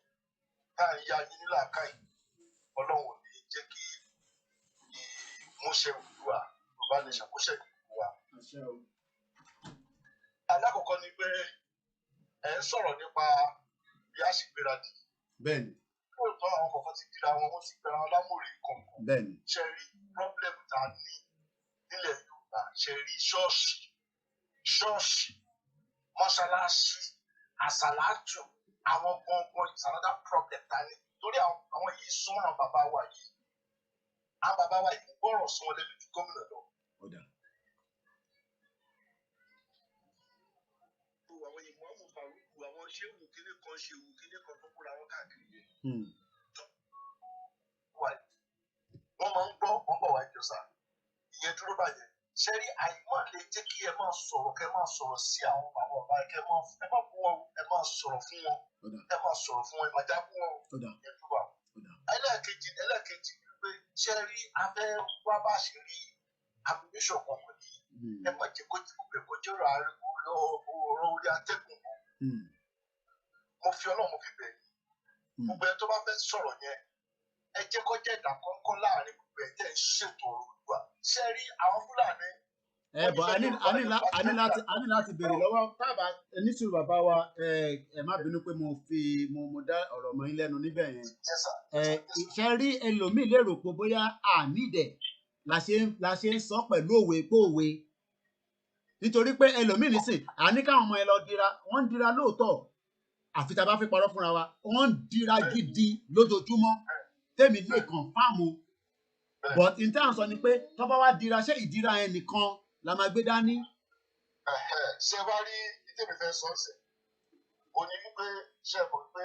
tá a ń ya yín ní làákàyè. Ọlọ́run ò ní jẹ́ kí ìmúṣẹ Oòduà Yorùbá nation kó ṣe ìlú wa. Alákọ̀ọ́kọ́ ni pé ẹ̀ ń sọ̀rọ̀ nípa bí a ṣe gbéradì. Bẹ́ẹ̀ni. Lóòótọ́ àwọn kọ̀ọ̀kan ti dira wọn, wọ́n ti gbéra wọn lámòrè kọ̀ọ̀kan. Bẹ́ẹ̀ni. Ṣé rí problem tá a ní nílẹ̀ Yorùbá? Ṣé rí ṣọ́ọ̀ṣì, mọ́ṣáláṣí, àsàlátù, àwọn gbọ̀ngàn is another problem tá a ní. Torí àwọn yìí súnmọ́ àwọn bàbá wa yìí. Àwọn bàbá wa yìí gbọ́rọ̀ sún wọn lẹ́nu ju gómìnà lọ. Àwọn ìmọ̀ọ́mù Fàrúkù, àwọn ṣéwù kíní kan ṣéwù kíní kan tó kúra wọn káàkiri yẹn. Wọ́n máa ń gbọ́ wọ́n bọ̀ wá ìjọsà. Ìyẹn dúró bàjẹ́. Ṣé rí àìmọ́ lè jẹ́ kí ẹ máa sọ̀rọ̀ kẹ́ máa sọ̀rọ̀ sí àwọn bàbá ọba ẹ má bú wọn ẹ máa sọ̀rọ̀ fún wọn ẹ máa sọ̀rọ̀ fún wọn ẹ máa já bú wọn ìyẹn dúró bá. Ẹlẹ́ẹ̀kejì pé ṣé rí abẹ́ wá bá ṣe rí amúníṣọ̀ kan wọ̀nyí ẹ má jẹ́ kó ti kó jẹ́ ọ̀rọ̀ orí atẹ́gùn mọ́. Mo fi Ọlọ́run mo fi bẹ̀ yín. Gbogbo ẹ tó bá fẹ́ sọ̀rọ̀ yẹn ẹ jẹ́ kó jẹ́ ìdákọ́ńkọ́ láàrin gbogbo ẹ̀ tẹ́ ń ṣètò ọ̀rọ̀ Oòduà. Ṣé rí àwọn Fúlàní. Bọ̀ a ní láti béèrè lọ́wọ́ tábà nísìnyí bàbá wa ẹ má bínú pé mo dá ọ̀rọ̀ mọ́ yín lẹ́nu níbẹ̀ yẹn. Ṣé rí ẹlòmíì lérò pé bóyá ànídẹ̀ la ṣe ń sọ pẹ̀lú òwe pé òwe nítorí pé ẹlòmíì nísìn àní káwọn ọmọ yẹn lọ dira wọ́n ń dira lóòótọ́ àfi tá a bá fi parọ́ fúnra wa wọ́n ń dira gidi lójoojúmọ́ tèmi lè kọ̀ǹfàmù but in terms of ni pé tó bá wá dira ṣé ìdíra yẹn nìkan la máa gbé dání. Ṣé wá rí ìtẹ̀mí fẹ́ sọ ọ̀sẹ̀ kò ní wípé ṣe é mọ̀ pé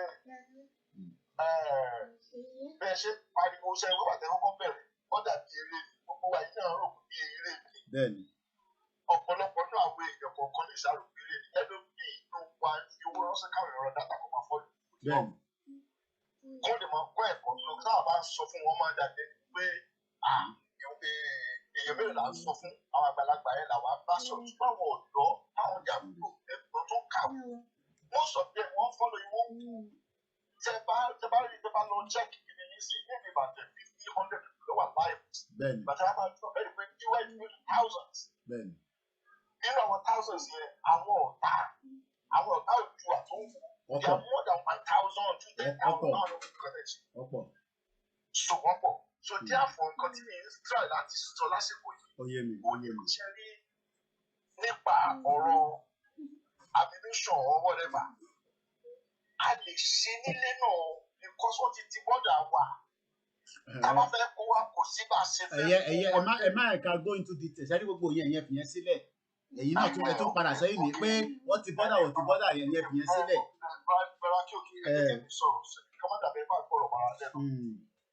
bẹ́ẹ̀ ṣe pariwo ṣe wíwà tẹ́ kọ́kọ́ bẹ̀rẹ̀ wọ́n dàbí eré gbogbo wa yìí náà rò bí eré mi. Bẹ́ẹ̀ni. Ọ̀pọ̀lọpọ̀ náà àwọn èèyàn kọ̀ọ̀kan lè ṣàròkè eré ni ẹlòmíì ló wá fi owó ránṣẹ́ káwọn èèyàn dátà kó máa fọ́ọ̀lù. Bẹ́ẹ̀ni. Kó lè máa kọ́ ẹ̀kọ́ tó táwọn bá ń sọ fún wọn máa dàbí pé èèyàn mélòó là ń sọ fún àwọn àgbàlagbà yẹn làwọn bá sọ̀rọ̀ ṣùgbọ́n àwọn ọ̀dọ́ táwọn yàgò ẹ̀kọ́ tó kàwé wọ́n sọ pé wọ́n fọ́lọ̀ ìwọ́ tẹ bá lọ check ìdí yìí sí ní ìbàdàn 50-100 ló wà live. Bẹ́ẹ̀ni. Bàtà a máa tọ́ bẹ́ẹ̀ pé díwáì ní thousands. Bẹ́ẹ̀ni. Nínú àwọn thousands yẹn àwọn ọ̀tá Oòduà tó ń wò they are more than 1,000 to 10,000 of the connection. So wọ́n pọ̀ So therefore, continue to try that sọ lásìkò yìí. Oyè mi. Ṣe rí nípa ọ̀rọ̀ ammunition or whatever. A lè ṣe nílé náà because wọ́n ti bọ́dà wà. Tá bá fẹ́ kó wa kò sí bá ṣe fẹ́. Ẹ má ẹ̀ka go into details. Ṣé ní gbogbo yẹn fìyẹn sílẹ̀? Èyí náà tún padà sẹ́yìn ní pé wọ́n ti bọ́dà yẹn fìyẹn sílẹ̀. Bẹ́ẹ̀ kí òkè ẹ̀jẹ̀ mi sọ̀rọ̀ sí i. Kọ́mọ́dà bẹ́ẹ̀ máa gbọ́rọ̀ máa lẹ́nu.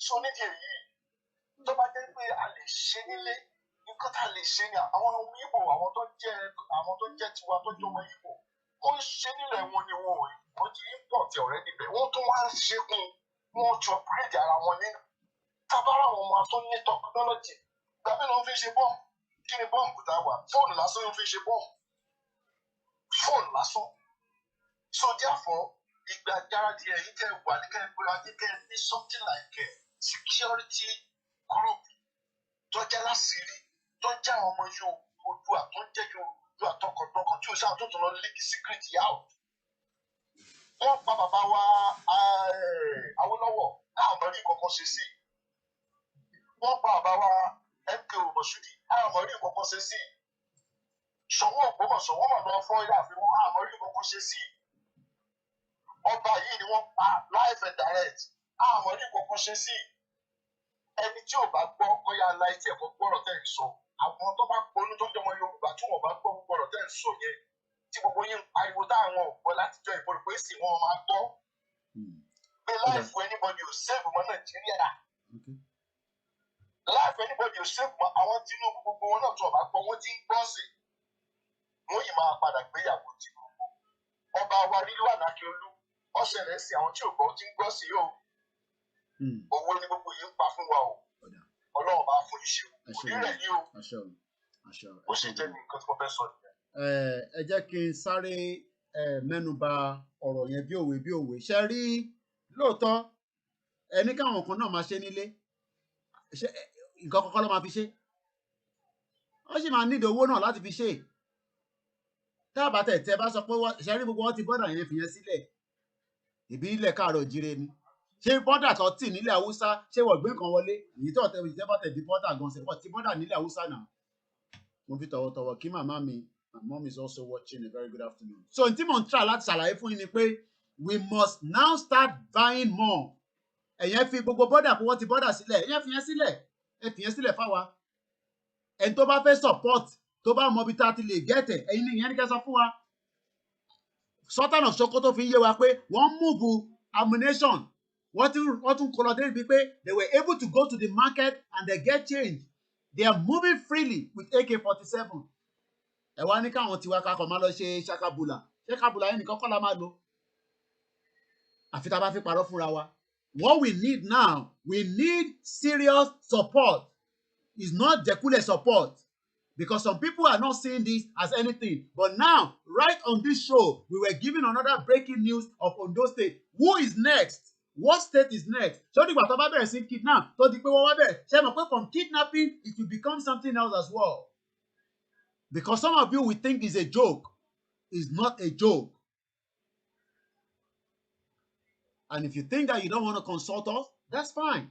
So nídìí èyí, tó bá jẹ́ pé a lè ṣe nílé, nǹkan tá a lè ṣe ni àwọn Ìgbò, àwọn tó jẹ́ tiwa tó jọmọ Ìgbò, wọ́n ṣe nílẹ̀ wọn ni wọ́n ti import ọ̀rẹ́ níbẹ̀. Wọ́n tún wá ń ṣe kún, wọ́n ti upgrade ara wọn nínú. Tábàárà àwọn ọmọ tó ní technology, gbàgbé ló ń fi ṣe bọ́ọ̀mù. Kí ni bọ́ọ̀mù tá a wà? Fóònù lásán ló ń fi ṣe bọ́ọ̀mù. Fóònù lásán. So therefore, ìgbà jáde ẹ̀yìn tẹ́ wà ní kẹ́ẹ̀pẹ́ra ní kẹ́ẹ̀ ní something like security group tó jẹ́ láṣìírí tó jẹ́ àwọn ọmọ Yorùbá tó jẹ́ Yorùbá tọkàntọkàn tí ó ṣáà tó tún lọ leak secret out. Wọ́n pa bàbá wa Awólọ́wọ̀ àmọ́ rí kankan ṣe sí. Wọ́n pa bàbá wa MKO Mọ̀ṣúdì àmọ́ rí kankan ṣe sí. Ṣọwọ́ Ògbómọ̀ṣọ́ wọ́n mọ̀ lọ fọ́ ilé àfihàn àmọ́ rí kankan ṣe sí. Ọba yìí ni wọ́n pa live and direct àmọ́ rí kankan ṣe sí. Ẹni tí ò bá gbọ́ kọ́yà láìtì ẹ̀kọ́ gbọ́rọ̀ tẹ̀ ń sọ. Àwọn tó bá ponú tó jọmọ Yorùbá tí wọ́n bá gbọ́ gbọ́rọ̀ tẹ̀ ń sọ yẹn. Tí gbogbo yín ń pariwo táwọn ọ̀gbọ́ látijọ́ ìbọn pé sì wọ́n máa gbọ́. Pé láìfù anybody ò save mọ́ Nàìjíríà. Láìfù anybody ò save mọ́ àwọn Tinubu gbogbo wọn náà tó ọ̀bá gbọ́ wọ́n ti ń gbọ́ sí. Wọ́n yìí máa padà gbéyàwó Tinubu. Ọba wa nílùú Ànàkíolú ọ̀sẹ̀ rẹ̀ sí àwọn tí ò gbọ́ ti ń gbọ́ sí yóò. Owó ní gbogbo yìí ń pa fún wa o. Ọlọ́run bá fún iṣẹ́ o. Kò ní rẹ̀ ní o. Ó sì jẹ́ nǹkan tí mo fẹ́ sọ nìyẹn. Ẹ jẹ́ kí n sáré mẹ́nuba ọ̀rọ̀ yẹn bí òwe. Ṣé rí lóòótọ́ ẹni káwọn kan náà máa ṣe nílé? Nǹkan kọ́kọ́ ló máa fi ṣe. Wọ́n sì máa nílò owó náà láti fi ṣe. Tá a bá tẹ̀ bá sọ pé ṣe rí gbogbo wọn ti bọ́dà yẹn fìyẹn sílẹ̀. Ìbí ilẹ̀ káàárọ̀ jíire ni. Ṣé bọ́dà tó tì nílẹ̀ Haúsá ṣé wọ́n gbé nǹkan wọlé? Èyí tó tẹ̀ ìjẹ́ bá tẹ̀ di bọ́dà gan ṣe wọ́n ti bọ́dà nílẹ̀ Haúsá náà. Mo fi tọ̀wọ̀tọ̀wọ̀ kí màmá mi. My mom is also watching. A very good afternoon. So n tí mò ń try láti ṣàlàyé fún yín ni pé we must now start buying more. Ẹ̀yẹn fi gbogbo bọ́dà kó wọ́n ti bọ́dà sílẹ̀. Ẹ̀yẹn fi yẹn sílẹ̀. Ẹ fi yẹn sílẹ̀ fáwa. Ẹni tó bá fẹ́ support tó bá mọ ibi tá a ti lè gẹ́tẹ̀ ẹ̀yin ni ìyẹn ní kẹ́ sọ fún wa. Sultan of Sokoto fi yé wa pé wọ́n move ammunition. Wọ́n tún kọ́ lọ dé ibi pé they were able to go to the market and they get change. They are moving freely with AK-47. Ẹ wá ní káwọn tiwa kakọ̀ máa lọ ṣe ṣakabula. Ṣakabula yẹn nìkan kọ́ la máa lò. Àfi tá a bá fi parọ́ fúnra wa. What we need now, we need serious support. It's not Jekule support. Because some people are not seeing this as anything. But now, right on this show, we were given another breaking news of Ondo State. Who is next? What state is next? Ṣé nígbà tó bá bẹ̀rẹ̀ sí kidnap tó di pé wọ́n wá bẹ̀rẹ̀? Ṣé mọ̀ pé from kidnapping, it will become something else as well? Because some of you will think it's a joke. It's not a joke. And if you think that you don't want to consult us, that's fine.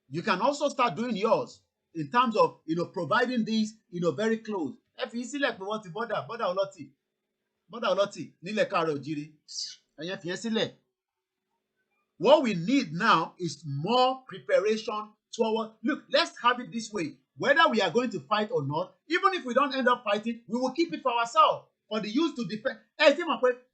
You can also start doing yours in terms of, providing these, very close. Ẹ fi sílẹ̀ pé wọ́n ti bọ́dà ọlọ́tì nílẹ̀ káàárọ̀ òjíire. Ẹ̀yẹn fi yẹn sílẹ̀. What we need now is more preparation toward. Look, let's have it this way. Whether we are going to fight or not, even if we don't end up fighting, we will keep it for ourselves, for the youth to defend.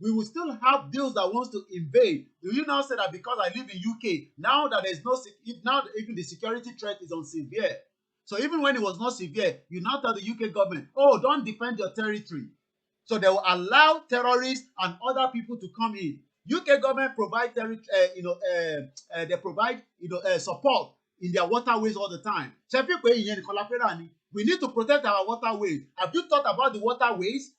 We will still have those that wants to invade. Do you now say that because I live in UK, now that there's no, now even the security threat is on severe. So even when it was not severe, you now tell the UK government, oh, don't defend your territory. So they will allow terrorists and other people to come in. UK government provide they provide support in their waterways all the time. We need to protect our waterways. Have you thought about the waterways?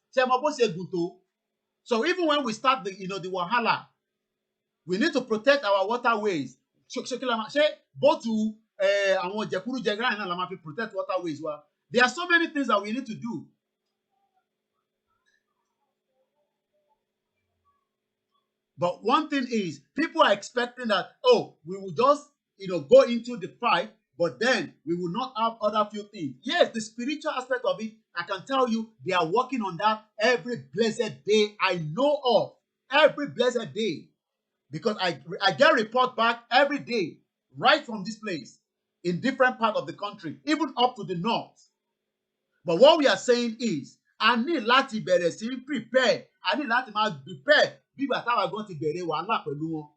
So even when we start the wahala, we need to protect our waterways. Both to protect waterways. There are so many things that we need to do. But one thing is, people are expecting that, oh, we will just, go into the fight but then we will not have other few things. Yes, the spiritual aspect of it, I can tell you, they are working on that every blessed day I know of. Every blessed day. Because I get report back every day, right from this place, in different parts of the country, even up to the north. But what we are saying is, I need láti bẹ̀rẹ̀ sí prepare. I need láti máa prepare. Bí ìgbà táwa gan ti bẹ̀rẹ̀ wàhálà pẹ̀lú wọn.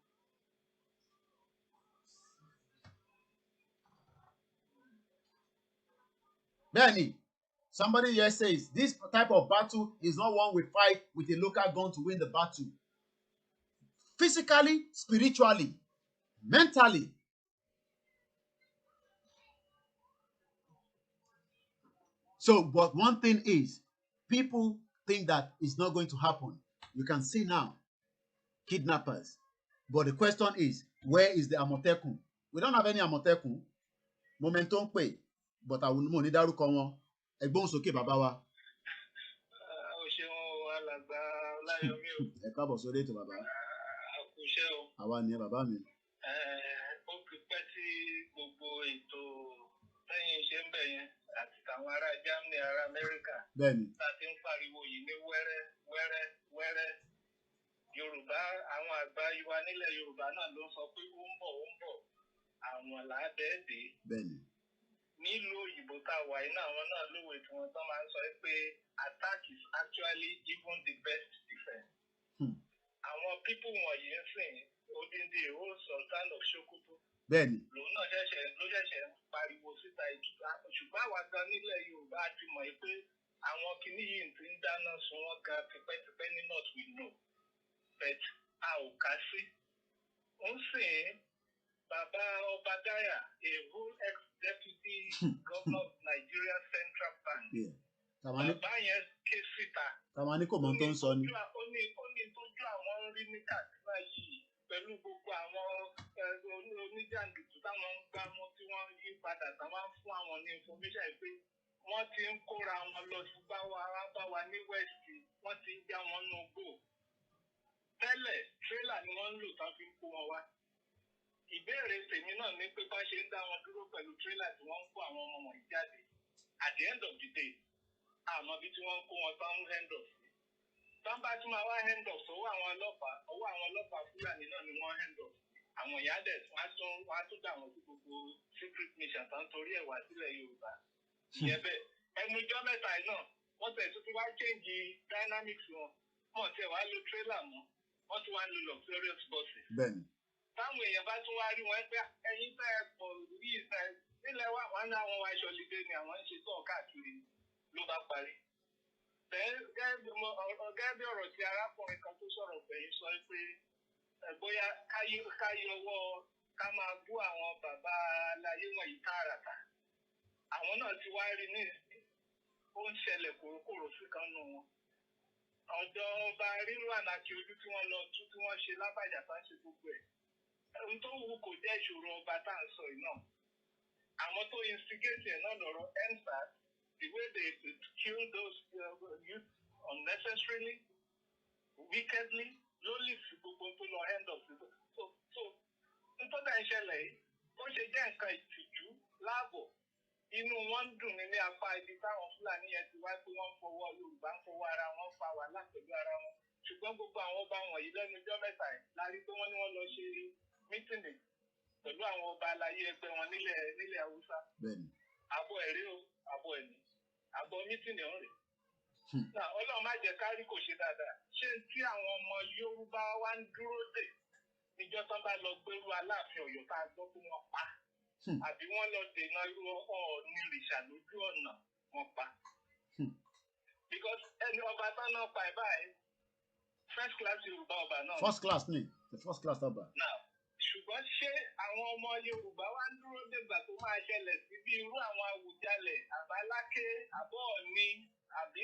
Bẹ́ẹ̀ni, somebody here says, this type of battle is not one we fight with a local gun to win the battle. Physically, spiritually, mentally. So, but one thing is, people think that it's not going to happen. You can see now, kidnappers. But the question is, where is the Àmọ̀tẹ́kùn? We don't have any Àmọ̀tẹ́kùn. Momentum pay. But I will know ní dárúkọ wọn. Ẹgbọ́n sókè bàbá wa. Ẹ káàbọ̀ sórí ètò bàbá. Àwa ni bàbá mi. Ó ti pẹ́ tí gbogbo ètò lẹ́yìn iṣẹ́ ń bẹ̀ yẹn àti àwọn ará Germany, ará Amẹ́ríkà. Bẹ́ẹ̀ni. Láti ń pariwo yìí ní wẹ́rẹ́. Yorùbá, àwọn àgbà wa nílẹ̀ Yorùbá náà ló sọ pé ó ń bọ̀. Àwọn làádẹ́ẹ̀dẹ́. Bẹ́ẹ̀ni. Nílùú òyìnbó tá a wà iná àwọn náà lówó tí wọ́n tán máa ń sọ pé attack is actually even the best defense. Àwọn pípù wọ̀nyí ń sìn odindi ìhó Sultan of Sokoto. Bẹ́ẹ̀ni. Lòun náà ṣẹ̀ṣẹ̀ ń pariwo síta ìtura. Ṣùgbọ́n àwa gan nílẹ̀ Yorùbá ti mọ̀ pé àwọn kìíní yìí ti ń dáná sun wọ́n gan tipẹ́tipẹ́ ní North we know. But a ò kà sí. Ó ń sìn Bàbá Obadaya, a whole ex-deputy governor of Nigeria Central Bank. Bàbá yẹn ké síta. Tàwọn ní kò mọ tó ń sọ ni. Ó ní tójú àwọn rí ní Katsina yìí pẹ̀lú gbogbo àwọn oníjàǹdùkú táwọn ń gbá mú tí wọ́n yí padà táwọn ń fún àwọn ní information pé wọ́n ti ń kóra wọn lọ sí bá wa ní West, wọ́n ti ń já wọn nù gbò. Tẹ́lẹ̀ tírélà ni wọ́n ń lò tán fi ń kó wọn wá. Ìbéèrè tèmi náà ní pé bá ṣe ń dá wọn dúró pẹ̀lú tírélà tí wọ́n ń kó àwọn ọmọ wọ̀nyí jáde. At the end of the day, àmọ́ bí tí wọ́n ń kó wọn tán ń hand off. Tán bá tún máa wá hand off ọwọ́ àwọn ọlọ́pàá Fúlàní náà ni wọ́n hand off. Àwọn ìyá dẹ̀ wọ́n á tún dà wọ́n sí gbogbo secret mission tán torí ẹ̀ wá sílẹ̀ Yorùbá. Ìyẹn bẹ́ẹ̀. Ẹnu ijọ́ mẹ́ta náà, wọ́n tẹ̀ tuntun wá change dynamics wọn. Wọ́n tẹ̀ wá lo tírélà mọ́. Wọ́n tún wá lo luxurious buses. Bẹ́ẹ̀ni. Táwọn èèyàn bá tún wá rí wọn pé ẹ̀yin fẹ́ pọ̀ rí ìfẹ́ nílẹ̀ wa wọn náà wọn wá aṣọ lídé ni àwọn ń ṣe tó káàkiri ló bá parí. Gẹ́gẹ́ bí ọ̀rọ̀ tí arákùnrin kan tó sọ̀rọ̀ pẹ̀yìn sọ pé bóyá káyé ọwọ́ ká máa bú àwọn bàbá aláyé wọ̀nyí tààràtà. Àwọn náà ti wá rí ní ó ń ṣẹlẹ̀ kòrókòrò sí kan nù wọn. Ọ̀dọ̀ ọba rírú ànàkì ojú tí wọ́n lọ tú tí wọ́n ṣe lábàjá tá ń ṣe gbogbo ẹ̀. Ohun tó wù kò jẹ́ ìṣòro ọba tá à ń sọ yìí náà. Àwọn tó instigate ẹ̀ náà lọ́rọ̀ EndSARS, the way they kill those youth unnecessarily, wickedly, ló lè fi gbogbo tó lọ end of the day. So nítorí náà ń ṣẹlẹ̀ yìí, ó ṣe jẹ́ nǹkan ìtìjú láàbọ̀. Inú wọn ń dùn ní apá ibi táwọn Fúlàní yẹn ti wá pé wọ́n ń fọwọ́ Yorùbá ń fọwọ́ ara wọn fa wàhálà pẹ̀lú ara wọn. Ṣùgbọ́n gbogbo àwọn ọba wọ̀nyí lẹ́nu ijọ́ mẹ́ta ẹ̀ la rí pé wọ́n ní wọ́n lọ ṣe mítìnì pẹ̀lú àwọn ọba aláyé ẹgbẹ́ wọn nílẹ̀ Haúsá. Àbọ̀ ẹ̀rí o, àbọ̀ ẹ̀mí, àbọ̀ mítìnì ọ̀rẹ́. Náà Ọlọ́run má jẹ́ kárí kò ṣe dáadáa. Ṣé tí àwọn ọmọ Yorùbá wá ń dúró dè níjọ́ tán bá lọ gbérú Aláàfin Ọ̀yọ́ tá a gbọ́ pé wọ́n pa? Àbí wọ́n lọ dènà irú Ọọ̀ni ìrìṣà lójú ọ̀nà wọn pa? Because ẹni ọba tán náà pa ẹ̀ báyìí, first class Yorùbá ọba náà. First class ni, the first class ọba. Now, ṣùgbọ́n ṣé àwọn ọmọ Yorùbá wá ń dúró dègbà tó máa ṣẹlẹ̀ sí bí irú àwọn Àwùjalẹ̀, Àbáláké, Àbọ̀ Ọ̀ni, àbí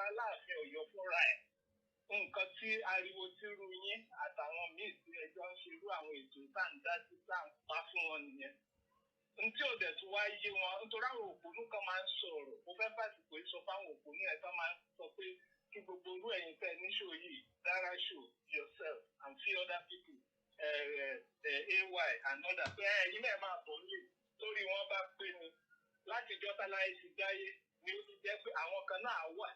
Aláàfin Ọ̀yọ́ fúnra ẹ̀? Nǹkan tí ariwo tí ru yín àtàwọn míì tí ẹjọ́ ń ṣerú àwọn ètò tá à ń dá sí tá à ń pa fún wọn nìyẹn. Ntí ò dẹ̀ tún wá yé wọn nítorí àwọn òpònú kan máa ń sọ̀rọ̀. Mo fẹ́ fàsìkò yìí sọ fáwọn òpònú ẹ̀ tán máa ń sọ pé kí gbogbo orú ẹ̀yin tẹ́ ní show yìí, Dara show yourself and few other people, AY and others, pé ẹ̀yin náà máa bọ̀ nílé. torí wọn bá pé ni láti jọ́tà láyé ti dáyé ni ó ti jẹ́ pé àwọn kan náà wà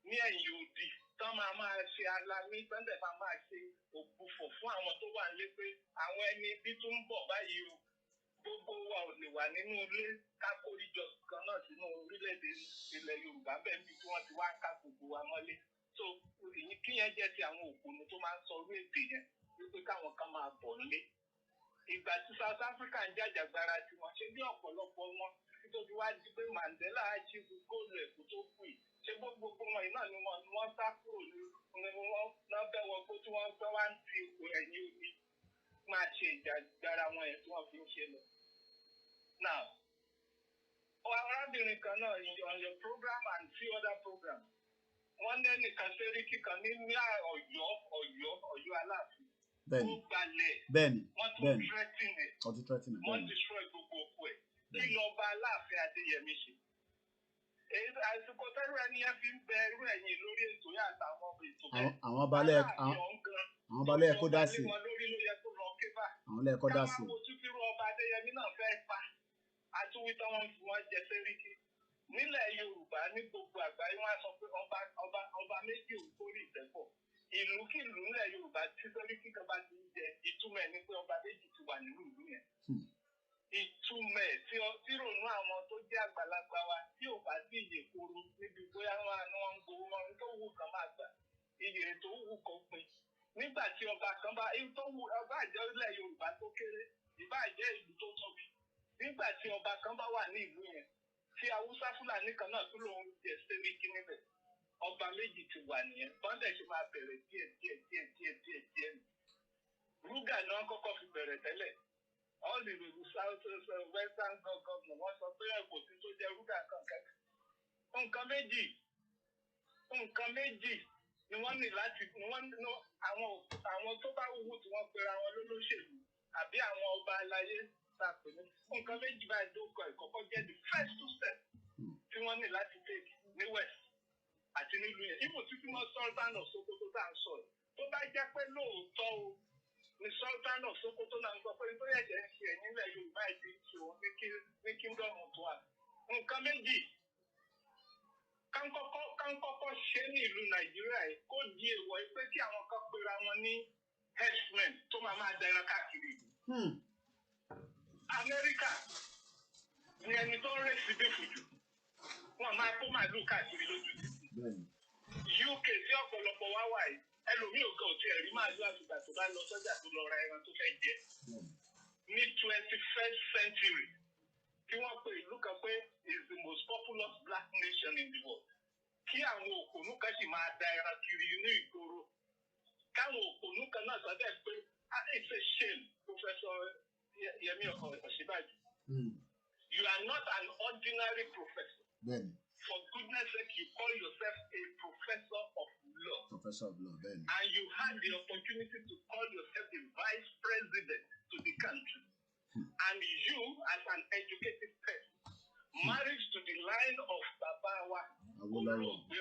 ní ẹ̀yìn òdì tán máa ṣe alamí tán dẹ̀ máa ṣe ògbufọ̀ fún àwọn tó wà nílé pé àwọn ẹni bí tó ń bọ̀ báyìí o gbogbo wa ò lè wà nínú ilé kákóríjọ kan náà sínú orílẹ̀-èdè ilẹ̀ Yorùbá bẹ́ẹ̀ bí tí wọ́n ti wá ká gbogbo wa mọ́lé so kíyẹn jẹ́ ti àwọn òpònú tó máa ń sọ orí èdè yẹn wípé káwọn kan máa bọ̀ nílé ìgbà tí South Africa ń jàjàgbara tí wọ́n ṣe bí ọ̀pọ̀lọpọ̀ wọn nítorí wá di pé Mandela achieve góòlù ẹ̀kú tó kù yìí ṣé gbogbo wọn yìí náà ni wọ́n sá kúrò ní wọ́n náà bẹ́ wọn pé tí wọ́n fẹ́ wá ń ti ipò ẹ̀yìn òbí máa ṣe ìjàgbara wọn yẹn tí wọ́n fi ń ṣe lọ. Now arábìnrin kan náà on your program and few other programs wọ́n ní ẹnìkan sẹ́ríkì kan ní Ọ̀yọ́ Aláàfin ó gbalẹ̀ wọ́n tún threaten ẹ̀ wọ́n destroy gbogbo òkú ẹ̀ kí lọ́ba Aláàfin Adéyẹmí ṣe. Àsìkò tẹ́lú ẹni ẹ fi ń bẹ irú ẹ̀yìn lórí ètò yà àtàwọn ọmọ ètò bẹ́ẹ̀. Àwọn balẹ̀ kó dá sí. Àwọn lẹ̀ kó dá sí. Ká máa wojú fírú ọba Adéyẹmí náà fẹ́ pa àtúwítọ́ wọn fi wọ́n jẹ sẹ́ríkì. Nílẹ̀ Yorùbá ní gbogbo àgbáyé wọ́n á sọ pé ọba méjì ò kórè ìtẹ́pọ̀. Ìlúkìlú nílẹ̀ Yorùbá tí sẹ́ríkì kan bá ti ń jẹ ìtumọ̀ ẹ̀ ní pé ọba méjì ti wà nínú ìlú yẹn. Ìtumọ̀ ẹ̀ tí rònú àwọn tó jẹ́ àgbàlagbà wa tí ò bá sí iye koro níbi bóyá wọn ń gbowó wọn tó wù kán máa gbà iye tó wù kó pin. Nígbà tí ọba kan bá ọba àjẹ́ ilẹ̀ Yorùbá tó kéré ìbá àjẹ́ ìlú tó tóbi. Nígbà tí ọba kan bá wà ní ìlú yẹn tí Haúsá Fúlàní kan náà tún lòun jẹ sẹ́ríkì níbẹ̀ ọba méjì ti wà nìyẹn bọ́ndẹ̀ ṣe máa bẹ̀rẹ̀ díẹ̀. Rúgà ni wọ́n kọ́kọ́ fi bẹ̀rẹ̀ tẹ́lẹ̀ all the south western governor wọ́n sọ pé kò sí tó jẹ́ rúgà kankan. Nǹkan méjì ni wọ́n ní láti àwọn tó bá wù tí wọ́n pera wọn lólóṣèlú àbí àwọn ọba aláyé tàpé ní nǹkan méjì báyìí tó kọ ìkọ́kọ́ jẹ́ the first two steps tí wọ́n ní láti take ní west àti nílùú yẹn ibò títí mọ́ Sultan of Sokoto tá à ń sọ tó bá jẹ́ pé lóòótọ́ o ní Sultan of Sokoto náà ń sọ pé nítorí ẹ̀jẹ̀ ń ṣe ẹ̀yìn ilẹ̀ Yorùbá ìdí tí òun ní kingdom tó wà nǹkan méjì kánkọ́kọ́ ṣe ní ìlú Nàìjíríà yìí kó di èèwọ̀ pé kí àwọn kan pera wọn ní herdsmen tó máa dẹran káàkiri. Amẹ́ríkà ni ẹni tó ń rèsì bífù jù wọ́n máa kó màálù káàkiri lójú títì. UK tí ọ̀pọ̀lọpọ̀ wá wà yìí ẹlòmíì ò tí ẹ̀ rí màálù àtùgbà tó bá lọ sọ́jà tó lọ ra ẹran tó fẹ́ jẹ. Ní 21st century tí wọ́n pe ìlú kan pé is the most populous black nation in the world. Kí àwọn òpònú kan sì máa da ẹran kiri inú ìgboro. Káwọn òpònú kan náà sọ bẹ́ẹ̀ pé it's a shame Professor Yemi Osinbajo. You are not an ordinary professor. For goodness sake, you call yourself a professor of law. Professor of law, then. And you had the opportunity to call yourself the vice president to the country. And you, as an educated person, married to the line of Babawa,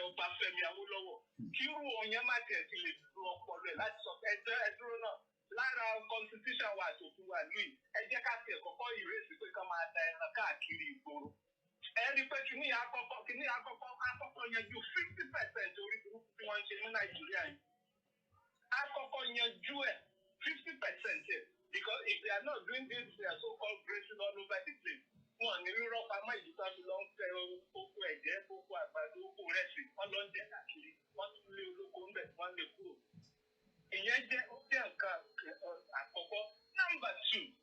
Ọbáfẹ́mi Awólọ́wọ̀, kí irú òyìn má tiẹ̀ ti lè lu ọpọlọ ẹ̀ láti sọ pé ẹdúró náà lára constitution wa àtòfin wa lùi ẹ jẹ́ ká tiẹ̀ kọ́kọ́ ìrèsì pé ká máa da ẹran káàkiri ìgboro. Ẹ rí i pé kìíní àkọ́kọ́ yanjú 50% orí burúkú tí wọ́n ń ṣe ní Nàìjíríà yìí. Àkọ́kọ́ yanjú ẹ̀ 50% ẹ̀ because if they are not doing this so-called grazing all over the place wọn ní rírọ́ pamọ́ ìdí tó fi lọ ń fẹ́ oko ẹ̀jẹ̀ oko àgbàdo oko rẹ̀sì wọ́n lọ ń jẹ káàkiri wọ́n tún lé olóko ńbẹ̀ wọ́n lè kúrò. Ìyẹn jẹ́ nǹkan àkọ́kọ́. Number 2,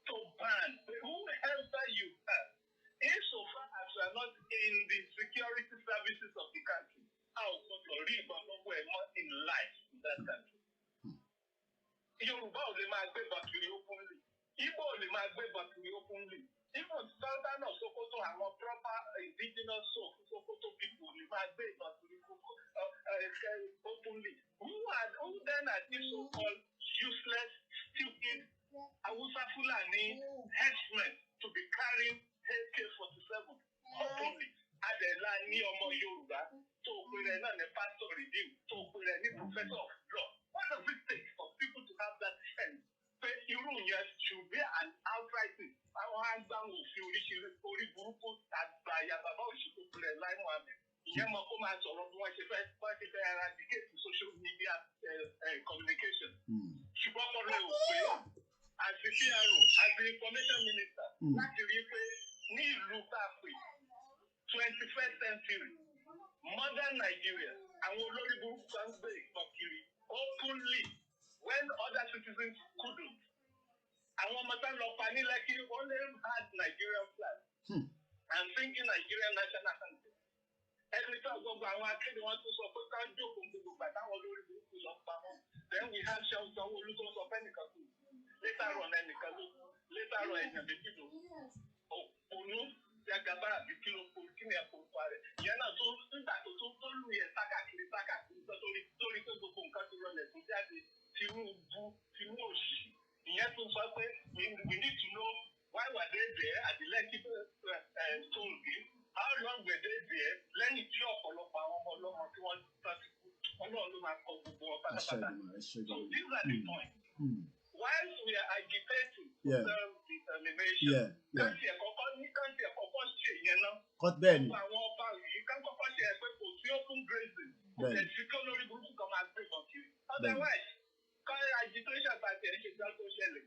to ban whoever you are insofar as you are not in the security services of the country. A ò gbọdọ̀ rí ìbọn lọ́wọ́ ẹ̀ mọ́ in life in that country. Yorùbá ò lè máa gbé bàkìrì openly. Igbo ò lè máa gbé bàkìrì openly. Even Sultan of Sokoto, àwọn proper indigenous Sokoto people lè máa gbé bàkìrì openly. Who then are these so-called useless, stupid Hausa Fulani herdsmen to be carrying AK-47 openly? Adela ní ọmọ Yorùbá tó pèrè náà ní pastor redeem tó pèrè ní professor of law. What does it take for people to have that sense? Pé irú yẹn should be an outright thing. Àwọn àgbà wò fi oríṣiríṣi orí burúkú àgbàyà bàbá òṣìkò kulẹ̀ láì Mohammed. Ìyẹn mọ̀ kó máa sọ̀rọ̀ bí wọ́n ṣe fẹ́ eradicate social media communication. Ṣùgbọ́n mo rẹ̀ ò pé as the PRO, as the information minister, láti rí pé ní ìlú tá a pè 21st century modern Nigeria àwọn olórí burúkú kan gbé ìbọn kiri openly when other citizens couldn't. Àwọn ọmọ tá ń lọ pa ní Lekki only had Nigerian flag and singing Nigerian national anthem. Every time gbogbo àwọn akéde wọn tún sọ pé ká jókòó gbogbo gbà táwọn olórí burúkú lọ pa wọn. Then we had Ṣẹ́gun Sanwó-Olú tó sọ fẹ́nìkan kù. Later on ẹnìkan ló later on ẹ̀yàn méjì ló òpònú jagaba àbí kí ni ẹ̀kọ́ pa rẹ̀. Ìyẹn náà tó nígbà tó lù yẹn sákàkiri torí pé gbogbo nǹkan ti rọlẹ̀ tó jáde tinú òṣì. Ìyẹn tún sọ pé we need to know why were they there at the Lekki toll gate. How long were they there? Lẹ́yìn tí ọ̀pọ̀lọpọ̀ àwọn ọmọ ọlọ́mọ tí wọ́n ti kú, Ọlọ́run ló máa kọ gbogbo wọn pátápátá. So these are the points. Whilst we are agitating for self-determination, káńtì ẹ̀kọ́kọ́ ṣe yẹn náà. Gbogbo àwọn ọba yìí káńkọ́kọ́ ṣe ẹ̀ pé kò sí open grazing. Kò tẹ̀ sí kí olórí burúkú kan máa gbé bọ̀ kiri. Otherwise, káńtì agitation party ẹ̀ ṣe gbá tó ṣẹlẹ̀.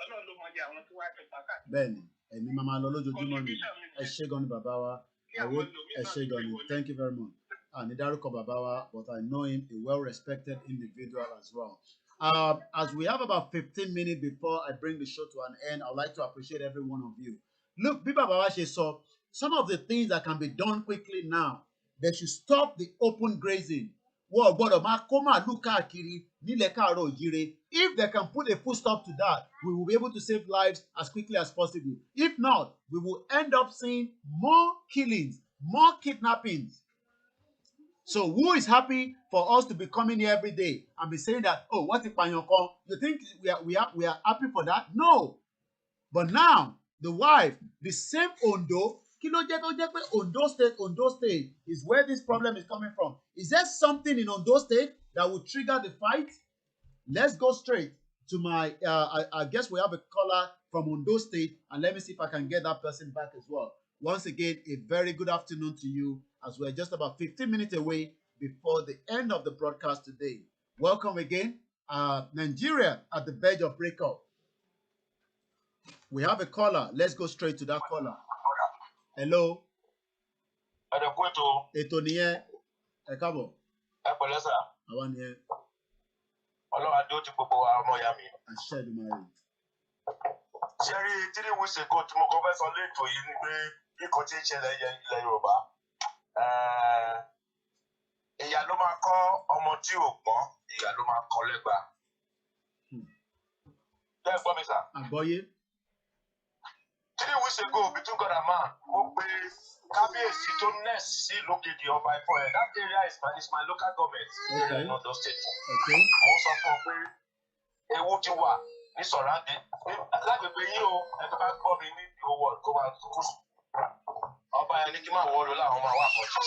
Ọlọ́run ló mọ iye àwọn tí wọ́n á ti pàkà. Bẹ́ẹ̀ni, ẹ̀mí máa lọ lójoojúmọ́ ni. Ẹ ṣé gan ni bàbá wa. Ẹ ṣé gan ni. Thank you very much. Ní dárúkọ bàbá wa, but I know him, a well-respected individual as well. As we have about 15 minutes before I bring the show to an end, I'd like to appreciate every one of you. Look, Bíbá Bàbá ṣe sọ, some of the things that can be done quickly now, they should stop the open grazing. Wọ́n gbọ́dọ̀ máa kó màálù káàkiri nílẹ̀ káàárọ̀ òjíire. If they can put a full stop to that, we will be able to save lives as quickly as possible. If not, we will end up seeing more killings, more kidnappings. So who is happy for us to be coming here every day and be saying that, oh, what if Panyoko? You think we are happy for that? No. But now, the wife, the same Ondo, Ondo State is where this problem is coming from. Is there something in Ondo State that will trigger the fight? Let's go straight to my, I guess we have a caller from Ondo State, and let me see if I can get that person back as well. Once again, a very good afternoon to you, as we're just about 15 minutes away before the end of the broadcast today. Welcome again. Nigeria at the verge of breakup. We have a caller. Let's go straight to that caller. Hello. Ètò nìyẹn. Ẹ káàbọ̀. Ẹ pẹ̀lẹ́ sà. Àwa nìyẹn. Ọlọ́run adó ti gbogbo wa ọmọ ìyá mi. Àṣẹ Èdùmàrè. Ṣé rí 3 weeks ago tí mo kọ́ fẹ́ sọ léètò yìí ni pé kíkọ́ tí ń ṣẹlẹ̀ ilẹ̀ Yorùbá. Ìyá ló máa kọ́ ọmọ tí ò gbọ́n, ìyá ló máa kọ́ lẹ́gbàá. Bẹ́ẹ̀ gbọ́ mi sà. Àgbọ́yé. 3 weeks ago between God and man, mo pe kábíyèsí tó next sí lókèdè ọba Ifọ̀ ẹ̀. That area is my local government. Okay. In Ondo State. Okay. Mo sọ fún ọ pé ewu ti wà ní sọ̀rọ̀ǹdì. Lágbègbè yín o, ẹ tó bá gbọ́ mi ní owó kó máa kú. Ọba yẹn ní kí máa wọ́ọ́lù láwọn máa wà kọjá.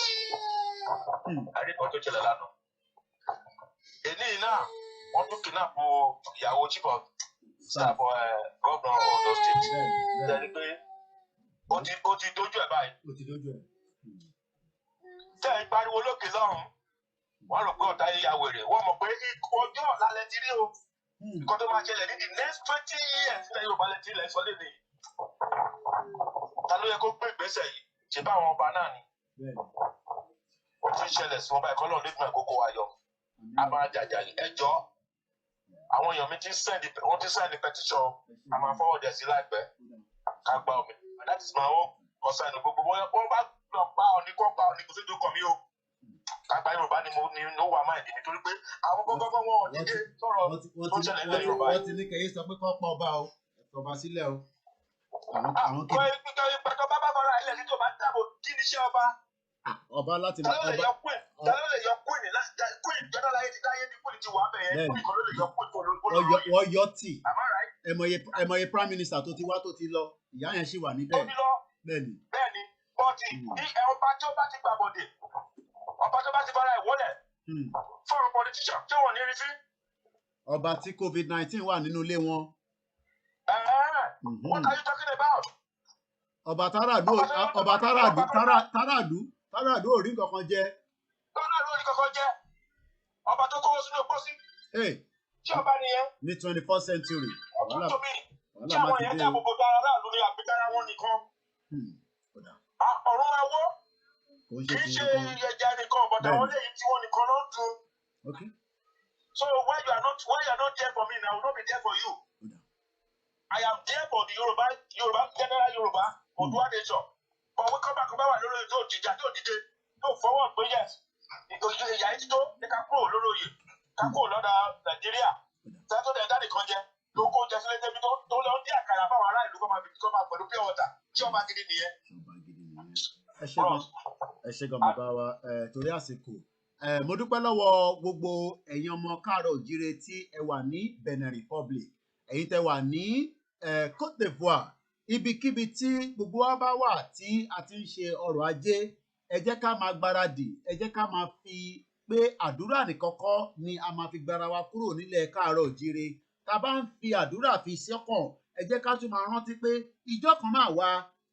Àríkọ́ tó ṣẹlẹ̀ lánàá. Èní náà, wọ́n tún kidnap ìyàwó chief of staff governor Ondo State. Ṣé pé ó ti dojú ẹ̀ báyìí? Ó ti dojú ẹ̀. Tẹ́ ẹ pariwo lókè lọ́rùn, wọ́n rò pé ọ̀tá yìí ya wèrè. Wọ́n mọ̀ pé ọjọ́ ọ̀la lẹ ti rí o. Nǹkan tó máa ṣẹlẹ̀ ní the next 20 years ní Yorùbá lẹ ti ilẹ̀ sọ léde. Ta ló yẹ kó gbé ìgbésẹ̀ yìí? Ṣé bá àwọn ọba náà ni? Ó ti ń ṣẹlẹ̀ sí wọn báyìí kọ́ lọ́ọ̀ lẹ́gbẹ̀ẹ́ kókó wa yọ. A máa jàjà ẹjọ́. Àwọn èèyàn mi ti send petition. A máa forward ẹ̀ sí láìpẹ́. Ká gbá omi. That is my own concern. Gbogbo wọn bá lọ pa ọ̀ní kó pa ọ̀ní kò sí ìdókọ̀ mi o. Kápá Yorùbá ni mo wà máa ìdí nítorí pé àwọn gbọ́gbọ́gbọ́ wọn ò ní dé sọ̀rọ̀ tó ṣẹlẹ̀ ilẹ̀ Yorùbá. Wọ́n ti ní kẹ́yìn sọ pé kọ́ pa ọba o. Ẹ̀fọ́ ọba sílẹ̀ o. Ìgbàgbọ́ bá fara ilẹ̀ ní tó bá dáàbò kí ni iṣẹ́ ọba? Ọba láti máa ọba. Ta ló lè yọ queen jọ́dọ̀ láyé ti dáyé tí queen ti wà bẹ̀yẹn queen kan ló lè yọ queen tó lórí. Wọ́n yọ tì. Ẹ̀mọye prime minister tó ti wá tó ti lọ. Ìyá yẹn ṣì wà níbẹ̀. Bẹ́ẹ̀ni. Bẹ́ẹ̀ni, bọ́ọ̀tì ọba tí ó bá ti gbàbọ̀dè, ọba tó bá ti bára ìwọ́lẹ̀ fọ́ọ̀rọ̀ politician tí wọ́n ní rí sí. Ọba tí COVID-19 wà nínú ilé wọn. What are you talking about? Ọba Táràdú ò rí nǹkan kan jẹ. Táràdú ò rí nǹkan kan jẹ. Ọba tó kówó sínú pósí. Ṣé ọba nìyẹn? Ní 21st century. Ọ̀tún tó mi. Ṣé àwọn èèyàn jẹ́ gbogbo aráàlú ní àgbékára wọn nìkan? Ọ̀run máa wó. Kì í ṣe ẹja nìkan, but àwọn lẹ́yìn tí wọ́n nìkan ló ń dun. So why you are not there for me now, I will not be there for you. I am there for the Yoruba, general Yoruba, Odua nation. But we come back about lórí tó jíjà tó dìde tó fọwọ́ pé yes. Ìyá yìí tó ní ká kúrò lórí ká kúrò lọ́dà Nàìjíríà. Sátó dẹ̀ dá nìkan jẹ tó kó jẹ sílé débi tó lọ dí àkàrà fáwọn ará ìlú kọ́ máa pẹ̀lú pure water tí ọba gidi nìyẹn. Ẹ ṣé gan bàbá wa torí àsìkò. Mo dúpẹ́ lọ́wọ́ gbogbo ẹ̀yin ọmọ káàárọ̀ òjíire tí ẹ wà ní Benin Republic, ẹ̀yin tẹ́ wà ní Côte d'Ivoire, ibikíbi tí gbogbo wa bá wà tí a ti ń ṣe ọrọ̀ ajé, ẹ jẹ́ ká máa gbáradì, ẹ jẹ́ ká máa fi pé àdúrà nìkọ́kọ́ ni a máa fi gbára wa kúrò nílẹ̀ káàárọ̀ òjíire. Tá a bá ń fi àdúrà fi sọ́kàn, ẹ jẹ́ ká tún máa rántí pé ìjọ́ kan máa wá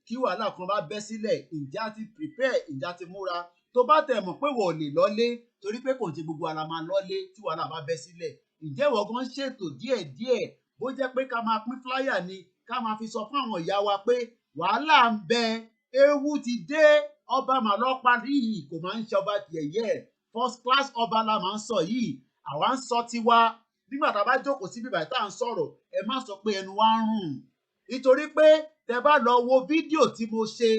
kí wàhálà kan bá bẹ́ sílẹ̀, ǹjẹ́ a ti prepare, ǹjẹ́ a ti múra. Tó bá tẹ̀ mọ̀ pé wọ́n ò lè lọ́lé torí pé kò ń ṣe gbogbo ara máa lọ́lé tí wàhálà bá bẹ́ sílẹ̀. Ǹjẹ́ ìwọ gan ṣètò díẹ̀díẹ̀ bó jẹ́ pé ká máa pín flyer ni ká máa fi sọ fún àwọn ìyá wa pé wàhálà ń bẹ, ewu ti dé, ọba màlọ́pa yìí kò máa ń ṣe ọba yẹ̀yẹ́, first class ọba la máa ń sọ yìí. Àwa ń sọ tiwa nígbà tá a bá jókòó síbi ìbàdí tá à ń sọ̀rọ̀, ẹ má sọ pé ẹnu wa ń rùn. Nítorí pé tẹ bá lọ wo fídíò tí mo ṣe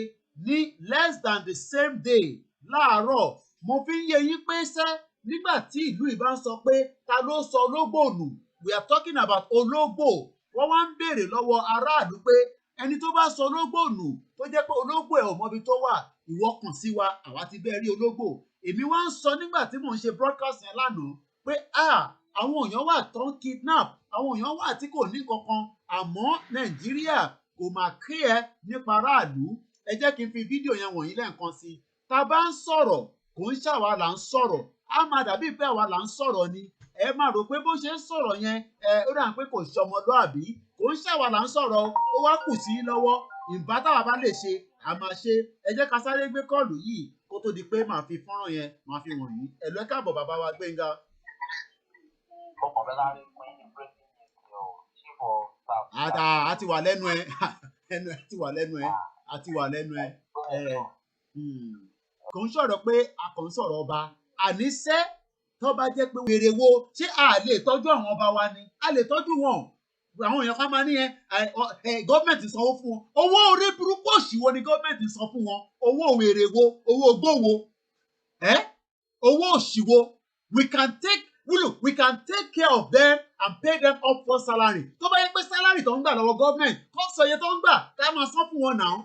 ní less than the same day láàárọ̀, mo fi ń yé yín pé sẹ́ nígbà tí ìlú ìbá ń sọ pé ta ló sọ ológbò nù, we are talking about ológbò. Wọ́n wá ń béèrè lọ́wọ́ aráàlú pé ẹni tó bá sọ ológbò nù tó jẹ́ pé ológbò ẹ̀ ò mọbi tó wà, ìwọ kàn sí wa, àwa ti bẹ́ẹ̀ rí ológbò. Èmi wá ń sọ nígbà tí mò ń ṣe broadcast yẹn lánàá pé àwọn èèyàn wà tó ń kidnap, àwọn èèyàn wà tí kò ní kankan, àmọ́ Nàìjíríà kò máa clear nípa aráàlú. Ẹ jẹ́ kí n fi fídíò yẹn wọ̀nyí lẹ́ẹ̀kan sí. Tá a bá ń sọ̀rọ̀ kò ń ṣàwa là ń sọ̀rọ̀, á máa dàbí pé àwa là ń sọ̀rọ̀ ni. Ẹ máa rò pé bó ṣe ń sọ̀rọ̀ yẹn ó dà pé kò ṣe ọmọlúàbí, kò ń ṣàwa là ń sọ̀rọ̀, ó wá kù sí lọ́wọ́. Ìbá táwa bá lè ṣe a máa ṣe. Ẹ jẹ́ ká sáré gbé kọ́ọ̀lù yìí kó tó di pé màá fi fọ́nrán yẹn màá fi wọ̀nyí. Ẹ̀lú ẹ káàbọ̀ bàbá wa Gbénga. A ti wà lẹ́nu ẹ a ti wà lẹ́nu ẹ a ti wà lẹ́nu ẹ. Kò ń sọ̀rọ̀ pé a kàn ń sọ̀rọ̀ ọba. Àníṣẹ́ tó bá jẹ́ pé wèrè wo ṣé a lè tọ́jú àwọn ọba wa ni? A lè tọ́jú wọn. Àwọn èèyàn kan máa ní gọ́ọ̀mẹ̀ntì sanwó fún wọn. Owó orí burúkú òṣìwò ni gọ́ọ̀mẹ̀ntì san fún wọn. Owó wèrè wo, owó gbówó, owó òṣìwò. We can take care of them and pay them up for salary. Tó bá yẹ pé salary tó ń gbà lọ́wọ́ gọ́ọ̀mẹ̀ntì kó sọ iye tó ń gbà ká máa san fún wọn náà.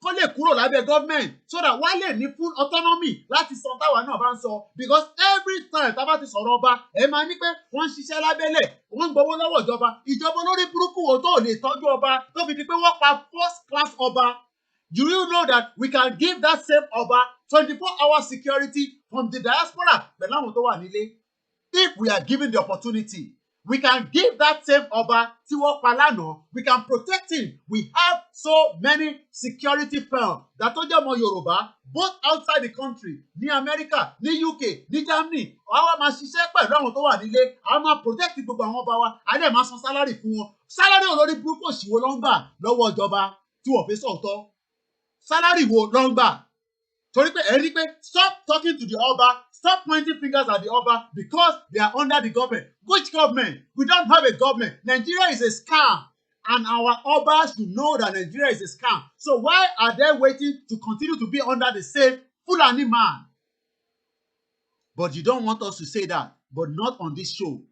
Kó lè kúrò lábẹ́ gọ́ọ̀mẹ̀ntì so that wá lè ní full autonomy láti san táwa náà bá ń sọ. Because every time tá a bá ti sọ̀rọ̀ ọba ẹ máa ní pé wọ́n ń ṣiṣẹ́ lábẹ́lẹ̀, wọ́n ń gbowó lọ́wọ́ ìjọba. Ìjọba olórí burúkú wo tó lè tọ́jú ọba tó fi di pé wọ́n pa first class ọba. Do you know that we can give that same ọba 24-hour security from the diaspora pẹ̀lú àwọn tó wà nílé? If we are given the opportunity, we can give that same ọba tí wọ́n pa lánàá, we can protect him. We have so many security firms that tó jẹ́ ọmọ Yorùbá both outside the country, ní America, ní UK, ní Germany. Àwa máa ṣiṣẹ́ pẹ̀lú àwọn tó wà nílé, àwa máa protect gbogbo àwọn ọba wa, a dẹ̀ máa san salary fún wọn. Salary olórí burúkú òṣìwò ló ń gbà lọ́wọ́ ìjọba tí wọ́n fi sọ̀tọ̀. Salary wo ló ń gbà? Torí pé ẹni pé stop talking to the ọba, stop pointing fingers at the ọba because they are under the government. Which government? We don't have a government. Nigeria is a scam. And our ọba should know that Nigeria is a scam. So why are they waiting to continue to be under the same Fulani man? But you don't want us to say that. But not on this show.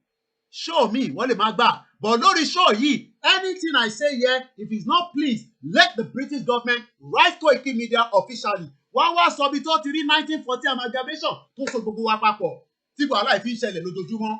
Show me, wọ́n lè máa gbà. But lórí show yìí, anything I say here, if it's not pleased, let the British government write Koikimedia officially. Wọ́n wá sọ bí tó ti rí 1940 amalgamation tó so gbogbo wa papọ̀ tí wàhálà ìfi ń ṣẹlẹ̀ lójoojúmọ́.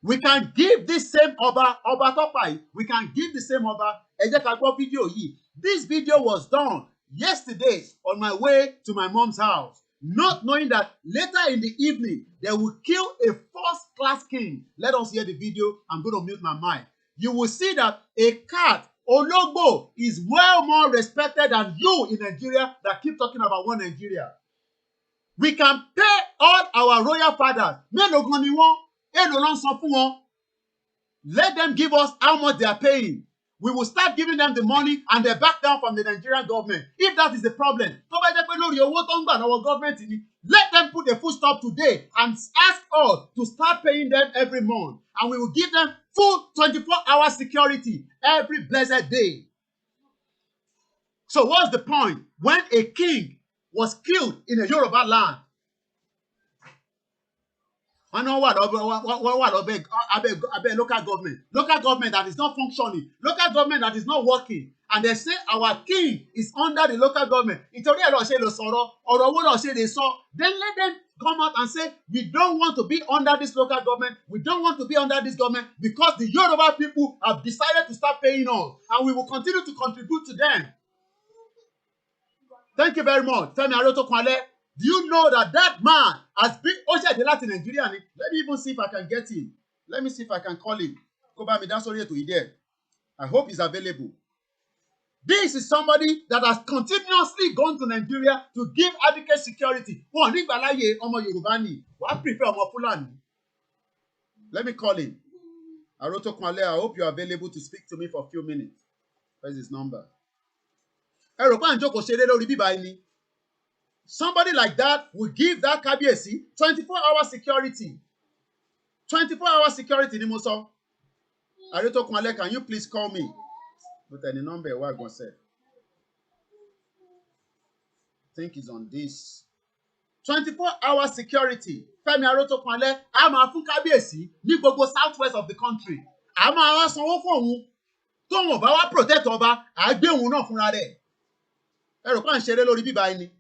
We can give this same ọba tọ́pà yìí, we can give the same ọba. Ẹ jẹ́ ká gbọ́ fídíò yìí. This video was done yesterday on my way to my mom's house, not knowing that later in the evening they will kill a first-class king. Let us hear the video. I'm going to mute my mic. you will see that a cat, ológbò, is well more respected than you in Nigeria that keep talking about one Nigeria. We can pay all our royal fathers. Mélòó gan ni wọ́n? Èló ló ń san fún wọn? Let them give us how much they are paying. We will start giving them the money and they back down from the Nigerian government. If that is the problem, tó bá jẹ́ pé lórí owó tó ń gbà lọ́wọ́ government ni, let them put a full stop today and ask us to start paying them every month. And we will give them full 24-hour security every blessed day. So what's the point? When a king was killed in a Yoruba land, I know what local government that is not functioning, local government that is not working, and they say our king is under the local government. Then let them come out and say, we don't want to be under this local government, we don't want to be under this government because the Yoruba people have decided to start paying us, and we will continue to contribute to them. Thank you very much. Femi Arotokunle. Do you know that that man has been Oshede láti Nigeria? Let me even see if I can get him. Let me see if I can call him. I hope he's available. This is somebody that has continuously gone to Nigeria to give adequate security. I prefer ọmọ Fulani. Let me call him. Arotokunle, I hope you're available to speak to me for a few minutes. Where's his number? Somebody like that will give that Kabiyesi 24-hour security. 24-hour security, Nimoso. Arotokunle, can you please call me? But any number, what I'm going to say. I think it's on this. 24-hour security. Femi Arotokunle, I'm a fún Kabiyesi ní gbogbo southwest of the country. I'm a sanwó fún òun. Tó wọn bá wá protect ọba, à gbé òun náà fúnra rẹ̀. Ẹ rò pé à ń ṣeré lórí bíbá ẹni.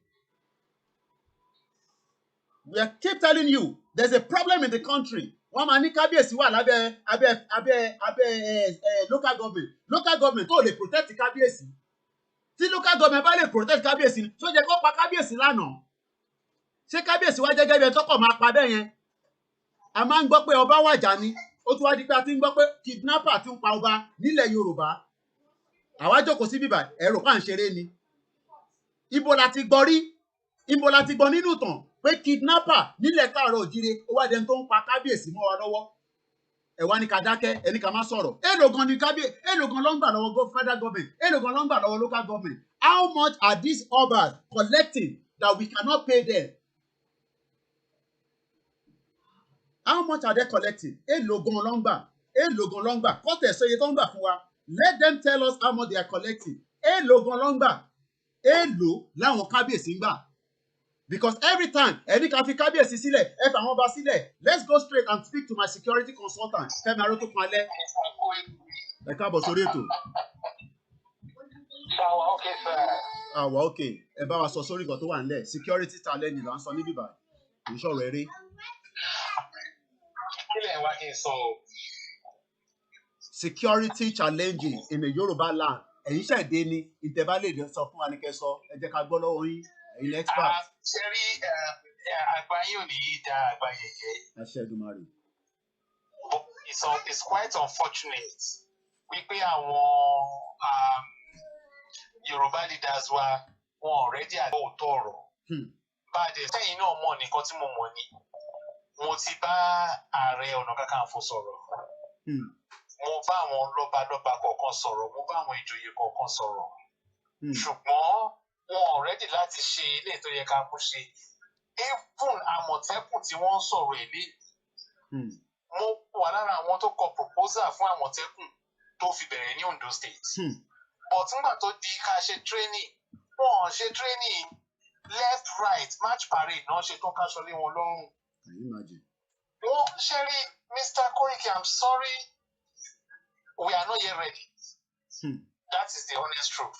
We keep telling you, there's a problem in the country. One man ní Kábíyèsí wà lábẹ́ local government. Local government tó lè protect Kábíyèsí. Tí local government bá lè protect Kábíyèsí, tó jẹ́ kó pa Kábíyèsí lánàá. Ṣé Kábíyèsí wá jẹ́gẹ́ bí ẹ tọ́kọ̀ máa pa bẹ́ẹ̀ yẹn? A máa ń gbọ́ pé ọba wàjà ni. Ó tún wá di pé a ti ń gbọ́ pé kidnapper ti ń pa ọba nílẹ̀ Yorùbá. Àwa jókòó sí bíbá, ẹ̀rọ pa ń ṣeré ni. Ibo la ti gbọ́ rí? Ibo la ti gbọ́ nínú ìtàn pé kidnapper nílẹ̀ Káàárọ̀ Oòjíire ó wá dẹni tó ń pa Kábíyèsí mọ́ wa lọ́wọ́. Ẹ wá ní ká dákẹ́, ẹni ká má sọ̀rọ̀. Èló gan ló ń gbà lọ́wọ́ federal government? Èló gan ló ń gbà lọ́wọ́ local government? How much are these obas collecting that we cannot pay them? How much are they collecting? Èló gan ló ń gbà? Kọ́tẹ̀ sọ iye tó ń gbà fún wa. Let them tell us how much they are collecting. Èló gan ló ń gbà? Èló láwọn Kábíyèsí ń gbà? Because every time ẹni kan fi Kábíyèsí sílẹ̀, ẹ fà wọ́n bá sílẹ̀. Let's go straight and speak to my security consultant, Femi Arotokunle. Ẹ káàbọ̀ sórí ètò. Àwa okay. Ẹ bá wa sọ sórí nǹkan tó wà nílẹ̀. Security challenge là ń sọ níbí báyìí. Kì í ṣọ̀rọ̀ eré. Security challenges in the Yoruba land. Ẹ̀yin ṣẹ̀dé ni ìtẹ̀bálẹ̀ sọ fún wa ní kẹ́ sọ. Ẹ jẹ́ ká gbọ́ lọ́wọ́ yín. Ẹ̀yin expert. Ṣé rí àgbáyé ò ní í da àgbáyé jẹ́? Aṣẹ́dùmarè. It's quite unfortunate wípé àwọn Yorùbá leaders wa wọn already àgbọ̀ òótọ́ ọ̀rọ̀. Báàdé sẹ́yìn náà mọ̀ nìkan tí mo mọ̀ ni. Mo ti bá Ààrẹ Ọ̀nà Kakanfò sọ̀rọ̀. Mo bá àwọn lọ́balọ́ba kọ̀ọ̀kan sọ̀rọ̀. Mo bá àwọn ìjòyè kọ̀ọ̀kan sọ̀rọ̀. Ṣùgbọ́n wọn already láti ṣe ilé tó yẹ ká mú ṣe. Even Àmọ̀tẹ́kùn tí wọ́n ń sọ̀rọ̀ èlé. Mo wà lára àwọn tó kọ proposal fún Àmọ̀tẹ́kùn tó fi bẹ̀rẹ̀ ní Ondo State. But nígbà tó di ká ṣe training, wọ́n ṣe training left right match parade náà ṣe tó káṣọ lé wọn lọ́rùn. Wọ́n ṣe rí Mr. Koiki, I'm sorry, we are not yet ready. That is the honest truth.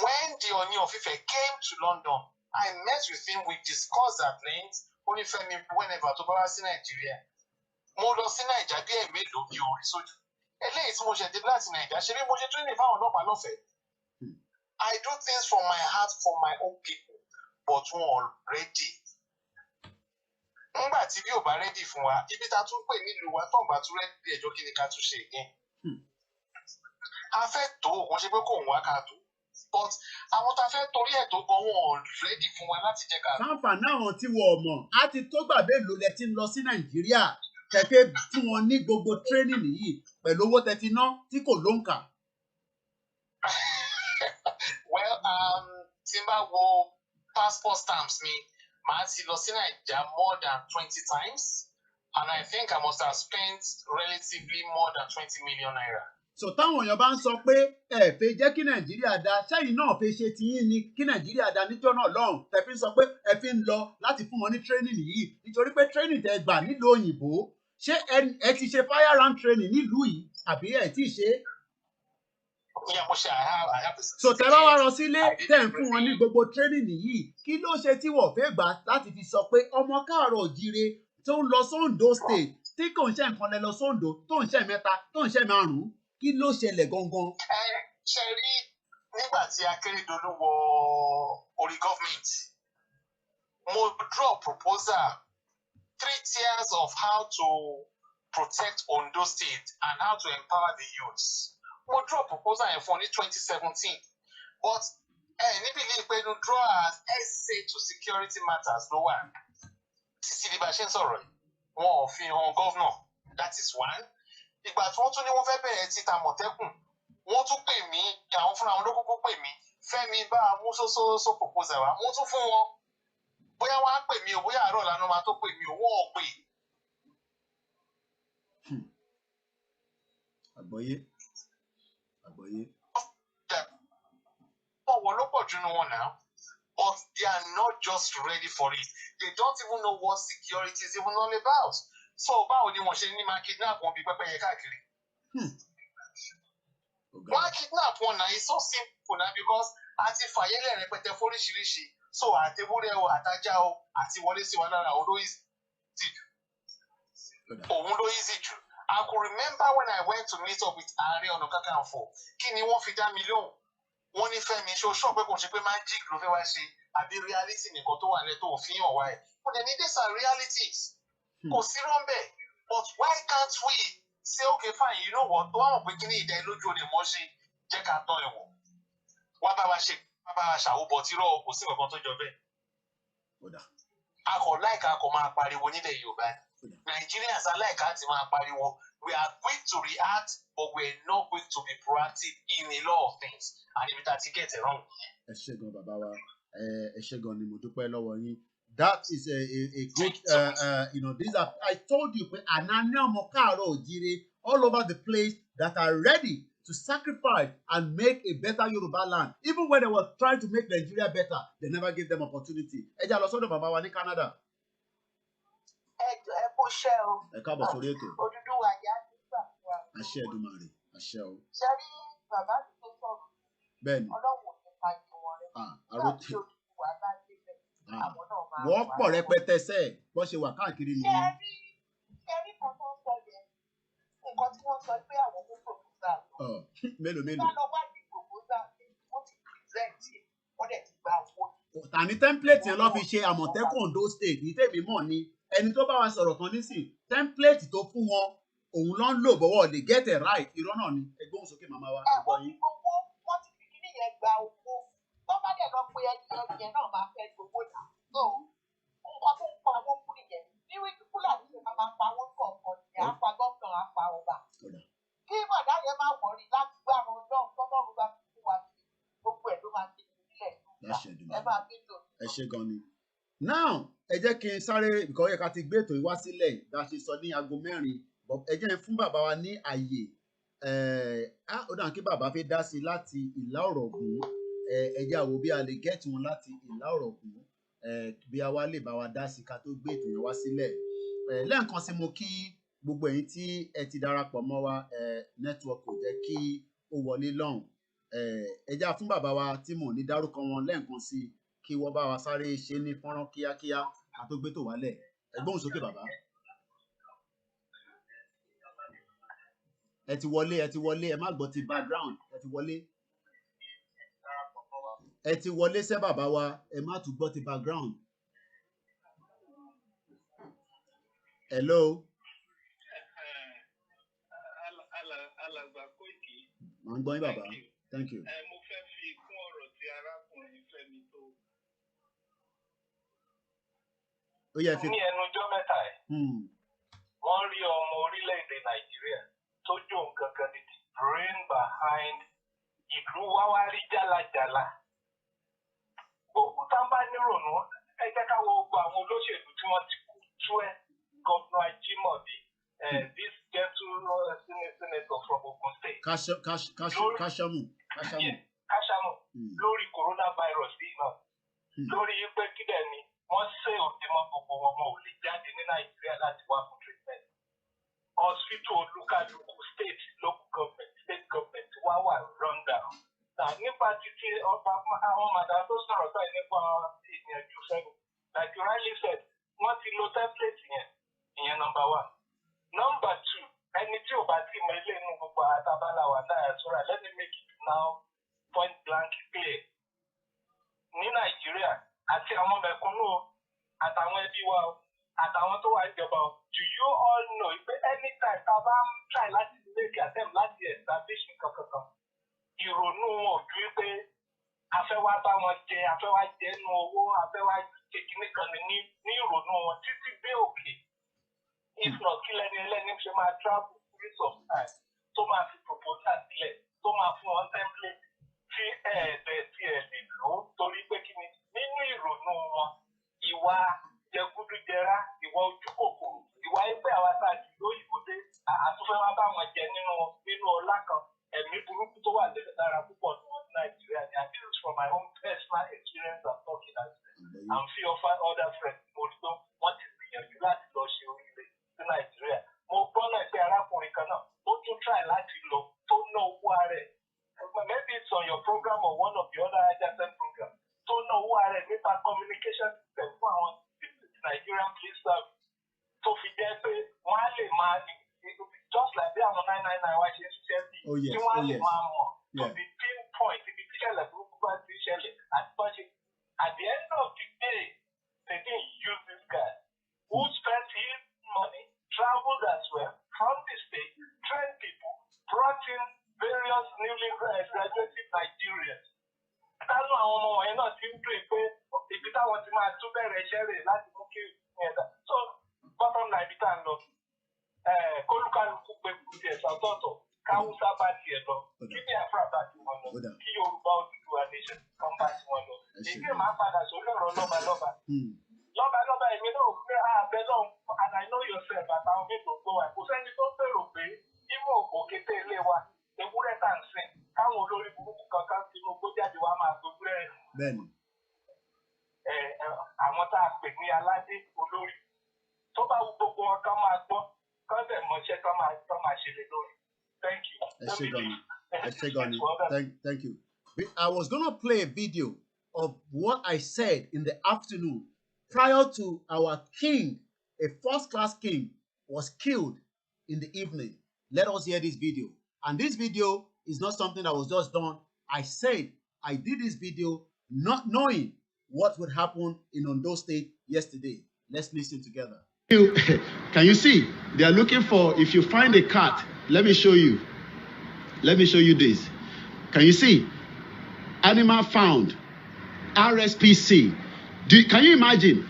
When the Ooni of Ife came to London, I met with him, we discussed at length. Onífẹ́mi whenever tó bá wá sí Nàìjíríà. Mo lọ sí Nàìjíríà bí ẹ̀mélòó mi ò rí sójú. Eléyìí tí mo ṣe dé láti Nàìjíríà ṣe bí mo ṣe training fáwọn ọlọ́pàá lọ́fẹ̀ẹ́. I do things from my heart for my own people, but wọn ready. Nígbà tí bí ò bá ready fún wa, ibi tá tún pè nílùú wa tó ń bá tún ready ẹjọ́ kí ni ká tún ṣe again. A fẹ́ tó wọ́n ṣe pé kò ń wá ká tó. But àwọn tá a fẹ́ torí ẹ̀ tó gan wọn ready fún wa láti jẹ́ ká. Fáǹfà náà tí wọ́n mọ̀ á ti tó gbàgbé èlò lẹ ti ń lọ sí Nàìjíríà tẹ̀fẹ́ fún wọn ní gbogbo training yìí pẹ̀lú owó tẹ ti ná tí kò lóǹkà. Well, tí n bá wo passport stamps mi, màá ti lọ sí Nàìjíríà more than 20 times and I think I must have spent relatively more than 20 million naira. So táwọn èèyàn bá ń sọ pé ẹ fẹ́ jẹ́ kí Nàìjíríà dá sẹ́yìn náà fẹ́ ṣe tiyín ni kí Nàìjíríà dá níjọ́ náà lọ́hùn tẹ fi ń sọ pé ẹ fi ń lọ láti fún wọn ní training yìí nítorí pé training tẹ gbà nílùú òyìnbó ṣé ẹ ti ṣe firearm training nílùú yìí àbí ẹ ti ṣe. So tẹ bá wá lọ sílé tẹ ń fún wọn ní gbogbo training yìí kí ló ṣe tí wọ́n fẹ́ gbà láti fi sọ pé ọmọ káàárọ̀ òjíire tó ń lọ sóńdó state tí kò ń ṣe nǹkan lẹ lọ sóńdó tó ń ṣe mẹ́ta tó ń ṣe márùn-ún kí ló ṣẹlẹ̀ gangan. Ṣe rí nígbà tí Akérédolú wọ orí gọ́ọ̀mẹ̀ntì mo draw proposal 3 tiers of how to protect Ondo State and how to empower the youths. Mo draw proposal yẹn fún ní 2017 but níbi ilé ìpinnu draw as essay to security matters ló wà títí di bá ṣe ń sọ̀rọ̀ yìí wọn ò fi hàn gọ́vnọ̀ that is one. Ìgbà tí wọ́n tún ní wọ́n fẹ́ bẹ̀rẹ̀ títa Àmọ̀tẹ́kùn wọ́n tún pè mí àwọn fúnra wọn ló kúkú pè mí Fẹ́mi bá a mú sósósó proposal wa wọ́n tún fún wọn bóyá wọ́n á pè mí o bóyá àárọ̀ lánàá máa tó pè mí o wọ́n ò pè. Àgbọ́yé. Wọ́n ló pọ̀ jù nù wọn náà but they are not just ready for it they don't even know what security is even all about. So báwo ni wọ́n ṣe ní máa kidnap wọn bí pẹ́pẹ́yẹ káàkiri. Wọ́n á kidnap wọn náà it's so simple na because àti fàyẹ́lẹ̀ rẹpẹtẹ fóríṣiríṣi so àtewúrẹ́ o àtajá o àti wọlé sí wa lára òun ló easy jù. I could remember when I went to meet up with Ààrẹ Ọ̀nà Kakanfò kí ni wọ́n fi dá mi lóhùn wọ́n ní Fẹ́mi ṣó ṣọ́ pé kò ṣe pé magic ló fẹ́ wá ṣe àbí reality nìkan tó wà lẹ́tọ̀ òfin hàn wá ẹ̀ but then these are realities. Kò sí rọ́ńbẹ́ but why can't we say okay fine you know what tó wà mọ̀ pé kí ni ìdá lójú olè mọ́ ṣe jẹ́ ká tán ẹ̀wọ̀n wá bá wa ṣàwòbọ̀ tí rọ̀ kò sí nǹkan tó jọ bẹ́ẹ̀. Akọ̀ láìka akọ̀ máa pariwo nílẹ̀ Yorùbá Nigerians aláìka ti máa pariwo we are quick to react but we are not quick to be proactive in a lot of things and if that get it wrong. Ẹ ṣé gan bàbá wa ẹ ṣé gan ni mo dúpẹ́ lọ́wọ́ yín. That is a good these are I told you pé ànáni ọmọ káàárọ̀ òjíire all over the place that are ready to sacrifice and make a better Yoruba land even when they were trying to make Nigeria better they never gave them opportunity. Ẹ jẹ́ lọ sọ́dọ̀ bàbá wa ní Canada. Ẹ kú iṣẹ́ o. Ẹ káàbọ̀ sórí ètò. Odùduwà yá nígbà fún wa. Àṣẹ Èdùmàrè àṣẹ o. Ṣé rí bàbá mi tó sọ̀rọ̀? Bẹ́ẹ̀ni. Ọlọ́run ò ní pa jù wọn rẹ̀. Nígbà tí Odùduwà bá débẹ̀ àwọn náà máa wà. Wọ́n pọ̀ rẹpẹtẹ sẹ́ẹ̀ bọ́ ṣe wà káàkiri nìyẹn. Ṣé rí kan tó ń sọ yẹn? Nǹkan tí wọ́n sọ pé àwọn mú proposal. Mélòó. Bá lọ wá ní proposal wọ́n ti present wọ́n dẹ̀ ti gba owó. Tàní template yẹn lọ fi ṣe Àmọ̀tẹ́kùn Ondo State ní tèmi mọ̀ ni ẹni tó bá wa sọ̀rọ̀ kan nísìn template tó fún wọn òun ló ń lò bọ́wọ́ lè get it right irọ́ náà ni ẹgbẹ́ òun sókè màmá wa ẹgbọ́ yín. Wọ́n ti fi kíní yẹn gba owó tó bá dẹ̀ lọ pé ẹni yẹn náà máa fẹ́ gbowó náà so nǹkan tó ń pa owó fún nìyẹn ní wípé Fúlàní ṣe máa pa owó kọ̀ọ̀kan ní apá gómìnà apá ọba kí bọ̀dá yẹn máa wọ̀rí láti gbá àwọn ọlọ́run tọ́lọ́run bá fi fún wa sí gbogbo ẹ̀ ló máa ṣe ìpínlẹ̀ ẹ máa gbé tó. Ẹ ṣé gan ni. Now ẹ jẹ́ kí n sáré nǹkan yẹ ká ti gbé ètò ìwá sílẹ̀ bá a ṣe sọ ní aago 4 ẹ jẹ́ fún bàbá wa ní àyè ó dàn kí bàbá fẹ́ dá sí láti Ìlá Ọ̀ràngún ẹ jẹ́ àwò bí a lè gẹ́ẹ̀tì wọn láti Ìlá Ọ̀ràngún bí a wá lè bá wa dá sí ká tó gbé ètò yẹn wá sílẹ̀ lẹ́ẹ̀kan sí mo kí gbogbo ẹ̀yin tí ẹ ti darapọ̀ mọ́ wa network kò jẹ́ kí ó wọlé lọ́hùn ẹ jẹ́ fún bàbá wa tí mò ní dárúkọ wọn lẹ́ẹ̀kan sí kí wọ́n bá wa sáré ṣe ní fọ́nrán kíákíá ká tó gbé tó wálẹ̀ ẹ gbóhùn sókè bàbá. Ẹ ti wọlé ẹ má gbọ́ ti background ẹ ti wọlé sẹ́ bàbá wa ẹ má tún gbọ́ ti background. Hello. I'm going, Baba. Thank you. Oh, yeah. Ní ẹnu ọjọ́ mẹ́ta ẹ̀, wọ́n rí ọmọ orílẹ̀-èdè Nàìjíríà tó jó nǹkan kan ní the brain behind ìlú wa wá rí jálajàla. Gbogbo tá ń bá nírònú, ẹ jẹ́ ká wo gbogbo àwọn olóṣèlú tí wọ́n ti kú tú ẹ̀, Gọ́vnà Ajímọ̀bí, this gentle senator from Ogun State. Kashamu. Lórí coronavirus yìí náà. Lórí pé kí dẹ̀ ni wọ́n ṣe òdiwọ̀n gbogbo wọn ò lè jáde ní Nàìjíríà láti wá fún treatment. Hospital olúkàlùkù state, state government wà run down. Nípa títí àwọn màdàm tó sọ̀rọ̀ báyìí nípa ìyànjú sẹ́gun. Like you rightly said, wọ́n ti lo template ìyẹn number 1. Number 2, ẹni tí ò bá tí mọ ilé inú gbogbo àtàbálàwà náà sọ́ra, let me make it now point blank clear. Ní Nàìjíríà, àti àwọn mẹ̀kúnnù àtàwọn ẹbí wa àtàwọn tó wà ìjọba, do you all know pé anytime tá a bá ń try láti make attempt láti establish nǹkan kankan, ìrònú wọn ò ju pé afẹ́wá bá wọn jẹ, afẹ́wá jẹ́nu owó, afẹ́wá jẹ kíní kan ní ìrònú wọn títí dé òkè. If not, kí lẹ́ni ẹlẹ́ni ṣe máa travel series of time tó máa fi proposal sílẹ̀, tó máa fún wọn template tí ẹ̀ẹ́dẹ̀ tí ẹ̀ lè lò torí pé kí ni nínú ìrònú wọn ìwà jẹgúdújẹrá, ìwà ojú kòkòrò, ìwà ẹgbẹ́ àwọn àtàjù lóyìnbó dé àtúnfẹ́ wá bá wọn jẹ nínú ọlá kan, ẹ̀mí burúkú tó wà lẹ́sẹ̀ lára púpọ̀ ní wọn ní Nàìjíríà ni. And this is from my own personal experience I'm talking about. I'm few of other friends mo rí pé wọ́n ti gbìyànjú láti lọ ṣe oríire ní Nàìjíríà. Mo gbọ́ náà pé arákùnrin kan náà ó tún try láti lọ tó ná owó ààrẹ. Maybe it's on your program or one of the other adjacent programs. Tó ná owó ààrẹ nípa communication system fún àwọn Nigerian police service. Tó fi jẹ́ pé wọ́n á lè máa just like bí àwọn 999 wá ṣe ń ṣiṣẹ́ sí. Tí wọ́n á lè máa mọ̀ to be pinpoint ibi tí ìṣẹ̀lẹ̀ burúkú bá ti ṣẹlẹ̀ àti bá ṣe. At the end of the day, they didn't use this guy who spent his money, traveled as well from the state, trained people, brought in various newly graduated Nigerians. Táwọn àwọn ọmọ wọ̀nyẹn náà ti ń dùn pé ibi táwọn ti máa tún bẹ̀rẹ̀ iṣẹ́ rẹ̀ láti mú kí ẹ̀dá. So, bottom line ibi tá à ń lọ, kólúkálukú pé kú tiẹ̀ sọ́tọ̀ọ̀tọ̀, káwúsá bá tiẹ̀ lọ, kí ni àfúrà bá ti wọn lọ, kí Yorùbá Odùduwà nation kan bá ti wọn lọ. Èyí máa padà sórí ọ̀rọ̀ lọ́balọ́ba. Lọ́balọ́ba èmi náà pé àbẹ̀ náà, and I know yourself àtàwọn mélòó gbọ́ wa, kò sẹ́ni tó fèrò pé ìmọ̀ òkété ilé wa, ewúrẹ́ tà ń sìn, káwọn olórí burúkú kankan sínú kó jáde wá máa gbogbo ẹ̀. Bẹ́ẹ̀ni. Àwọn tá a pè ní aládé olórí tó bá wù gbogbo wọn kán máa gbọ́ kán dẹ̀ mọṣẹ́ kán máa ṣe lé lórí. Thank you. Thank you. I was going to play a video of what I said in the afternoon prior to our king, a first-class king, was killed in the evening. Let us hear this video. And this video is not something that was just done. I said I did this video not knowing what would happen in Ondo State yesterday. Let's listen together. Can you see? They are looking for, if you find a cat, let me show you. Let me show you this. Can you see? Animal found. RSPC. Can you imagine?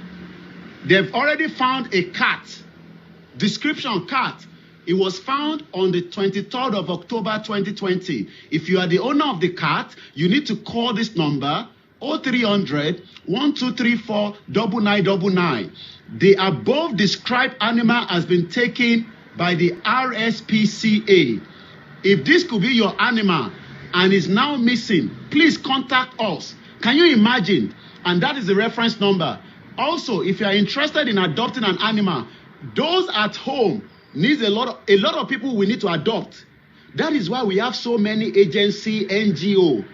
They've already found a cat. Description cat. It was found on the 23rd of October 2020. If you are the owner of the cat, you need to call this number 0300 1234 9999. The above described animal has been taken by the RSPCA. If this could be your animal and is now missing, please contact us. Can you imagine? And that is the reference number. Also, if you are interested in adopting an animal, those at home needs a lot of people we need to adopt. That is why we have so many agency, NGO.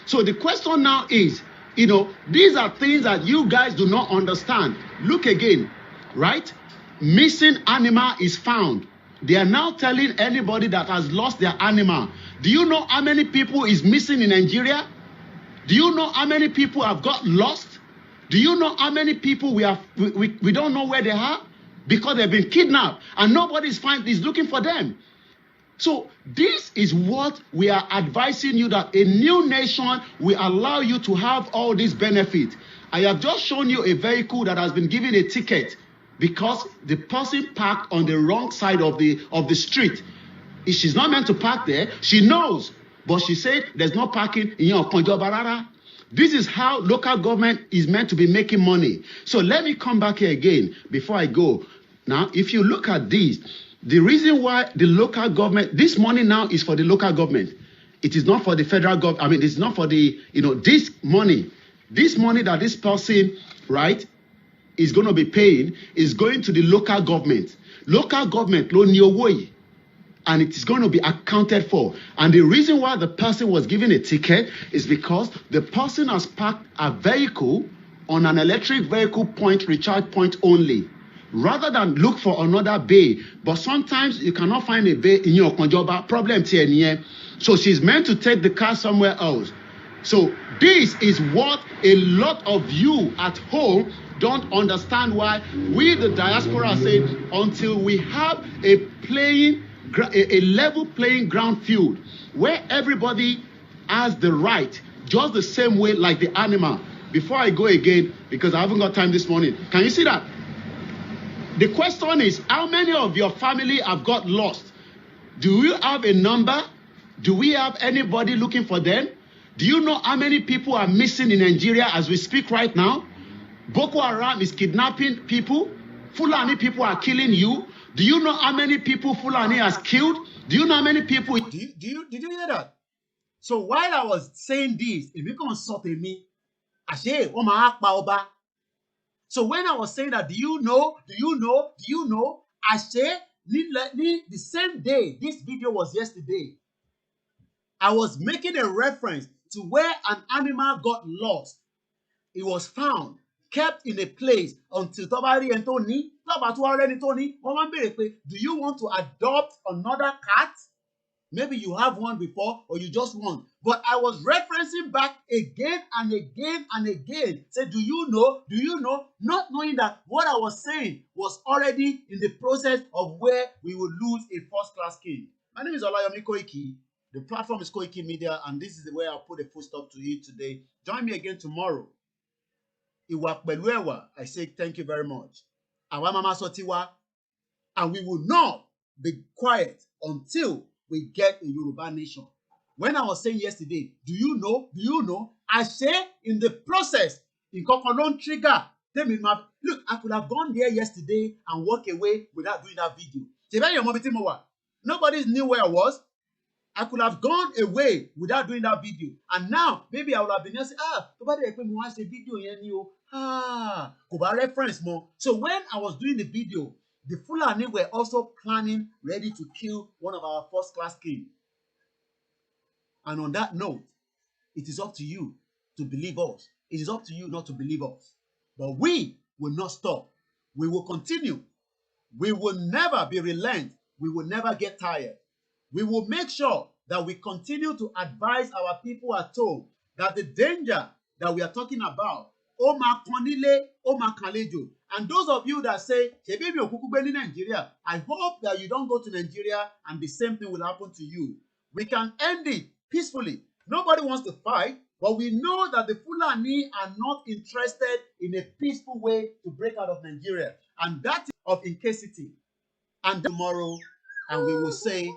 So the question now is, these are things that you guys do not understand. Look again, right? Missing animal is found. They are now telling anybody that has lost their animal. Do you know how many people is missing in Nigeria? Do you know how many people have got lost? Do you know how many people we don't know where they are? Because they've been kidnapped and nobody is looking for them. So this is what we are advising you, that a new nation will allow you to have all these benefits. I have just shown you a vehicle that has been given a ticket because the person parked on the wrong side of the street. She's not meant to park there. She knows, but she said there's no parking in your Konjobarara. This is how local government is meant to be making money. So let me come back here again before I go. Now, if you look at this, the reason why the local government, this money now is for the local government. It is not for the federal government. I mean, it's not for the, this money that this person, right, is going to be paying is going to the local government. Local government, lo ni owo yi, and it is going to be accounted for. And the reason why the person was given a ticket is because the person has parked a vehicle on an electric vehicle point, recharge point only, rather than look for another bay. But sometimes you cannot find a bay in your Konjoba. Problem here. So she's meant to take the car somewhere else. So this is what a lot of you at home don't understand, why we, the diaspora, are saying until we have a level playing ground field where everybody has the right, just the same way like the animal. Before I go again, because I haven't got time this morning, can you see that? The question is, how many of your family have got lost? Do you have a number? Do we have anybody looking for them? Do you know how many people are missing in Nigeria as we speak right now? Boko Haram is kidnapping people. Fulani people are killing you. Do you know how many people Fulani has killed? Do you know how many people? Did you hear that? So while I was saying this, if you consult me, so when I was saying that, do you know? I say, the same day, this video was yesterday, I was making a reference to where an animal got lost. It was found, kept in a place until Tobari and Tony, do you want to adopt another cat? Maybe you have one before, or you just want. But I was referencing back again and again and again. Say, do you know? Do you know? Not knowing that what I was saying was already in the process of where we will lose a first-class king. My name is Olayomi Koiki. The platform is Koiki Media, and this is the way I'll put a full stop to it today. Join me again tomorrow. I say thank you very much. Awa mama sotiwa, and we will not be quiet until we get a Yoruba nation. When I was saying yesterday, do you know? Do you know? I say in the process, in Kokonon trigger. Look, I could have gone there yesterday and walk away without doing that video. Nobody knew where I was. I could have gone away without doing that video. And now, maybe I would have been here saying, nobody watch the video. Reference more. So when I was doing the video, the Fulani were also planning, ready to kill one of our first-class kings. And on that note, it is up to you to believe us. It is up to you not to believe us. But we will not stop. We will continue. We will never be relent. We will never get tired. We will make sure that we continue to advise our people at home that the danger that we are talking about, Oma Konile, Oma Kalejo. And those of you that say, Nigeria, I hope that you don't go to Nigeria and the same thing will happen to you. We can end it peacefully. Nobody wants to fight, but we know that the Fulani are not interested in a peaceful way to break out of Nigeria. And that is of incasity. And tomorrow, and we will say,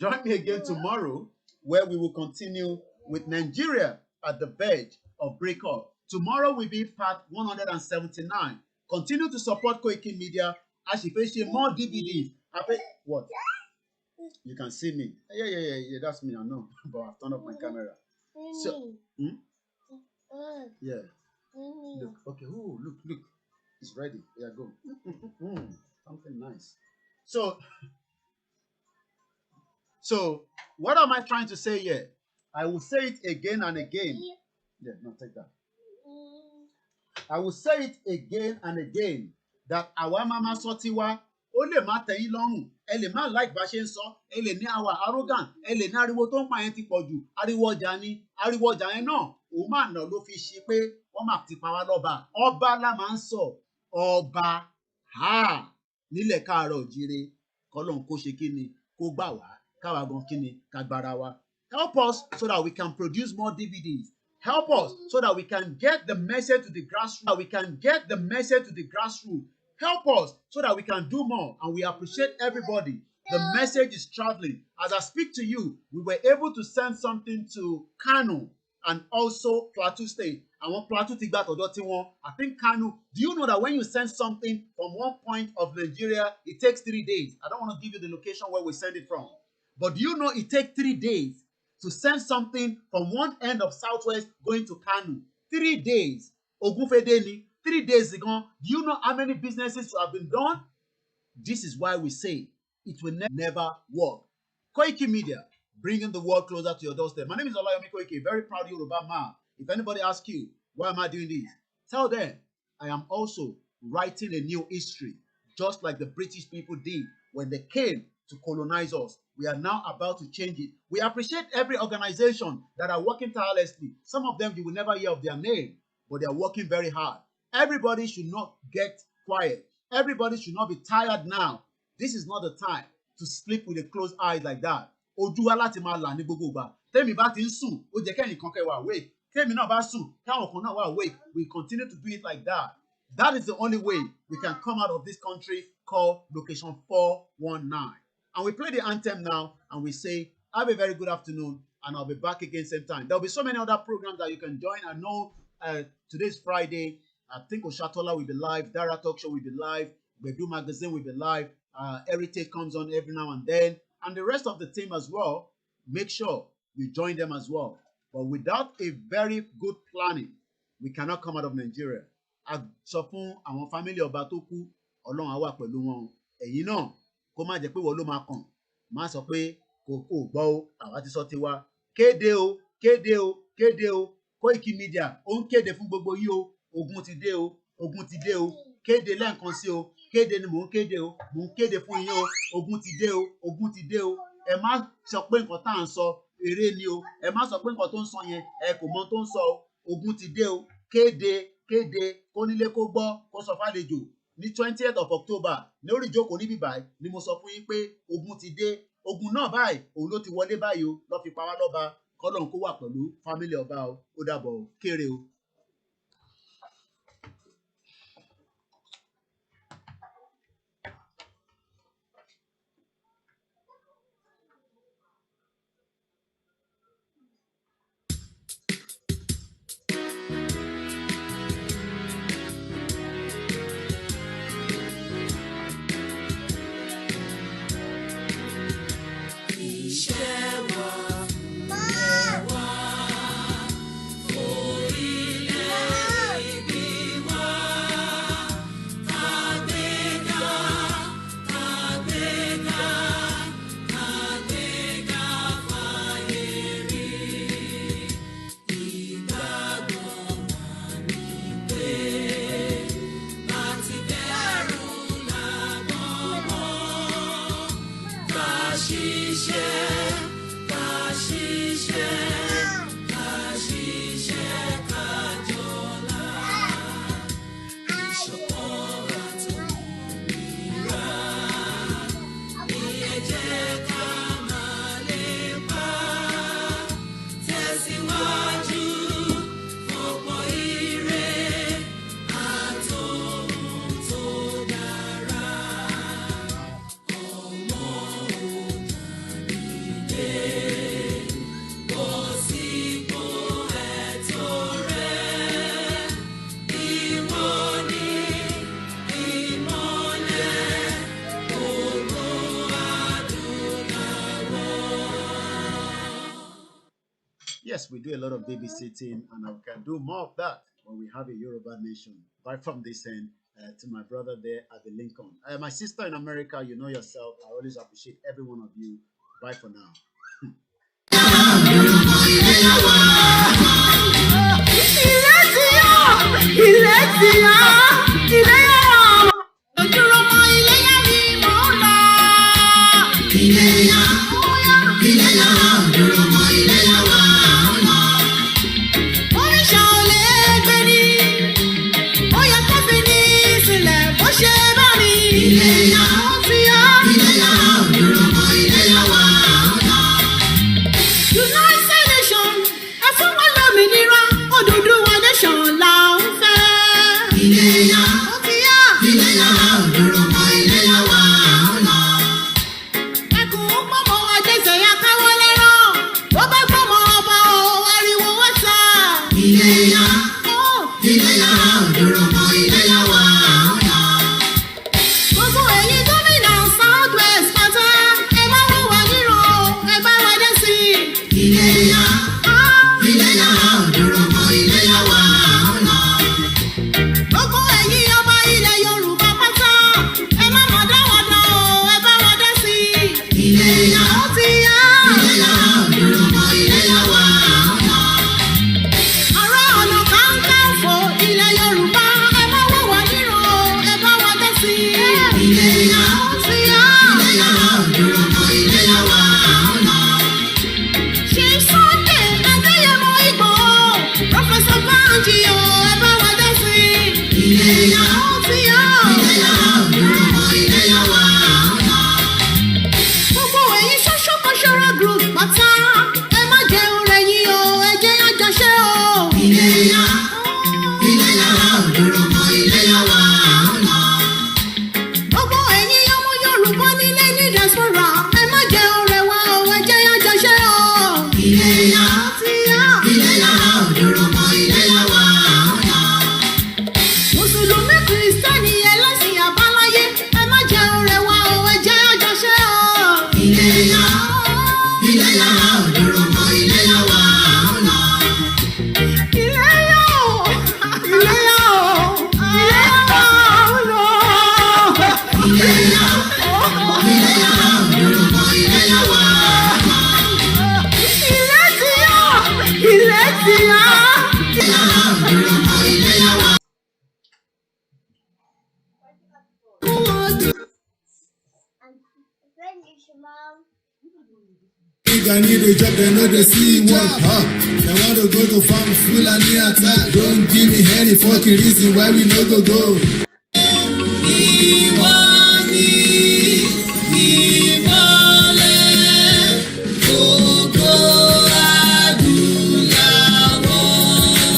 join me again tomorrow, where we will continue with Nigeria at the verge of breakup. Tomorrow will be part 179. Continue to support Koiki Media as she faces more DVDs. What? You can see me. Yeah, that's me, I know. But I've turned off my camera. So, yeah. Look, okay, look. It's ready. Yeah, go. Something nice. So, what am I trying to say here? I will say it again and again. Yeah, no, take that. I will say it again and again that our mama sotiwa, ole ma teyin lorun, ẹ lè má like bá ṣe ń sọ, ẹ lè ní àwa arrogant, ẹ lè ní ariwo tó ń pa yẹn ti pọ̀ jù, ariwo ọjà ni, ariwo ọjà yẹn náà, òun máa nà ló fi ṣe pé wọ́n máa ti pa wá lọ́ba. Ọba la máa ń sọ, ọba nílẹ̀ káàárọ̀ òjíire. kọ́lọ́n kó ṣe kí ni kó gbà wá káwa gan kí ni ká gbára wa. Help us so that we can produce more DVDs. Help us so that we can get the message to the grassroots. Help us so that we can do more, and we appreciate everybody. The message is traveling. As I speak to you, we were able to send something to Kano and also Plateau State. I want Plateau to get one. I think Kano. Do you know that when you send something from one point of Nigeria, it takes 3 days? I don't want to give you the location where we send it from, but do you know it takes 3 days to send something from one end of Southwest going to Kano? 3 days. Ogunfedeni, 3 days ago. Do you know how many businesses have been done? This is why we say it will never work. Koiki Media, bringing the world closer to your doorstep. My name is Olayomi Koiki, very proud Yoruba man. If anybody asks you, why am I doing this? Tell them, I am also writing a new history, just like the British people did when they came to colonize us. We are now about to change it. We appreciate every organization that are working tirelessly. Some of them, you will never hear of their name, but they are working very hard. Everybody should not get quiet. Everybody should not be tired now. This is not the time to sleep with a closed eye like that. Ojú wa láti máa là ní gbogbo ìgbà. Tẹ́mi bá ti ń sùn, ó jẹ́ kẹ́nìkan kẹ́ wà awake. Tẹ́mi náà bá sùn, káwọn kan náà wà awake. We continue to do it like that. That is the only way we can come out of this country called Location 419. And we play the anthem now, and we say, have a very good afternoon, and I'll be back again same time. There'll be so many other programs that you can join. I know today's Friday. I think Oshatola will be live. Dara Talk Show will be live. Bedu Magazine will be live. Heritage comes on every now and then. And the rest of the team as well. Make sure you join them as well. But without a very good planning, we cannot come out of Nigeria. A sọ fún àwọn family ọba tó kú, Ọlọ́run á wà pẹ̀lú wọn. Ẹ̀yin náà, kó má jẹ́ pé wọ́n ló máa kàn. Má sọ pé kò gbọ́ o, àwa ti sọ tiwa. Kéde o, kéde o, kéde o. Koiki Media, ó ń kéde fún gbogbo yín o. Ogun ti dé o, ogun ti dé o. Kéde lẹ́ẹ̀kan sí o. Kéde ni mò ń kéde o. Mò ń kéde fún yín o. Ogun ti dé o, ogun ti dé o. Ẹ má sọ pé nǹkan tá à ń sọ eré ni o. Ẹ má sọ pé nǹkan tó ń sọ yẹn ẹ kò mọ tó ń sọ o. Ogun ti dé o. Kéde, kéde, kó nílé kó gbọ́, kó sọ fàlejò. Ní 20th of October, ní orí ìjókòó níbí báyìí ni mo sọ fún yín pé ogun ti dé. Ogun náà báyìí, òun ló ti wọlé báyìí o. Lọ́ fi pa wá lọ́ba. Kọ́lọ́run kó wà pẹ̀lú fámílì ọba o. Ó dàbọ̀ o. Kéré o. Yes, we do a lot of babysitting, and I can do more of that when we have a Yoruba nation. Right from this end to my brother there at the Lincoln. My sister in America, you know yourself. I always appreciate every one of you. Bye for now. Iléyá, Iléyá òdòròmọ iléyá wa ọ̀yọ́. Gbogbo ẹ̀yin gómìnà South West pátá ẹ má wò wá nírò ẹ bá wa dé sí i. Iléyá òdòròmọ iléyá wa ọ̀yọ́. Gbogbo ẹ̀yin ọba ilẹ̀ Yorùbá pátá ẹ má mọ̀ dáwọ̀dọ̀ ẹ bá wa dé sí i. Iléyá òdòròmọ iléyá wa ọ̀yọ́. Ará Ọ̀nà Kakanfò ilẹ̀ Yorùbá ẹ má wò wá nírò ẹ bá wa dé sí i. Iléyá òdòròmọ iléyá wa ọ̀yọ́. Ṣé Sunday Adéyẹmọ Ìgbòho Professor Verge ẹ bá wa dé sí i. Iléyá òdòròmọ iléyá wa ọ̀yọ́. Gbogbo ẹ̀yin social cultural group pátá ẹ má jẹ́ ọ̀rẹ́ yín o ẹ jẹ́ àjọṣe o. Iléyá òdòròmọ iléyá wa ọ̀yọ́. Gbogbo ẹ̀yin ọmọ Yorùbá nílé ní diaspora ẹ má jẹ́ ọ̀rẹ́ wa o ẹ jẹ́ àjọṣe o. Iléyá òdòròmọ iléyá wa ọ̀yọ́. Mùsùlùmí Kìrìsìtẹ́nì ẹlẹ́sìn àbáláyé ẹ má jẹ́ ọ̀rẹ́ wa o ẹ jẹ́ àjọṣe o. Iléyá òdòròmọ iléyá wa ọ̀yọ́. Iléyá òdòròmọ iléyá wa I need a job, they know they see work. They want to go to farm, FULANI attack. Don't give me any fucking reason why we no go.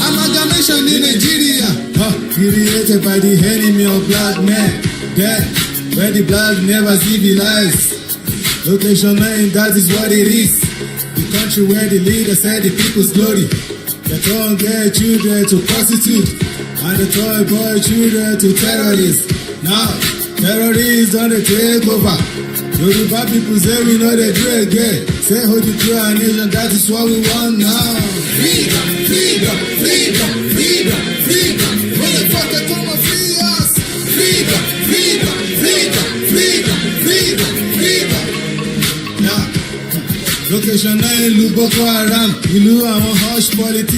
Amalgamation in Nigeria, created by the enemy of black men. Yeah, where the black never civilize. Location 9, that is what it is. The country where the leader said the people's glory. They turn gay children to prostitute, and they turn boy children to terrorists. Now, terrorists on the takeover. Yoruba people say we know they do again. Say hold the true our nation, that is what we want now. Freedom, freedom, freedom, freedom, freedom. Motherfucker, come and free us. Freedom, freedom, freedom, freedom, freedom, freedom. Location 9 ìlú Boko Haram, ìlú àwọn hush politics.